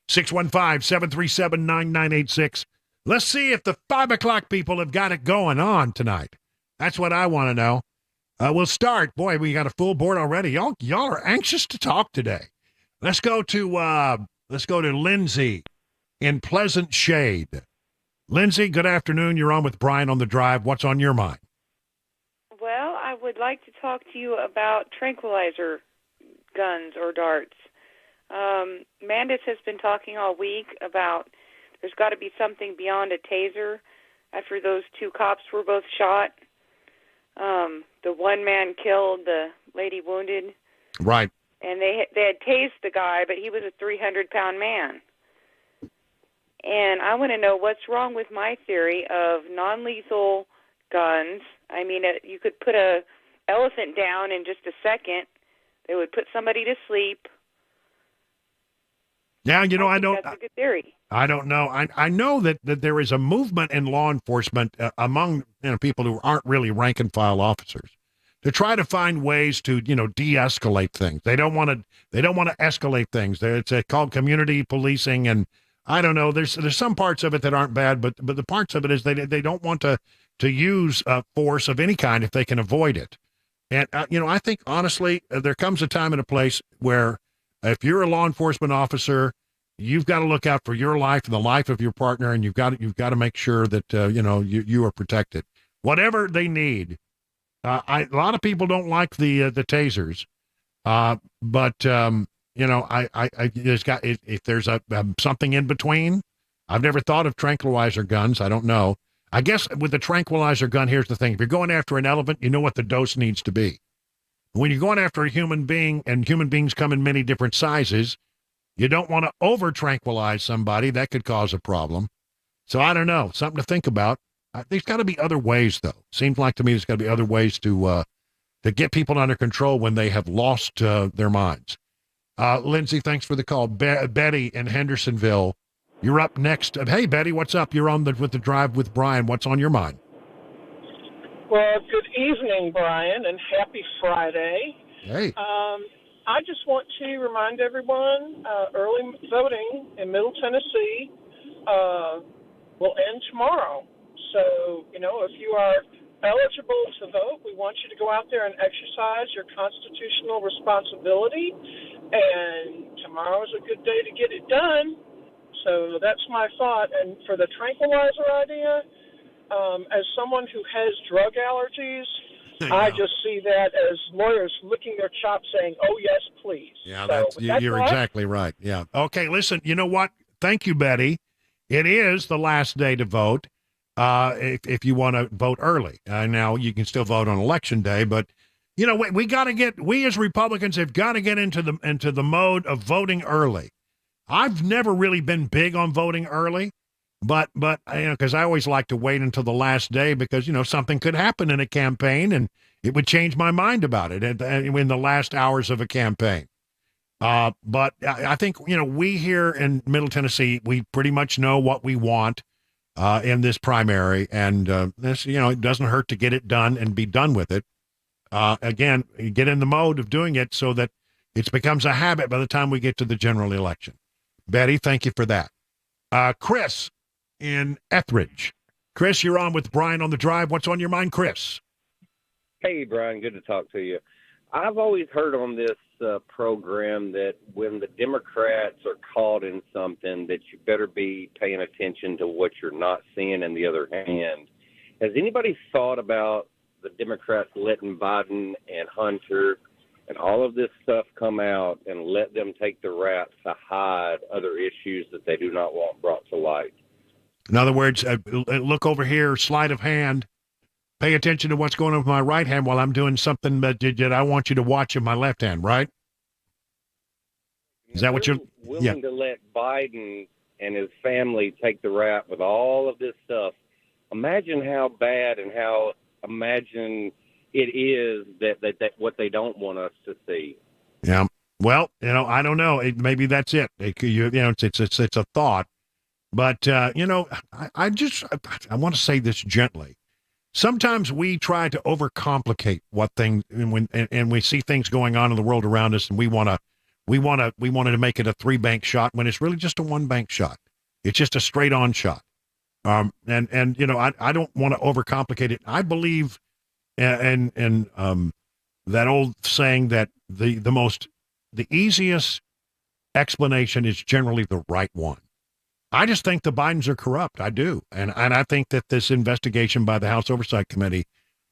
615-737-9986. Let's see if the 5 o'clock people have got it going on tonight. That's what I want to know. We'll start. Boy, we got a full board already. Y'all are anxious to talk today. Let's go to Lindsay in Pleasant Shade. Lindsay, good afternoon. You're on with Brian on the Drive. What's on your mind? Well, I would like to talk to you about tranquilizer guns or darts. Mandis has been talking all week about there's got to be something beyond a taser after those 2 cops were both shot. The one man killed, the lady wounded. Right. And they had tased the guy, but he was a 300-pound man. And I want to know what's wrong with my theory of non-lethal guns. I mean, you could put a elephant down in just a second. They would put somebody to sleep. Yeah, I don't. That's a good theory. I don't know. I know that there is a movement in law enforcement among people who aren't really rank and file officers to try to find ways to de-escalate things. They don't want to escalate things. It's called community policing, and I don't know. There's some parts of it that aren't bad, but the parts of it is they don't want to use force of any kind if they can avoid it. And I think honestly there comes a time and a place where if you're a law enforcement officer, you've got to look out for your life and the life of your partner, and you've got to make sure that you are protected. Whatever they need. A lot of people don't like the tasers, but if there's something in between. I've never thought of tranquilizer guns. I don't know. I guess with the tranquilizer gun, here's the thing: if you're going after an elephant, you know what the dose needs to be. When you're going after a human being, and human beings come in many different sizes, you don't want to over tranquilize somebody. That could cause a problem. So I don't know. Something to think about. There's got to be other ways, though. Seems like to me there's got to be other ways to get people under control when they have lost their minds. Lindsay, thanks for the call. Betty in Hendersonville, you're up next. Hey, Betty, what's up? You're on with the Drive with Brian. What's on your mind? Well, good evening, Brian, and happy Friday. Hey. I just want to remind everyone, early voting in Middle Tennessee will end tomorrow. So, if you are eligible to vote, we want you to go out there and exercise your constitutional responsibility. And tomorrow is a good day to get it done. So that's my thought. And for the tranquilizer idea, as someone who has drug allergies, I just see that as lawyers licking their chops saying, oh, yes, please. Yeah, you're exactly right. Yeah. Okay, listen, you know what? Thank you, Betty. It is the last day to vote. If you want to vote early. Now you can still vote on election day, but we as Republicans have got to get into the mode of voting early. I've never really been big on voting early, but because I always like to wait until the last day because something could happen in a campaign and it would change my mind about it in the last hours of a campaign. But I think we here in Middle Tennessee, we pretty much know what we want in this primary, and this, it doesn't hurt to get it done and be done with it. Again, get in the mode of doing it so that it becomes a habit by the time we get to the general election. Betty, thank you for that. Chris in Etheridge. Chris, you're on with Brian on the Drive. What's on your mind, Chris? Hey, Brian, good to talk to you. I've always heard on this program that when the Democrats are caught in something that you better be paying attention to what you're not seeing in the other hand. Has anybody thought about the Democrats letting Biden and Hunter and all of this stuff come out and let them take the rap to hide other issues that they do not want brought to light? In other words, look over here, sleight of hand. Pay attention to what's going on with my right hand while I'm doing something that I want you to watch in my left hand, right? Is that what you're willing to let Biden and his family take the rap with all of this stuff? Imagine how bad and how imagine it is that what they don't want us to see. Yeah. Well, I don't know. Maybe that's it. It's a thought, but I want to say this gently. Sometimes we try to overcomplicate what things and we see things going on in the world around us, and we wanted to make it a 3-bank shot when it's really just a 1-bank shot. It's just a straight on shot. I don't want to overcomplicate it. I believe in that old saying that the easiest explanation is generally the right one. I just think the Bidens are corrupt. I do. And I think that this investigation by the House Oversight Committee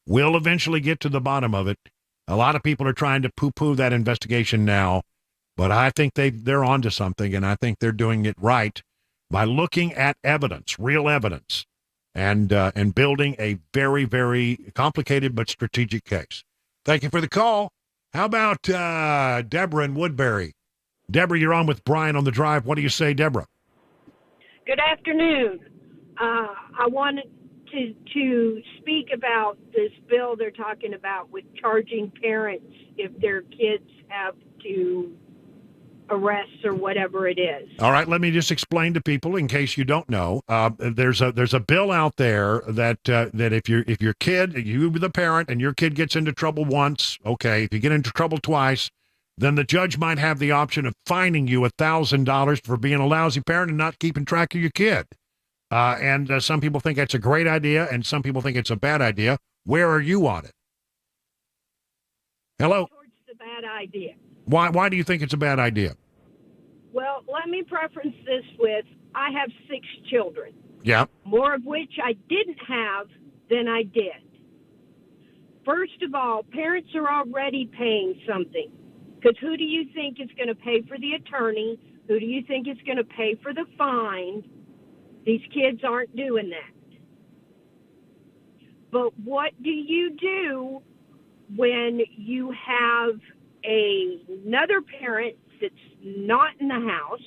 will eventually get to the bottom of it. A lot of people are trying to poo-poo that investigation now, but I think they're onto something, and I think they're doing it right by looking at evidence, real evidence, and building a very, very complicated but strategic case. Thank you for the call. How about Deborah in Woodbury? Deborah, you're on with Brian on the Drive. What do you say, Deborah? Good afternoon. I wanted to speak about this bill they're talking about with charging parents if their kids have to arrest or whatever it is. All right, let me just explain to people in case you don't know. There's a bill out there that if your kid, you the parent, and your kid gets into trouble once, okay, if you get into trouble twice, then the judge might have the option of fining you $1,000 for being a lousy parent and not keeping track of your kid. And some people think that's a great idea, and some people think it's a bad idea. Where are you on it? Hello? Towards the bad idea. Why do you think it's a bad idea? Well, let me preference this with, I have 6 children. Yeah. More of which I didn't have than I did. First of all, parents are already paying something. Because who do you think is going to pay for the attorney? Who do you think is going to pay for the fine? These kids aren't doing that. But what do you do when you have another parent that's not in the house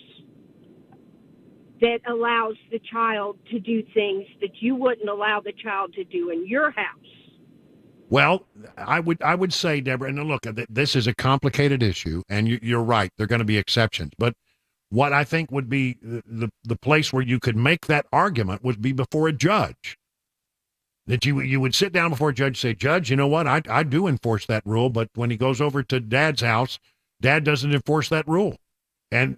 that allows the child to do things that you wouldn't allow the child to do in your house? Well, I would say, Deborah, and look, this is a complicated issue, and you're right, there are going to be exceptions. But what I think would be the place where you could make that argument would be before a judge. That you would sit down before a judge and say, Judge, you know what, I do enforce that rule, but when he goes over to Dad's house, Dad doesn't enforce that rule. And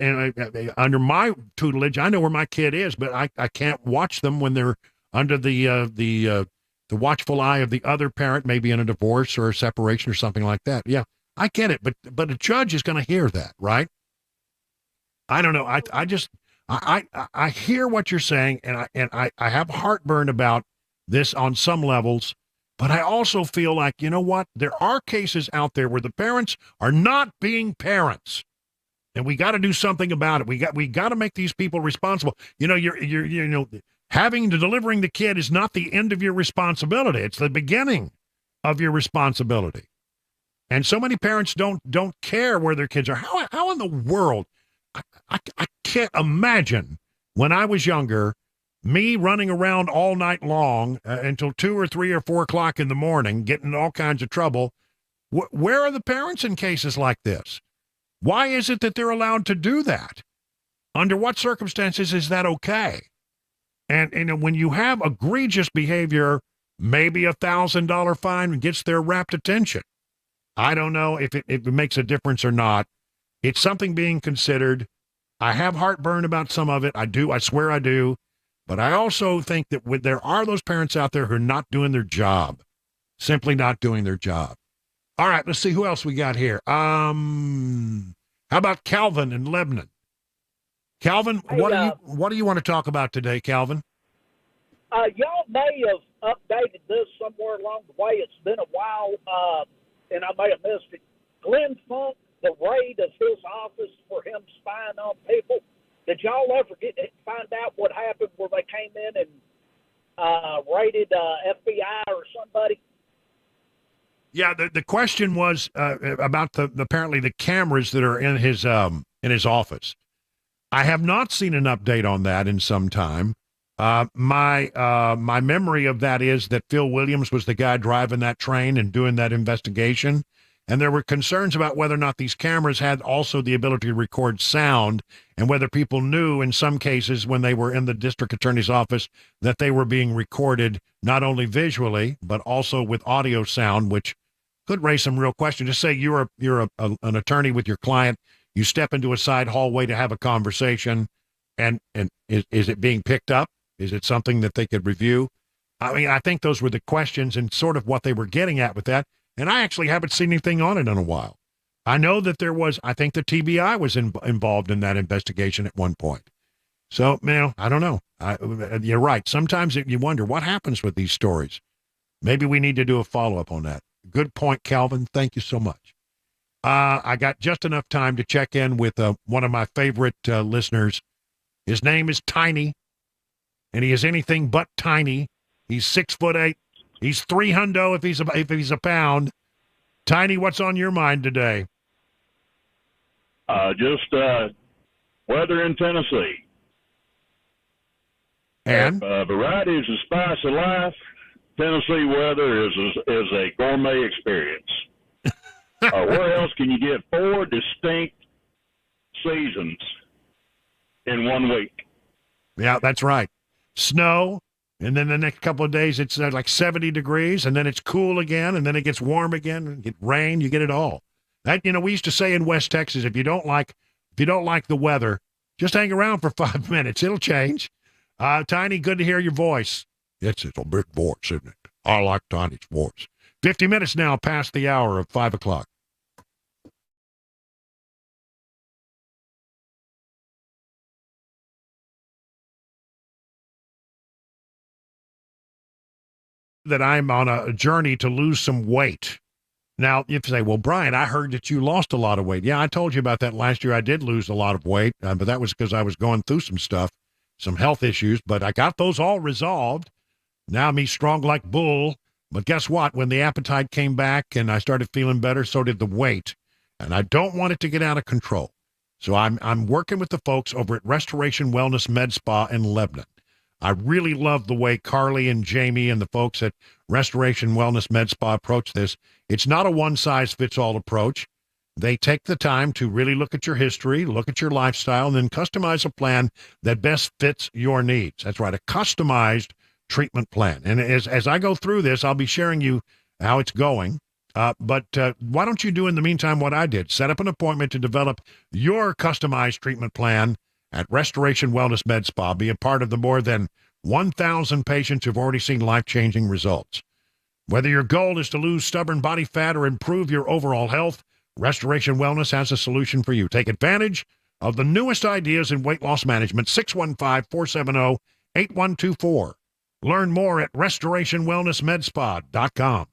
under my tutelage, I know where my kid is, but I can't watch them when they're under the watchful eye of the other parent, maybe in a divorce or a separation or something like that. Yeah, I get it, but a judge is going to hear that, right? I don't know. I hear what you're saying, and I have heartburn about this on some levels, but I also feel like, you know what? There are cases out there where the parents are not being parents, and we got to do something about it. We got to make these people responsible. Having to delivering the kid is not the end of your responsibility. It's the beginning of your responsibility. And so many parents don't care where their kids are. How in the world? I can't imagine when I was younger, me running around all night long until 2 or 3 or 4 o'clock in the morning, getting in all kinds of trouble. Where are the parents in cases like this? Why is it that they're allowed to do that? Under what circumstances is that okay? And when you have egregious behavior, maybe $1,000 fine gets their rapt attention. I don't know if it makes a difference or not. It's something being considered. I have heartburn about some of it. I do. I swear I do. But I also think that there are those parents out there who are not doing their job, simply not doing their job. All right, let's see who else we got here. How about Calvin in Lebanon? Calvin, Hey, what do you want to talk about today, Calvin? Y'all may have updated this somewhere along the way. It's been a while, and I may have missed it. Glenn Funk, the raid of his office for him spying on people, Did y'all ever find out what happened where they came in and raided FBI or somebody? Yeah, the question was about apparently the cameras that are in his office. I have not seen an update on that in some time. My memory of that is that Phil Williams was the guy driving that train and doing that investigation, and there were concerns about whether or not these cameras had also the ability to record sound, and whether people knew in some cases when they were in the district attorney's office that they were being recorded not only visually but also with audio sound, which could raise some real questions. Just say you're an attorney with your client. You step into a side hallway to have a conversation, and is it being picked up? Is it something that they could review? I mean, I think those were the questions and sort of what they were getting at with that. And I actually haven't seen anything on it in a while. I know that I think the TBI was involved in that investigation at one point. So, I don't know. You're right. Sometimes you wonder what happens with these stories. Maybe we need to do a follow-up on that. Good point, Calvin. Thank you so much. I got just enough time to check in with one of my favorite listeners. His name is Tiny, and he is anything but tiny. He's 6'8". He's 300 if he's a pound. Tiny, what's on your mind today? Just weather in Tennessee. And varieties of spice of life. Tennessee weather is a gourmet experience. Where else can you get 4 distinct seasons in 1 week? Yeah, that's right. Snow, and then the next couple of days it's like 70 degrees, and then it's cool again, and then it gets warm again, and get rain. You get it all. That we used to say in West Texas, if you don't like the weather, just hang around for 5 minutes. It'll change. Tiny, good to hear your voice. It's a big voice, isn't it? I like Tiny's voice. 50 minutes now past the hour of 5 o'clock. That I'm on a journey to lose some weight. Now, you say, well, Brian, I heard that you lost a lot of weight. Yeah, I told you about that last year. I did lose a lot of weight, but that was because I was going through some stuff, some health issues, but I got those all resolved. Now me strong like bull. But guess what? When the appetite came back and I started feeling better, so did the weight. And I don't want it to get out of control. So I'm working with the folks over at Restoration Wellness Med Spa in Lebanon. I really love the way Carly and Jamie and the folks at Restoration Wellness Med Spa approach this. It's not a one-size-fits-all approach. They take the time to really look at your history, look at your lifestyle, and then customize a plan that best fits your needs. That's right, a customized treatment plan. And as I go through this, I'll be sharing you how it's going. But why don't you do in the meantime what I did? Set up an appointment to develop your customized treatment plan at Restoration Wellness Med Spa. Be a part of the more than 1,000 patients who've already seen life-changing results. Whether your goal is to lose stubborn body fat or improve your overall health, Restoration Wellness has a solution for you. Take advantage of the newest ideas in weight loss management. 615-470-8124. Learn more at restorationwellnessmedspa.com.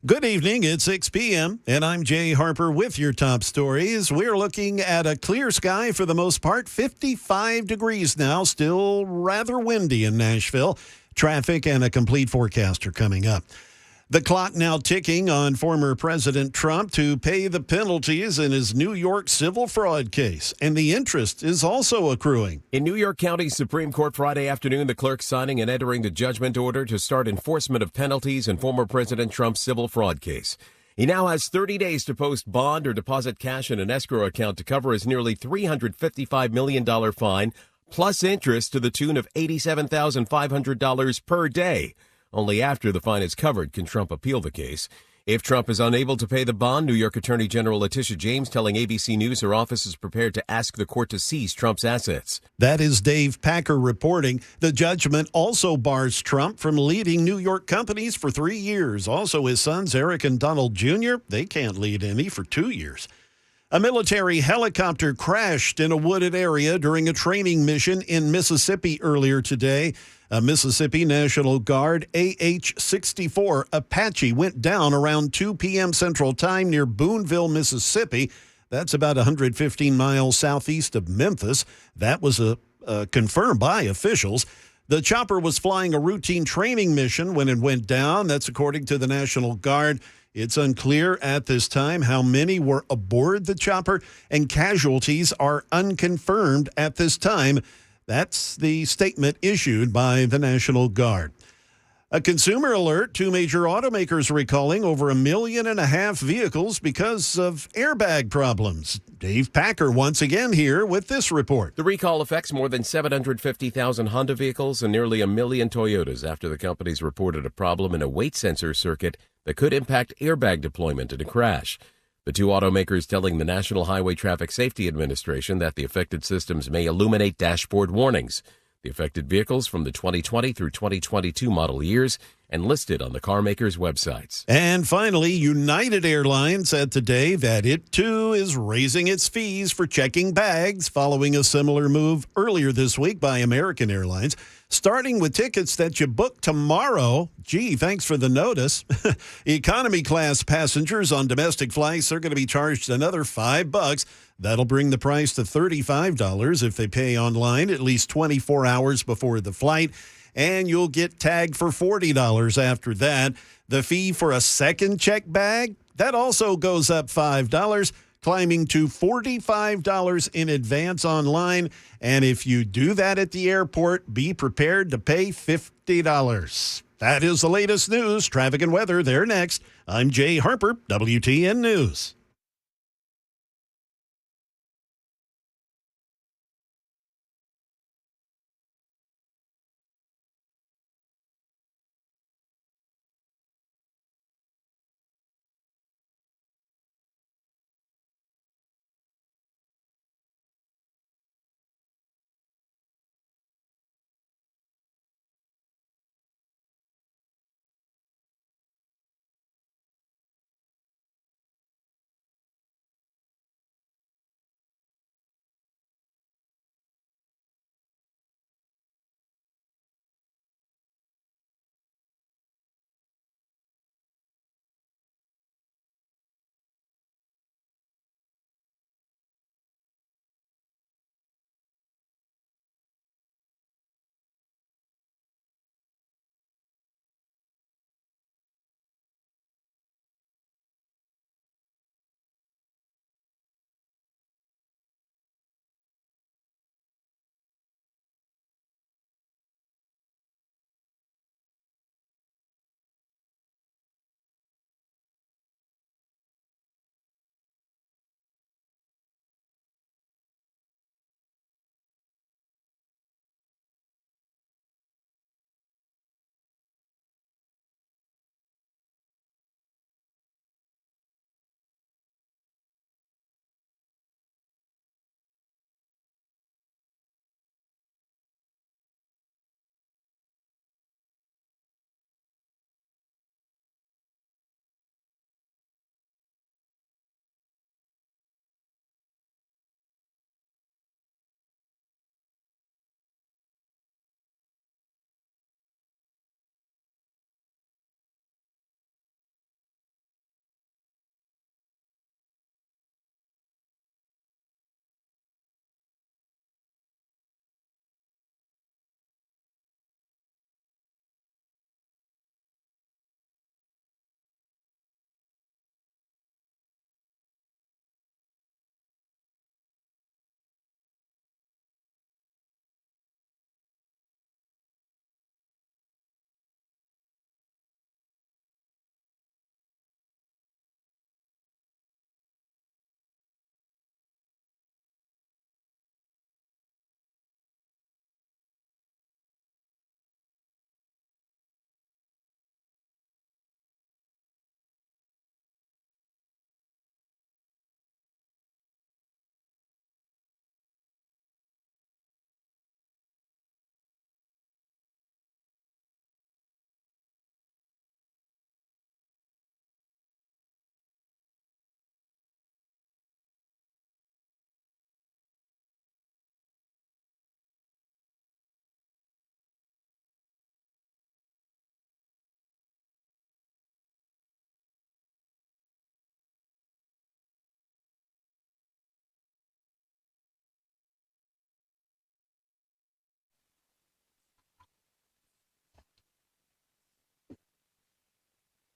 Good evening. It's 6 p.m., and I'm Jay Harper with your top stories. We're looking at a clear sky for the most part, 55 degrees now, still rather windy in Nashville. Traffic and a complete forecast are coming up. The clock now ticking on former President Trump to pay the penalties in his New York civil fraud case, and the interest is also accruing. In New York County Supreme Court Friday afternoon, the clerk signing and entering the judgment order to start enforcement of penalties in former President Trump's civil fraud case. He now has 30 days to post bond or deposit cash in an escrow account to cover his nearly $355 million fine, plus interest to the tune of $87,500 per day. Only after the fine is covered can Trump appeal the case. If Trump is unable to pay the bond, New York Attorney General Letitia James telling ABC News her office is prepared to ask the court to seize Trump's assets. That is Dave Packer reporting. The judgment also bars Trump from leading New York companies for 3 years. Also, his sons, Eric and Donald Jr., they can't lead any for 2 years. A military helicopter crashed in a wooded area during a training mission in Mississippi earlier today. A Mississippi National Guard AH-64 Apache went down around 2 p.m. Central Time near Boonville, Mississippi. That's about 115 miles southeast of Memphis. That was confirmed by officials. The chopper was flying a routine training mission when it went down. That's according to the National Guard. It's unclear at this time how many were aboard the chopper, and casualties are unconfirmed at this time. That's the statement issued by the National Guard. A consumer alert: 2 major automakers recalling over 1.5 million vehicles because of airbag problems. Dave Packer once again here with this report. The recall affects more than 750,000 Honda vehicles and nearly 1 million Toyotas after the companies reported a problem in a weight sensor circuit that could impact airbag deployment in a crash. The 2 automakers telling the National Highway Traffic Safety Administration that the affected systems may illuminate dashboard warnings. The affected vehicles from the 2020 through 2022 model years and listed on the car makers' websites. And finally, United Airlines said today that it, too, is raising its fees for checking bags following a similar move earlier this week by American Airlines. Starting with tickets that you book tomorrow. Gee, thanks for the notice. Economy class passengers on domestic flights are going to be charged another $5. That'll bring the price to $35 if they pay online at least 24 hours before the flight. And you'll get tagged for $40 after that. The fee for a second check bag, that also goes up $5. Climbing to $45 in advance online. And if you do that at the airport, be prepared to pay $50. That is the latest news. Traffic and weather, they're next. I'm Jay Harper, WTN News.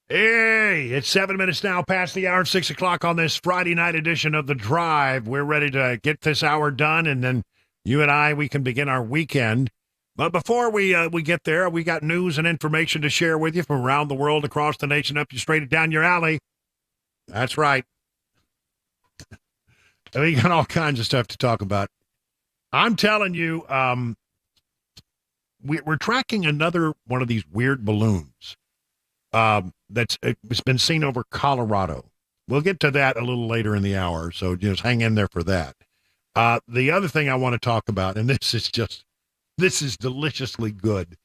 Hey, it's 7 minutes now past the hour, 6 o'clock on this Friday night edition of The Drive. We're ready to get this hour done, and then you and I, we can begin our weekend. But before we get there, we got news and information to share with you from around the world, across the nation, up you straight down your alley. That's right. We got all kinds of stuff to talk about. I'm telling you, we're tracking another one of these weird balloons. It's been seen over Colorado. We'll get to that a little later in the hour, so just hang in there for that. The other thing I want to talk about, and this is deliciously good.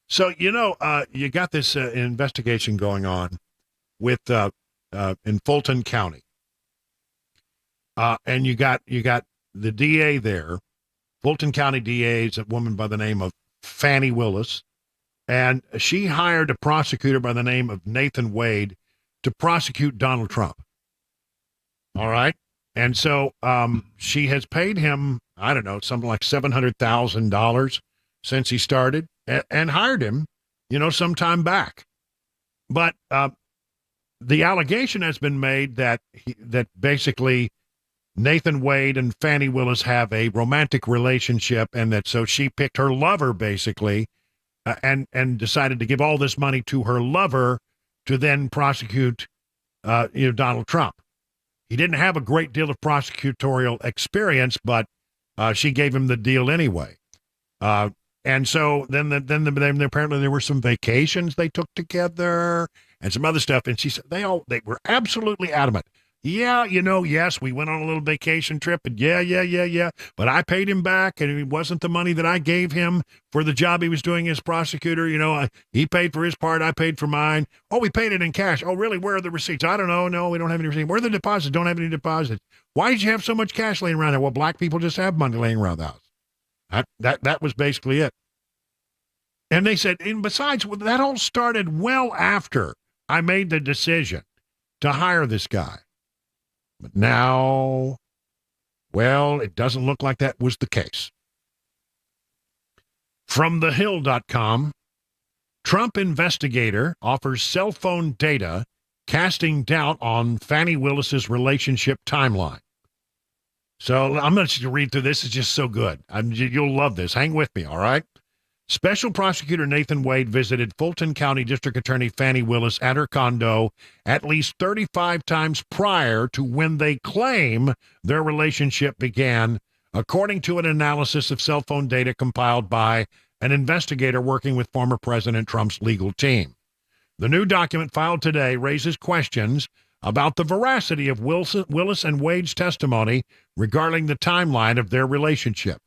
So, you got this investigation going on with in Fulton County. And you got the DA there. Fulton County DA is a woman by the name of Fane Willis. And she hired a prosecutor by the name of Nathan Wade to prosecute Donald Trump. All right. And so she has paid him, I don't know, something like $700,000 since he started and hired him, some time back. But the allegation has been made that basically Nathan Wade and Fane Willis have a romantic relationship, and that so she picked her lover basically and decided to give all this money to her lover to then prosecute Donald Trump. He didn't have a great deal of prosecutorial experience, but she gave him the deal anyway. And so then apparently there were some vacations they took together and some other stuff. And she said they were absolutely adamant. Yeah, yes, we went on a little vacation trip, and yeah. But I paid him back, and it wasn't the money that I gave him for the job he was doing as prosecutor. He paid for his part, I paid for mine. Oh, we paid it in cash. Oh, really? Where are the receipts? I don't know. No, we don't have any receipts. Where are the deposits? Don't have any deposits. Why did you have so much cash laying around there? Well, black people just have money laying around the house. That was basically it. And they said, and besides, that all started well after I made the decision to hire this guy. But now, well, it doesn't look like that was the case. From thehill.com, Trump investigator offers cell phone data casting doubt on Fane Willis's relationship timeline. So I'm going to read through this. It's just so good. You'll love this. Hang with me, all right? Special Prosecutor Nathan Wade visited Fulton County District Attorney Fane Willis at her condo at least 35 times prior to when they claim their relationship began, according to an analysis of cell phone data compiled by an investigator working with former President Trump's legal team. The new document filed today raises questions about the veracity of Willis and Wade's testimony regarding the timeline of their relationship.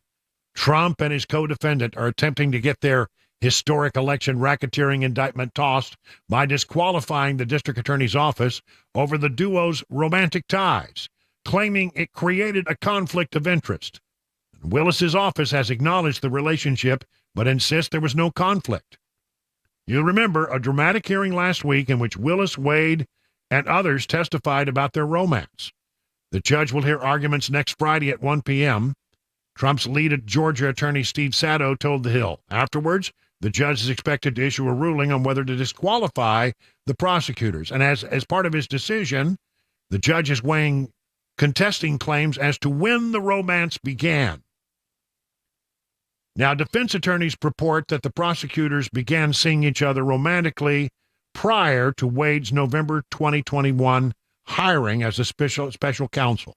Trump and his co-defendant are attempting to get their historic election racketeering indictment tossed by disqualifying the district attorney's office over the duo's romantic ties, claiming it created a conflict of interest. Willis's office has acknowledged the relationship, but insists there was no conflict. You'll remember a dramatic hearing last week in which Willis, Wade, and others testified about their romance. The judge will hear arguments next Friday at 1 p.m., Trump's lead Georgia attorney Steve Sato told The Hill. Afterwards, the judge is expected to issue a ruling on whether to disqualify the prosecutors. And as part of his decision, the judge is weighing contesting claims as to when the romance began. Now, defense attorneys purport that the prosecutors began seeing each other romantically prior to Wade's November 2021 hiring as a special counsel.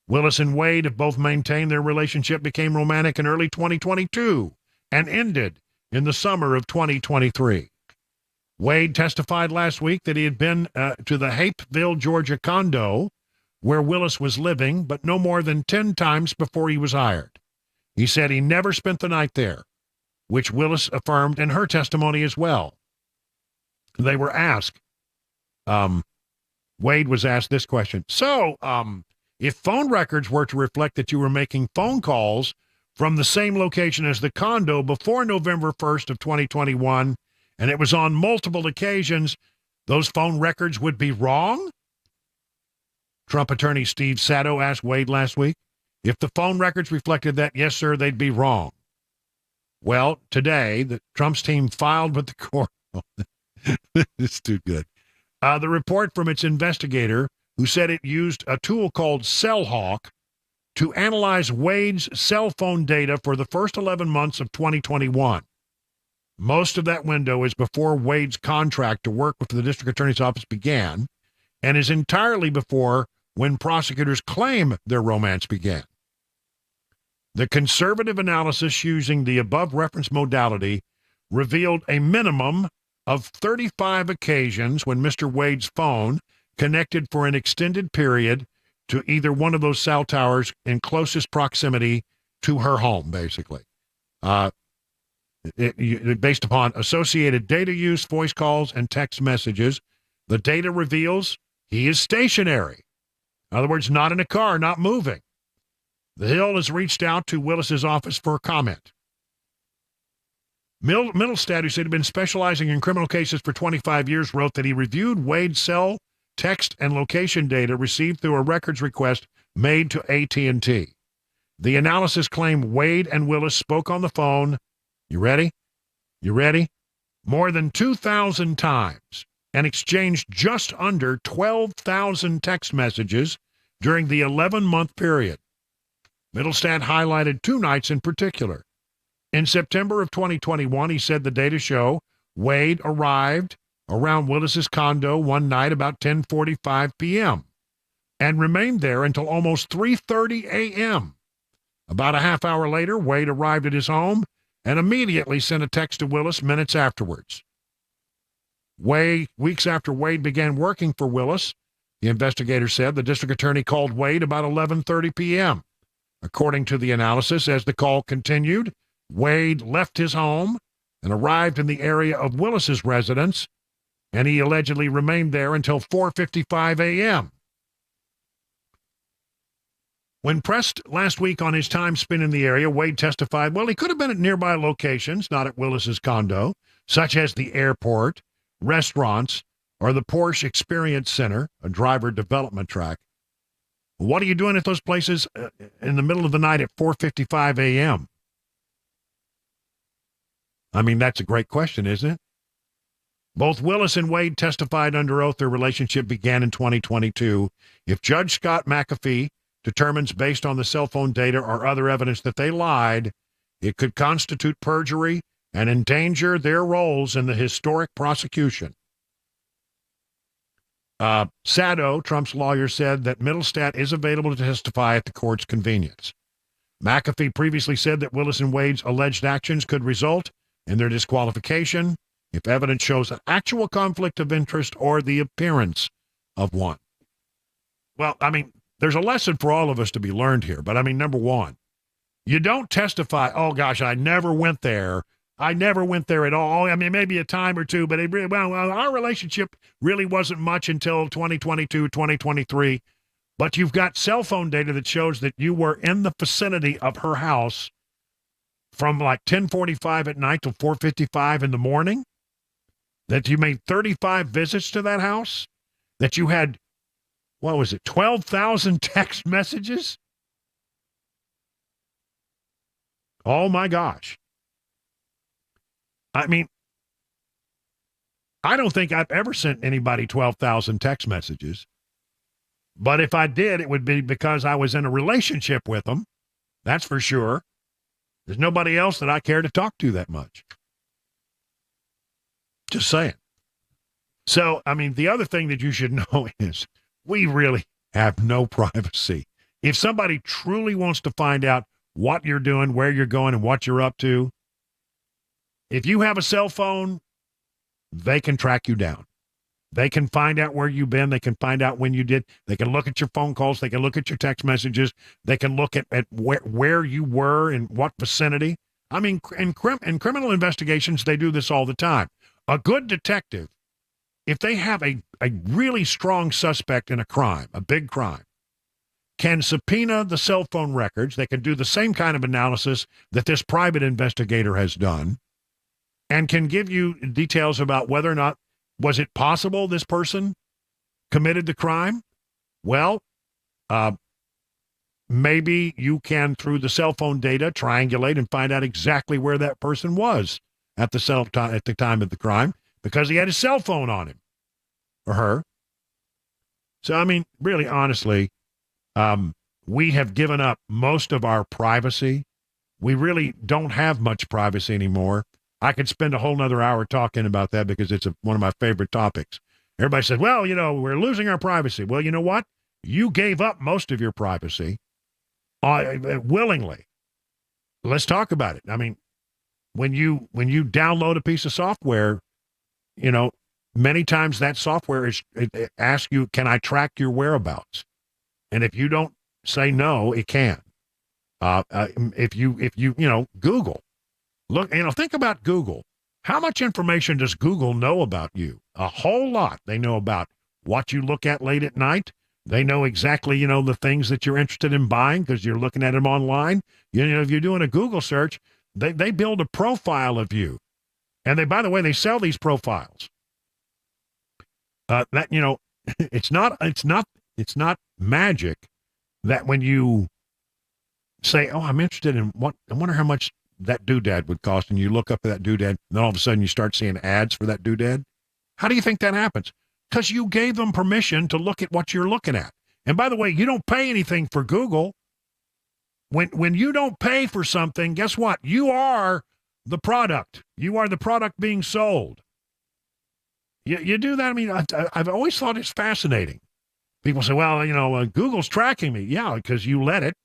Willis and Wade have both maintained their relationship became romantic in early 2022 and ended in the summer of 2023. Wade testified last week that he had been to the Hapeville, Georgia condo where Willis was living, but no more than 10 times before he was hired. He said he never spent the night there, which Willis affirmed in her testimony as well. They were asked, Wade was asked this question. So, if phone records were to reflect that you were making phone calls from the same location as the condo before November 1st of 2021, and it was on multiple occasions, those phone records would be wrong? Trump attorney Steve Sato asked Wade last week. If the phone records reflected that, yes, sir, they'd be wrong. Well, today, the Trump's team filed with the court. It's too good. The report from its investigator, who said it used a tool called CellHawk to analyze Wade's cell phone data for the first 11 months of 2021. Most of that window is before Wade's contract to work with the district attorney's office began, and is entirely before when prosecutors claim their romance began. The conservative analysis using the above reference modality revealed a minimum of 35 occasions when Mr. Wade's phone connected for an extended period to either one of those cell towers in closest proximity to her home, basically. Based upon associated data use, voice calls, and text messages, the data reveals he is stationary. In other words, not in a car, not moving. The Hill has reached out to Willis's office for a comment. Middlestad, who said he'd been specializing in criminal cases for 25 years, wrote that he reviewed Wade's cell, text, and location data received through a records request made to AT&T. The analysis claimed Wade and Willis spoke on the phone. You ready? You ready? More than 2,000 times, and exchanged just under 12,000 text messages during the 11-month period. Middlestad highlighted 2 nights in particular. In September of 2021, he said the data show Wade arrived around Willis's condo one night about 10:45 p.m. and remained there until almost 3:30 a.m. About a half hour later, Wade arrived at his home and immediately sent a text to Willis minutes afterwards. Weeks after Wade began working for Willis, the investigator said the district attorney called Wade about 11:30 p.m. According to the analysis, as the call continued, Wade left his home and arrived in the area of Willis's residence, and he allegedly remained there until 4:55 a.m. When pressed last week on his time spent in the area, Wade testified, well, he could have been at nearby locations, not at Willis's condo, such as the airport, restaurants, or the Porsche Experience Center, a driver development track. What are you doing at those places in the middle of the night at 4:55 a.m.? I mean, that's a great question, isn't it? Both Willis and Wade testified under oath their relationship began in 2022. If Judge Scott McAfee determines based on the cell phone data or other evidence that they lied, it could constitute perjury and endanger their roles in the historic prosecution. Sado, Trump's lawyer, said that Middlestad is available to testify at the court's convenience. McAfee previously said that Willis and Wade's alleged actions could result in their disqualification if evidence shows an actual conflict of interest or the appearance of one. Well, I mean, there's a lesson for all of us to be learned here. But I mean, number one, you don't testify, oh gosh, I never went there. I never went there at all. I mean, maybe a time or two, but our relationship really wasn't much until 2022, 2023. But you've got cell phone data that shows that you were in the vicinity of her house from like 10:45 at night till 4:55 in the morning, that you made 35 visits to that house, that you had, 12,000 text messages? Oh, my gosh. I mean, I don't think I've ever sent anybody 12,000 text messages. But if I did, it would be because I was in a relationship with them. That's for sure. There's nobody else that I care to talk to that much. Just saying. So, I mean, the other thing that you should know is we really have no privacy. If somebody truly wants to find out what you're doing, where you're going, and what you're up to, if you have a cell phone, they can track you down. They can find out where you've been. They can find out when you did. They can look at your phone calls. They can look at your text messages. They can look at where you were in what vicinity. I mean, in criminal investigations, they do this all the time. A good detective, if they have a really strong suspect in a crime, a big crime, can subpoena the cell phone records. They can do the same kind of analysis that this private investigator has done and can give you details about whether or not was it possible this person committed the crime? Well, maybe you can, through the cell phone data, triangulate and find out exactly where that person was at the time of the crime. because he had his cell phone on him or her. So, I mean, really, honestly, we have given up most of our privacy. We really don't have much privacy anymore. I could spend a whole nother hour talking about that because it's one of my favorite topics. Everybody says, well, we're losing our privacy. Well, you know what? You gave up most of your privacy willingly. Let's talk about it. I mean, when you download a piece of software, many times that software it asks you, can I track your whereabouts? And if you don't say no, it can. If you Google, look, think about Google. How much information does Google know about you? A whole lot. They know about what you look at late at night. They know exactly, the things that you're interested in buying because you're looking at them online. If you're doing a Google search, they build a profile of you. And by the way, they sell these profiles. It's not magic that when you say, oh, I'm interested in I wonder how much that doodad would cost, and you look up at that doodad, and then all of a sudden you start seeing ads for that doodad. How do you think that happens? Because you gave them permission to look at what you're looking at. And by the way, you don't pay anything for Google. When you don't pay for something, guess what? You are the product. You are the product being sold. You do that. I mean, I've always thought it's fascinating. People say, well, Google's tracking me. Yeah, because you let it.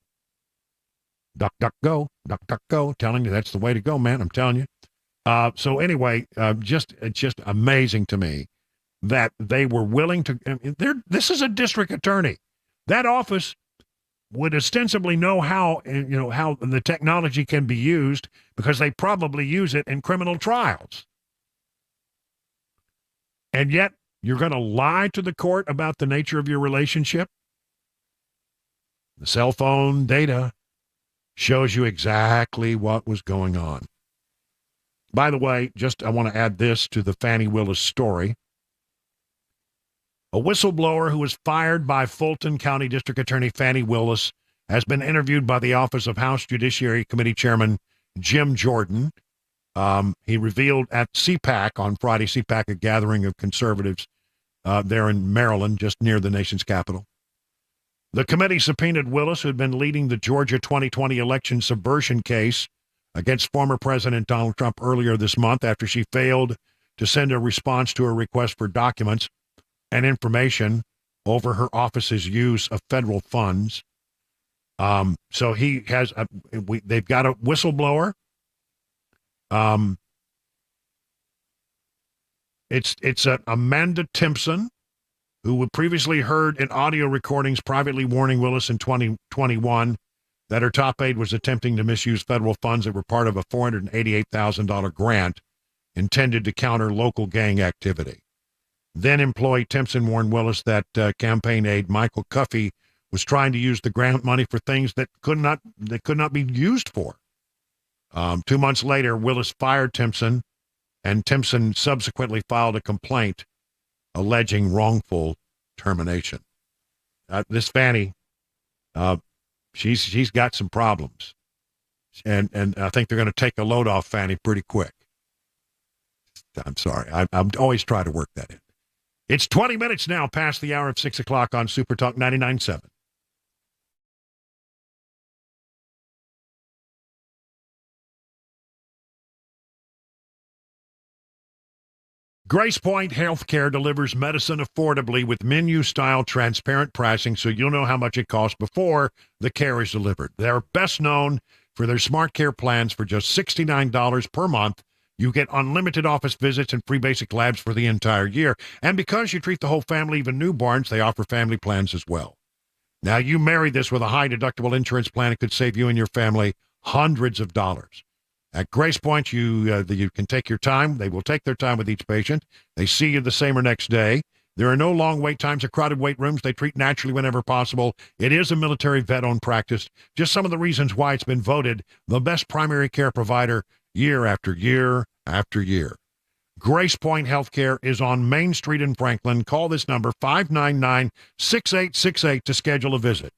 Duck, duck, go, telling you that's the way to go, man. I'm telling you. So anyway, it's just amazing to me that they were willing to. This is a district attorney. That office would ostensibly know how the technology can be used because they probably use it in criminal trials. And yet, you're going to lie to the court about the nature of your relationship? The cell phone data shows you exactly what was going on. By the way, I want to add this to the Fani Willis story. A whistleblower who was fired by Fulton County District Attorney Fani Willis has been interviewed by the Office of House Judiciary Committee Chairman Jim Jordan. He revealed at CPAC on Friday, CPAC, a gathering of conservatives there in Maryland, just near the nation's capital. The committee subpoenaed Willis, who had been leading the Georgia 2020 election subversion case against former President Donald Trump earlier this month after she failed to send a response to a request for documents and information over her office's use of federal funds. So he has they've got a whistleblower. It's Amanda Timpson, who had previously heard in audio recordings privately warning Willis in 2021 that her top aide was attempting to misuse federal funds that were part of a $488,000 grant intended to counter local gang activity. Then employee Timpson warned Willis that campaign aide Michael Cuffey was trying to use the grant money for things that could not be used for. 2 months later, Willis fired Timpson, and Timpson subsequently filed a complaint alleging wrongful termination. This Fani, she's got some problems, and I think they're going to take a load off Fani pretty quick. I'm sorry, I'm always try to work that in. It's 20 minutes now past the hour of 6 o'clock on Super Talk 99.7. Grace Point Healthcare delivers medicine affordably with menu-style transparent pricing so you'll know how much it costs before the care is delivered. They're best known for their smart care plans. For just $69 per month. You get unlimited office visits and free basic labs for the entire year. And because you treat the whole family, even newborns, they offer family plans as well. Now, you marry this with a high-deductible insurance plan. It could save you and your family hundreds of dollars. At Grace Point, you can take your time. They will take their time with each patient. They see you the same or next day. There are no long wait times or crowded wait rooms. They treat naturally whenever possible. It is a military vet-owned practice. Just some of the reasons why it's been voted the best primary care provider year after year after year. Grace Point Healthcare is on Main Street in Franklin. Call this number, 599-6868, to schedule a visit.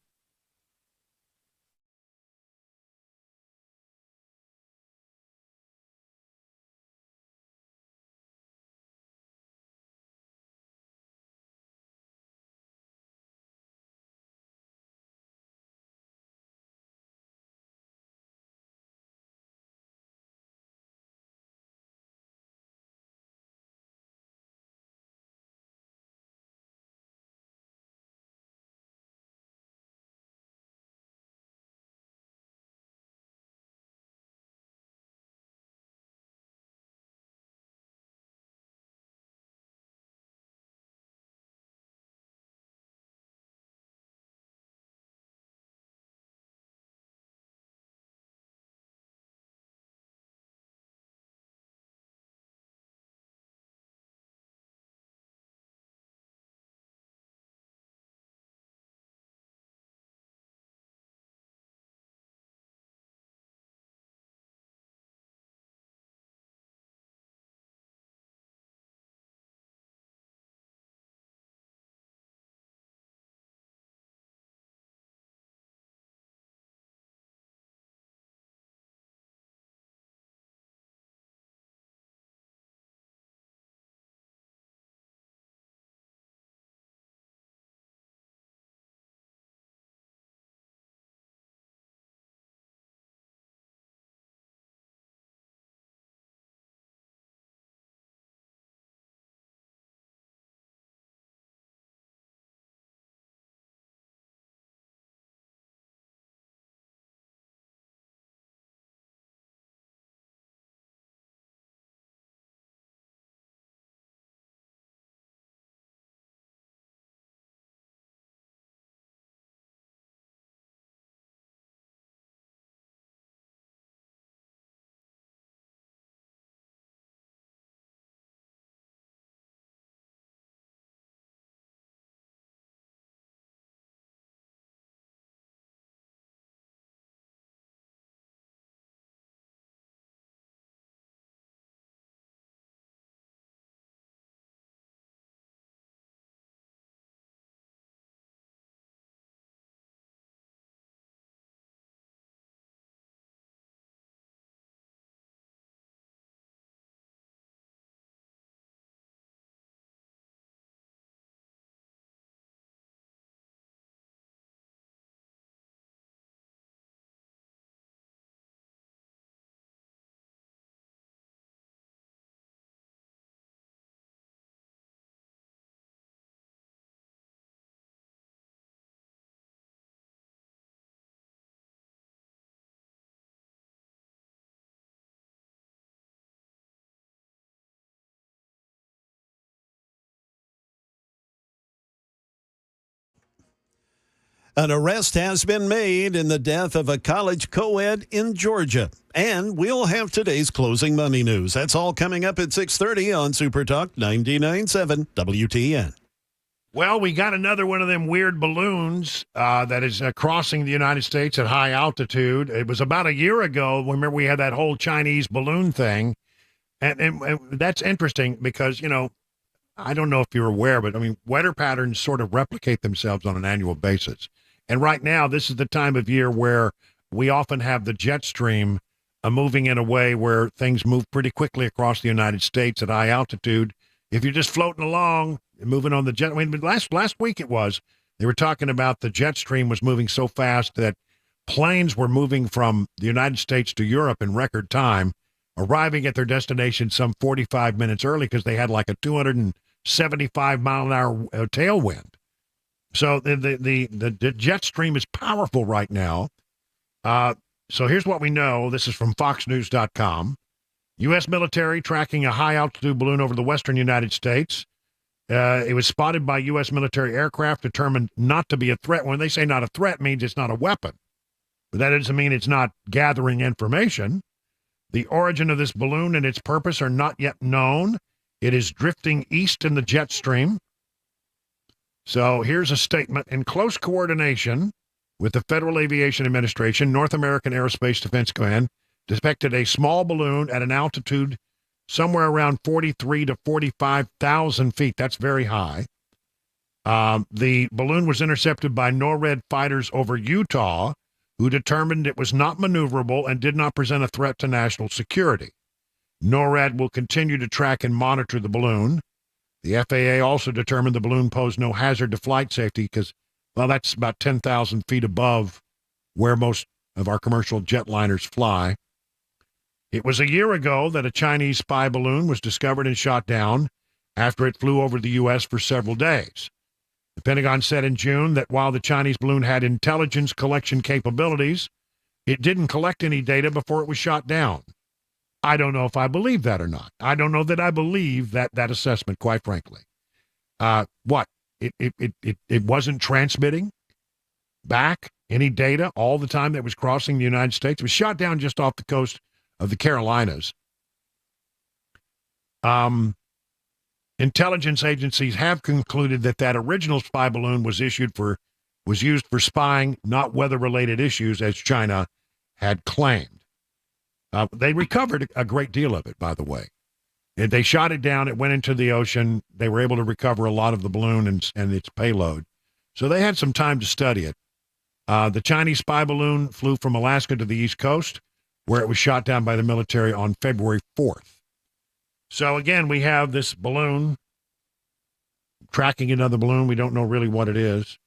An arrest has been made in the death of a college co-ed in Georgia. And we'll have today's closing money news. That's all coming up at 6:30 on Super Talk 99.7 WTN. Well, we got another one of them weird balloons that is crossing the United States at high altitude. It was about a year ago. Remember, we had that whole Chinese balloon thing. And that's interesting because, I don't know if you're aware, but, weather patterns sort of replicate themselves on an annual basis. And right now, this is the time of year where we often have the jet stream moving in a way where things move pretty quickly across the United States at high altitude. If you're just floating along, moving on the jet, last week they were talking about the jet stream was moving so fast that planes were moving from the United States to Europe in record time, arriving at their destination some 45 minutes early because they had like a 275-mile-an-hour tailwind. So the jet stream is powerful right now. So here's what we know. This is from FoxNews.com. U.S. military tracking a high-altitude balloon over the western United States. It was spotted by U.S. military aircraft determined not to be a threat. When they say not a threat, it means it's not a weapon. But that doesn't mean it's not gathering information. The origin of this balloon and its purpose are not yet known. It is drifting east in the jet stream. So here's a statement. In close coordination with the Federal Aviation Administration, North American Aerospace Defense Command detected a small balloon at an altitude somewhere around 43 to 45,000 feet. That's very high. The balloon was intercepted by NORAD fighters over Utah, who determined it was not maneuverable and did not present a threat to national security. NORAD will continue to track and monitor the balloon. The FAA also determined the balloon posed no hazard to flight safety because, that's about 10,000 feet above where most of our commercial jetliners fly. It was a year ago that a Chinese spy balloon was discovered and shot down after it flew over the U.S. for several days. The Pentagon said in June that while the Chinese balloon had intelligence collection capabilities, it didn't collect any data before it was shot down. I don't know if I believe that or not. I don't know that I believe that assessment, quite frankly. It wasn't transmitting back any data all the time that was crossing the United States. It was shot down just off the coast of the Carolinas. Intelligence agencies have concluded that original spy balloon was used for spying, not weather-related issues, as China had claimed. They recovered a great deal of it, by the way. They shot it down. It went into the ocean. They were able to recover a lot of the balloon and its payload. So they had some time to study it. The Chinese spy balloon flew from Alaska to the East Coast, where it was shot down by the military on February 4th. So again, we have this balloon tracking another balloon. We don't know really what it is.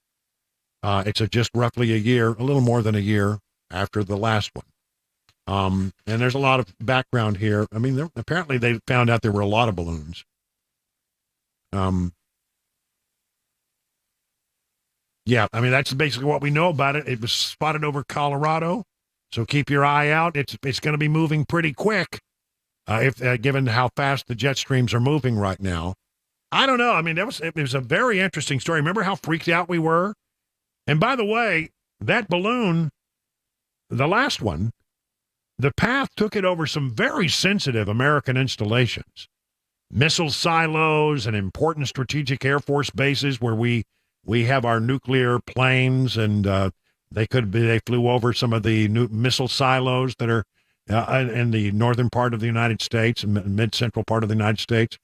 It's just roughly a little more than a year after the last one. And there's a lot of background here. Apparently they found out there were a lot of balloons. That's basically what we know about it. It was spotted over Colorado, so keep your eye out. It's going to be moving pretty quick, given how fast the jet streams are moving right now. I don't know. It was a very interesting story. Remember how freaked out we were? And by the way, that balloon, the last one, the path took it over some very sensitive American installations, missile silos and important strategic Air Force bases where we have our nuclear planes, and they flew over some of the new missile silos that are in the northern part of the United States and mid-central part of the United States.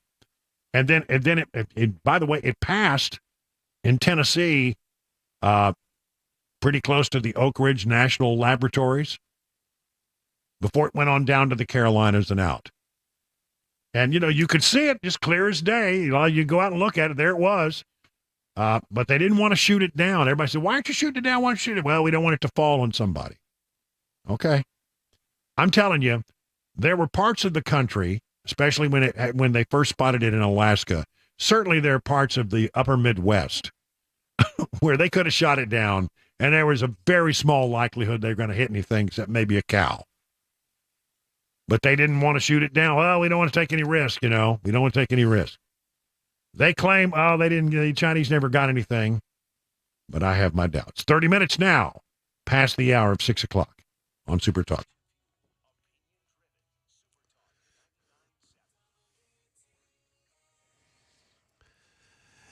And then it by the way, it passed in Tennessee, pretty close to the Oak Ridge National Laboratories, before it went on down to the Carolinas and out. And, you could see it just clear as day. You go out and look at it, there it was. But they didn't want to shoot it down. Everybody said, why aren't you shooting it down? Why don't you shoot it? Well, we don't want it to fall on somebody. Okay. I'm telling you, there were parts of the country, especially when they first spotted it in Alaska. Certainly there are parts of the upper Midwest where they could have shot it down, and there was a very small likelihood they're going to hit anything except maybe a cow. But they didn't want to shoot it down. Well, we don't want to take any risk, We don't want to take any risk. They claim, the Chinese never got anything. but I have my doubts. 30 minutes now past the hour of 6 o'clock on Super Talk.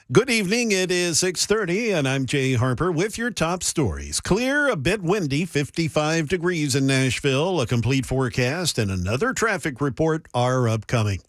Good evening. It is 6:30, and I'm Jay Harper with your top stories. Clear, a bit windy, 55 degrees in Nashville. A complete forecast and another traffic report are upcoming.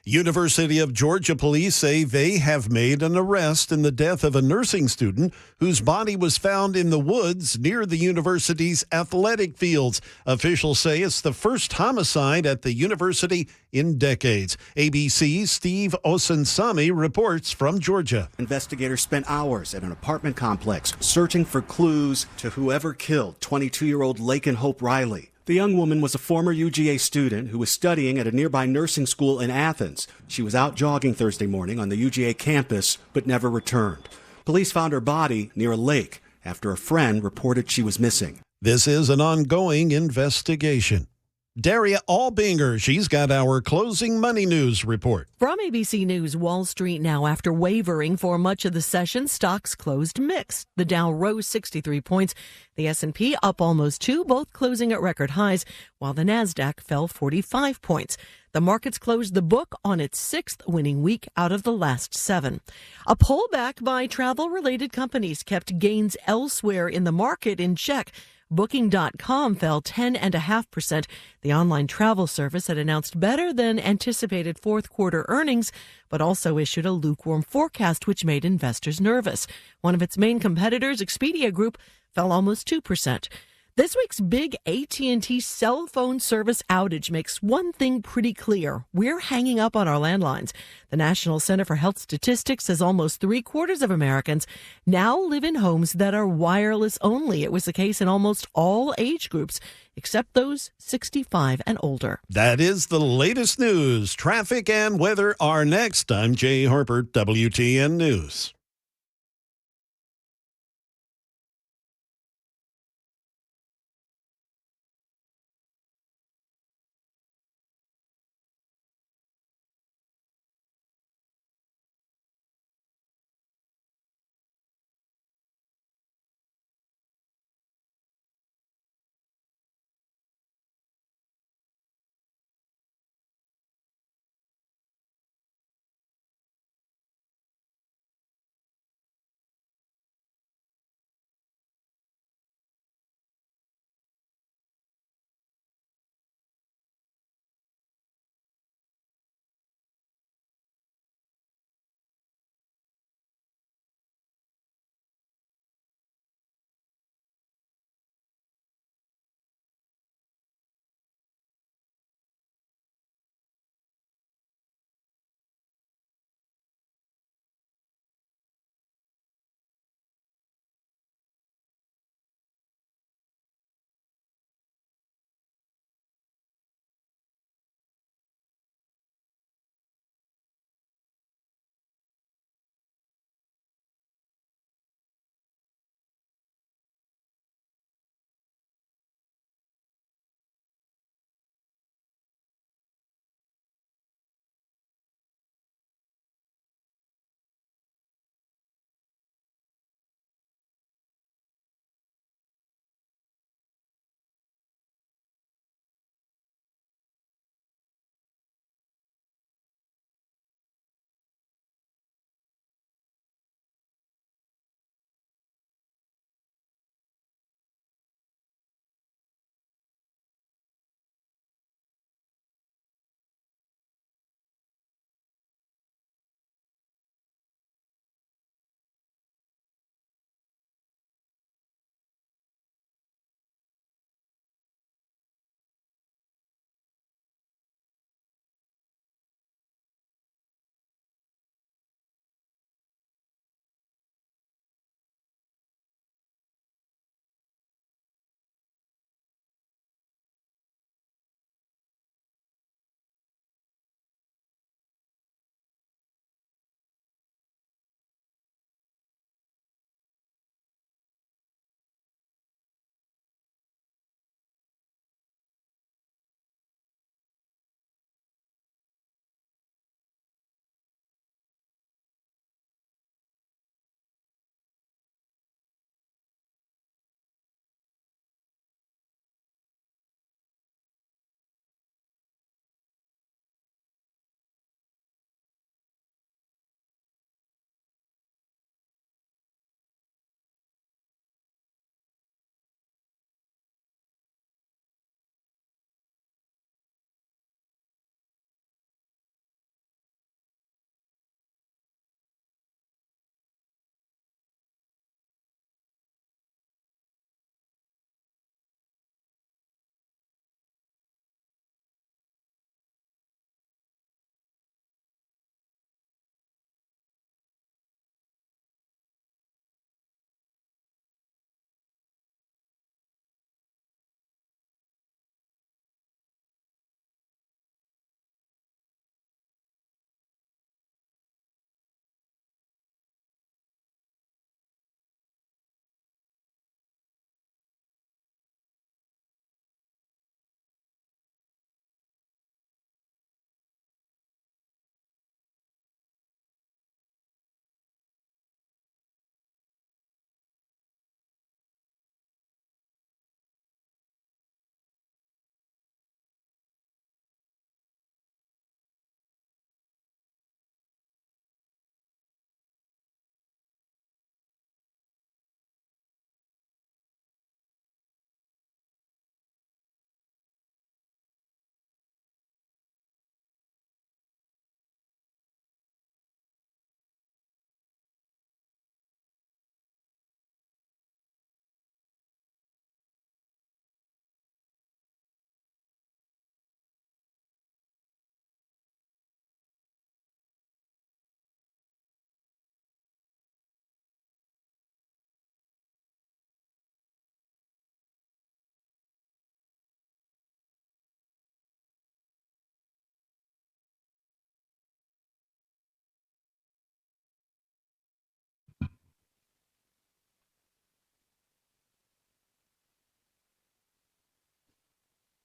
University of Georgia police say they have made an arrest in the death of a nursing student whose body was found in the woods near the university's athletic fields. Officials say it's the first homicide at the university in decades. ABC's Steve Osunsami reports from Georgia. Investigators spent hours at an apartment complex searching for clues to whoever killed 22-year-old Laken Hope Riley. The young woman was a former UGA student who was studying at a nearby nursing school in Athens. She was out jogging Thursday morning on the UGA campus, but never returned. Police found her body near a lake after a friend reported she was missing. This is an ongoing investigation. Daria Albinger, she's got our closing money news report. From ABC News, Wall Street now, after wavering for much of the session, stocks closed mixed. The Dow rose 63 points. The S&P up almost 2, both closing at record highs, while the Nasdaq fell 45 points. The markets closed the book on its 6th winning week out of the last 7. A pullback by travel-related companies kept gains elsewhere in the market in check. Booking.com fell 10.5%. The online travel service had announced better than anticipated fourth quarter earnings, but also issued a lukewarm forecast, which made investors nervous. One of its main competitors, Expedia Group, fell almost 2%. This week's big AT&T cell phone service outage makes one thing pretty clear. We're hanging up on our landlines. The National Center for Health Statistics says almost 3/4 of Americans now live in homes that are wireless only. It was the case in almost all age groups, except those 65 and older. That is the latest news. Traffic and weather are next. I'm Jay Harper, WTN News.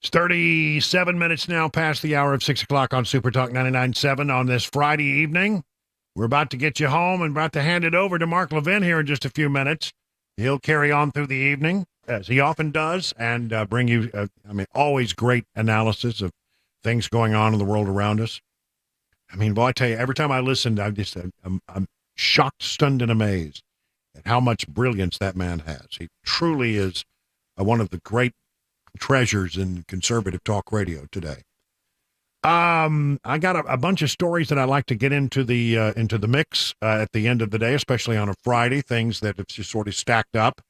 It's 37 minutes now past the hour of 6 o'clock on Super Talk 99.7 on this Friday evening. We're about to get you home and about to hand it over to Mark Levin here in just a few minutes. He'll carry on through the evening, as he often does, and bring you, always great analysis of things going on in the world around us. I mean, boy, I tell you, every time I listen, I'm shocked, stunned, and amazed at how much brilliance that man has. He truly is one of the great treasures in conservative talk radio today. I got a bunch of stories that I like to get into the mix at the end of the day, especially on a Friday, things that have just sort of stacked up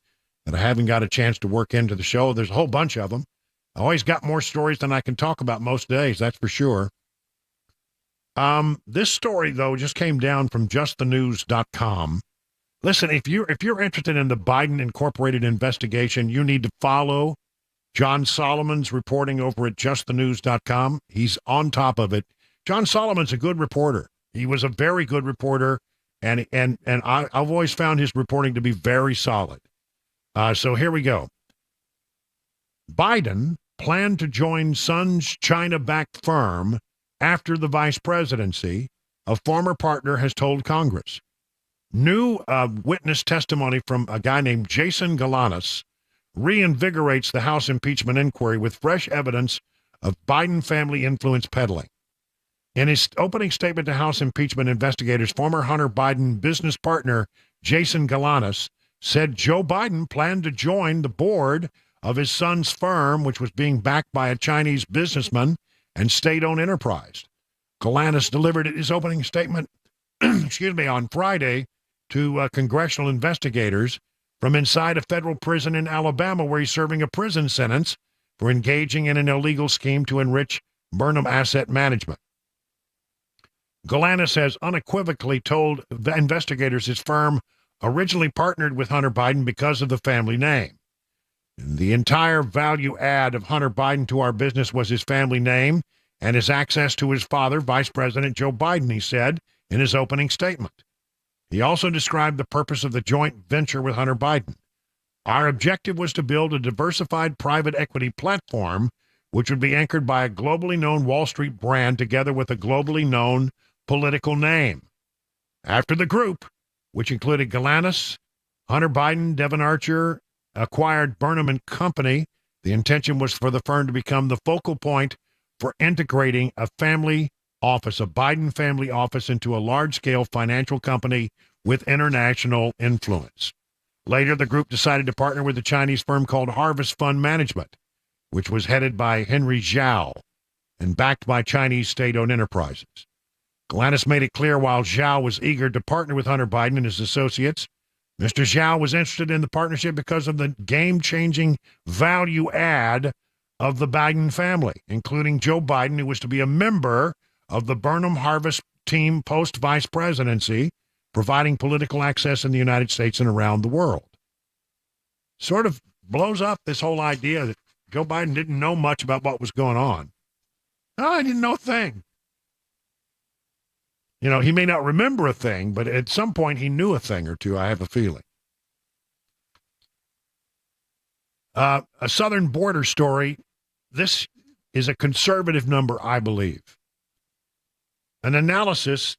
that I haven't got a chance to work into the show. There's a whole bunch of them. I always got more stories than I can talk about most days, that's for sure. This story, though, just came down from justthenews.com. Listen, if you're interested in the Biden Incorporated investigation, you need to follow John Solomon's reporting over at justthenews.com. He's on top of it. John Solomon's a good reporter. He was a very good reporter, and I've always found his reporting to be very solid. So here we go. Biden planned to join Son's China-backed firm after the vice presidency, a former partner has told Congress. New witness testimony from a guy named Jason Galanis reinvigorates the House impeachment inquiry with fresh evidence of Biden family influence peddling. In his opening statement to House impeachment investigators, former Hunter Biden business partner Jason Galanis said Joe Biden planned to join the board of his son's firm, which was being backed by a Chinese businessman and state-owned enterprise. Galanis delivered his opening statement on Friday to congressional investigators from inside a federal prison in Alabama, where he's serving a prison sentence for engaging in an illegal scheme to enrich Burnham Asset Management. Galanis has unequivocally told the investigators his firm originally partnered with Hunter Biden because of the family name. The entire value add of Hunter Biden to our business was his family name and his access to his father, Vice President Joe Biden, he said in his opening statement. He also described the purpose of the joint venture with Hunter Biden. Our objective was to build a diversified private equity platform, which would be anchored by a globally known Wall Street brand together with a globally known political name. After the group, which included Galanis, Hunter Biden, Devon Archer, acquired Burnham and Company, the intention was for the firm to become the focal point for integrating a family office, a Biden family office, into a large-scale financial company with international influence. Later, the group decided to partner with a Chinese firm called Harvest Fund Management, which was headed by Henry Zhao and backed by Chinese state-owned enterprises. Galanis made it clear while Zhao was eager to partner with Hunter Biden and his associates, Mr. Zhao was interested in the partnership because of the game-changing value add of the Biden family, including Joe Biden, who was to be a member of the Burnham Harvest team post-vice presidency, providing political access in the United States and around the world. Sort of blows up this whole idea that Joe Biden didn't know much about what was going on. No, I didn't know a thing. You know, he may not remember a thing, but at some point he knew a thing or two, I have a feeling. A southern border story. This is a conservative number, I believe. An analysis,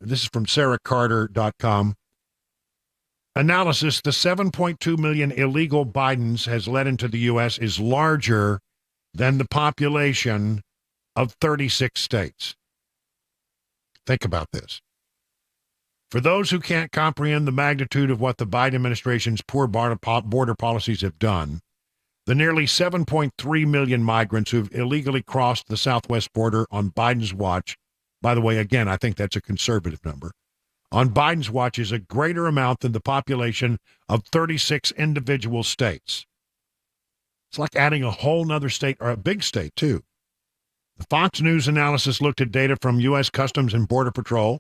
this is from sarahcarter.com. Analysis, the 7.2 million illegal Bidens has led into the U.S. is larger than the population of 36 states. Think about this. For those who can't comprehend the magnitude of what the Biden administration's poor border policies have done, the nearly 7.3 million migrants who've illegally crossed the southwest border on Biden's watch, by the way, again, I think that's a conservative number, on Biden's watch is a greater amount than the population of 36 individual states. It's like adding a whole nother state, or a big state, too. The Fox News analysis looked at data from U.S. Customs and Border Patrol,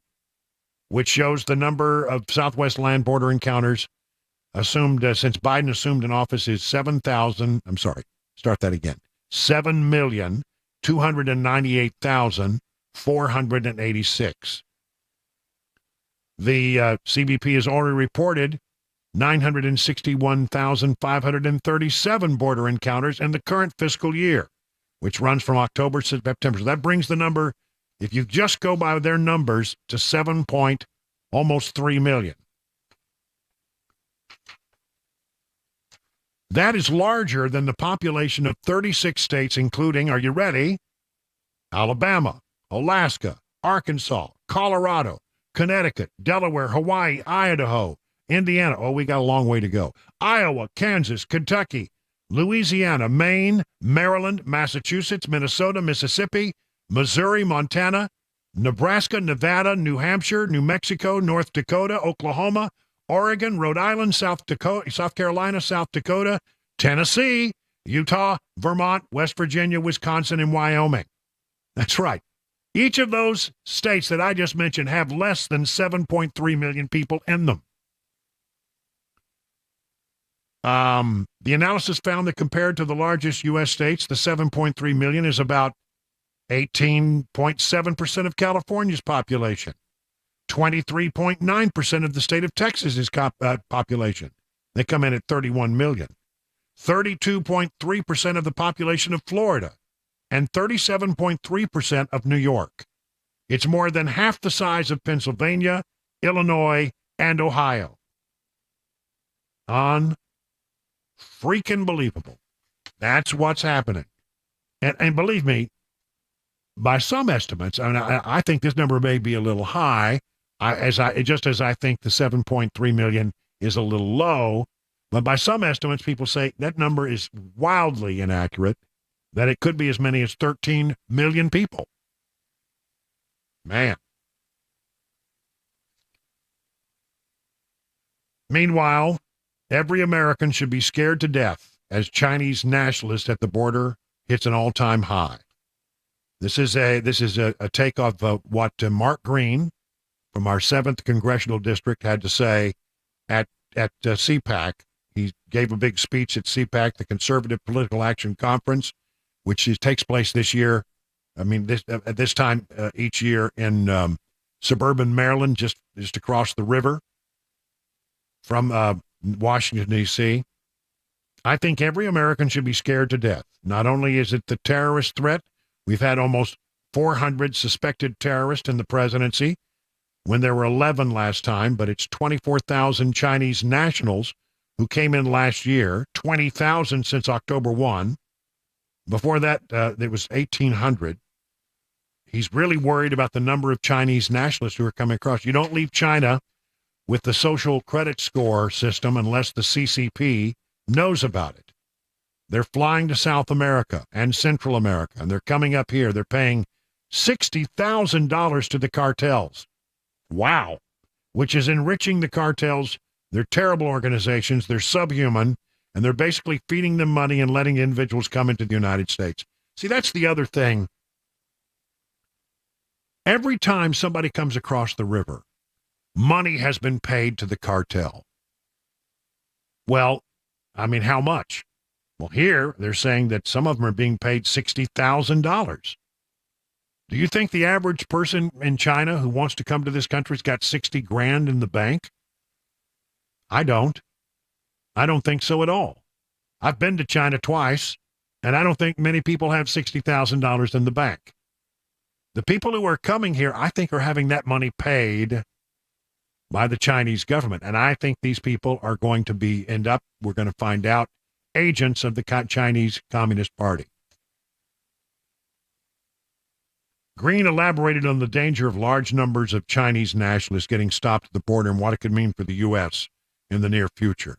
which shows the number of Southwest land border encounters assumed since Biden assumed an office is 7,298,486. The CBP has already reported 961,537 border encounters in the current fiscal year, which runs from October to September. So that brings the number, if you just go by their numbers, to almost 3 million. That is larger than the population of 36 states, including, are you ready? Alabama, Alaska, Arkansas, Colorado, Connecticut, Delaware, Hawaii, Idaho, Indiana. Oh, we got a long way to go. Iowa, Kansas, Kentucky, Louisiana, Maine, Maryland, Massachusetts, Minnesota, Mississippi, Missouri, Montana, Nebraska, Nevada, New Hampshire, New Mexico, North Dakota, Oklahoma, Oregon, Rhode Island, South Carolina, South Dakota, Tennessee, Utah, Vermont, West Virginia, Wisconsin, and Wyoming. That's right. Each of those states that I just mentioned have less than 7.3 million people in them. The analysis found that compared to the largest U.S. states, the 7.3 million is about 18.7% of California's population. 23.9% of the state of Texas's population. They come in at 31 million. 32.3% of the population of Florida. And 37.3% of New York. It's more than half the size of Pennsylvania, Illinois, and Ohio. Freaking believable. That's what's happening. And believe me, by some estimates, I think this number may be a little high, just as I think the 7.3 million is a little low, but by some estimates, people say that number is wildly inaccurate, that it could be as many as 13 million people. Man. Meanwhile, every American should be scared to death as Chinese nationalists at the border hits an all-time high. This is a take of what Mark Green from our 7th Congressional District had to say at CPAC. He gave a big speech at CPAC, the Conservative Political Action Conference, which takes place this year. At this time each year in suburban Maryland, just across the river from Washington, D.C. I think every American should be scared to death. Not only is it the terrorist threat, we've had almost 400 suspected terrorists in the presidency when there were 11 last time, but it's 24,000 Chinese nationals who came in last year, 20,000 since October 1. Before that, there was 1,800. He's really worried about the number of Chinese nationalists who are coming across. You don't leave China with the social credit score system unless the CCP knows about it. They're flying to South America and Central America, and they're coming up here. They're paying $60,000 to the cartels. Wow. Which is enriching the cartels. They're terrible organizations. They're subhuman, and they're basically feeding them money and letting individuals come into the United States. See, that's the other thing. Every time somebody comes across the river, money has been paid to the cartel. Well, how much? Well, here they're saying that some of them are being paid $60,000. Do you think the average person in China who wants to come to this country's got 60 grand in the bank? I don't. I don't think so at all. I've been to China twice, and I don't think many people have $60,000 in the bank. The people who are coming here, I think, are having that money paid by the Chinese government. And I think these people are going to we're going to find out, agents of the Chinese Communist Party. Green elaborated on the danger of large numbers of Chinese nationalists getting stopped at the border and what it could mean for the U.S. in the near future.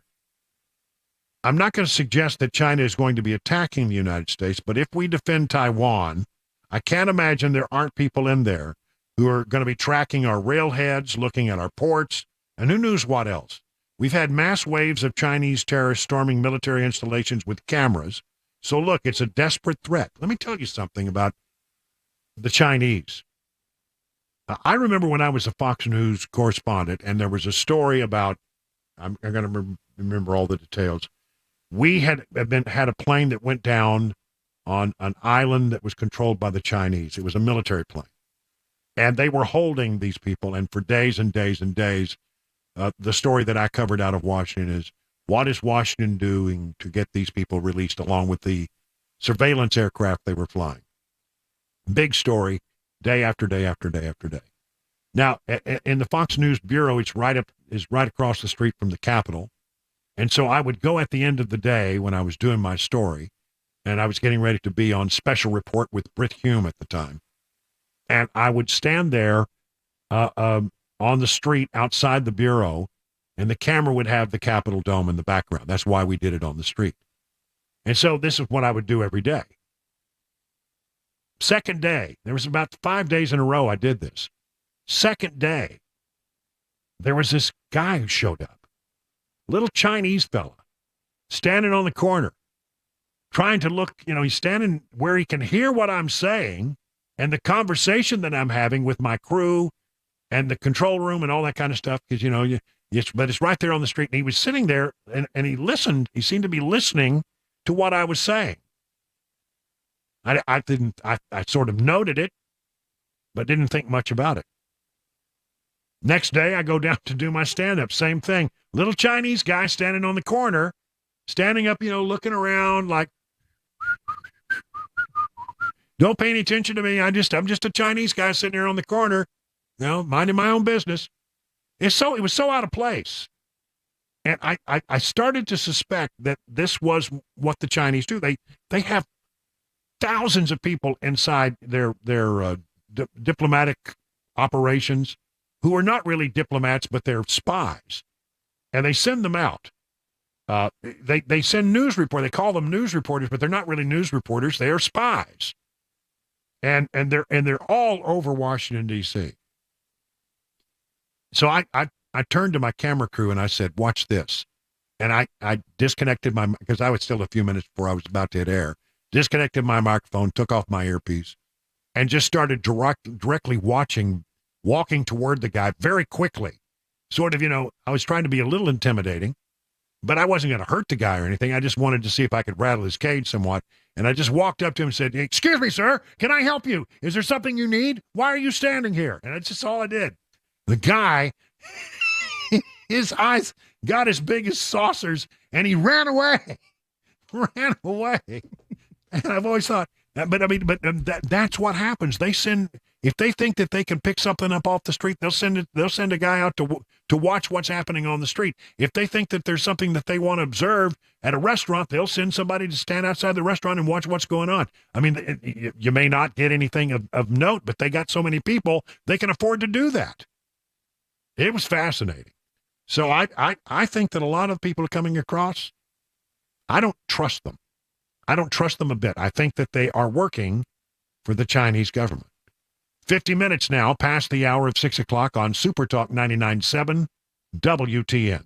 I'm not going to suggest that China is going to be attacking the United States, but if we defend Taiwan, I can't imagine there aren't people in there who are going to be tracking our railheads, looking at our ports, and who knows what else. We've had mass waves of Chinese terrorists storming military installations with cameras. So look, it's a desperate threat. Let me tell you something about the Chinese. I remember when I was a Fox News correspondent, and there was a story about, I'm going to remember all the details. We had a plane that went down on an island that was controlled by the Chinese. It was a military plane. And they were holding these people, and for days and days and days, the story that I covered out of Washington is, what is Washington doing to get these people released along with the surveillance aircraft they were flying? Big story, day after day after day after day. Now, in the Fox News Bureau, it's right across the street from the Capitol. And so I would go at the end of the day when I was doing my story, and I was getting ready to be on special report with Britt Hume at the time. And I would stand there on the street outside the Bureau, and the camera would have the Capitol Dome in the background. That's why we did it on the street. And so this is what I would do every day. Second day, there was about 5 days in a row I did this. Second day, there was this guy who showed up. Little Chinese fella, standing on the corner, trying to look, he's standing where he can hear what I'm saying and the conversation that I'm having with my crew and the control room and all that kind of stuff, because, but it's right there on the street. And he was sitting there and he listened. He seemed to be listening to what I was saying. I sort of noted it, but didn't think much about it. Next day, I go down to do my stand-up. Same thing. Little Chinese guy standing on the corner, standing up, looking around like, don't pay any attention to me. I'm just a Chinese guy sitting here on the corner, minding my own business. It was so out of place. And I started to suspect that this was what the Chinese do. They have thousands of people inside their diplomatic operations who are not really diplomats, but they're spies. And they send them out. They send news reporters. They call them news reporters, but they're not really news reporters. They are spies. And they're all over Washington, D.C. So I turned to my camera crew and I said, watch this. And I disconnected because I was still a few minutes before I was about to hit air, disconnected my microphone, took off my earpiece, and just started directly walking toward the guy very quickly. Sort of, I was trying to be a little intimidating, but I wasn't going to hurt the guy or anything. I just wanted to see if I could rattle his cage somewhat. And I just walked up to him and said, excuse me, sir, can I help you? Is there something you need? Why are you standing here? And that's just all I did. The guy, his eyes got as big as saucers, and he ran away. Ran away. And I've always thought, but that's what happens. If they think that they can pick something up off the street, they'll send a guy out to watch what's happening on the street. If they think that there's something that they want to observe at a restaurant, they'll send somebody to stand outside the restaurant and watch what's going on. I mean, you may not get anything of note, but they got so many people, they can afford to do that. It was fascinating. So I think that a lot of people are coming across, I don't trust them. I don't trust them a bit. I think that they are working for the Chinese government. 50 minutes now past the hour of 6 o'clock on Super Talk 99.7 WTN.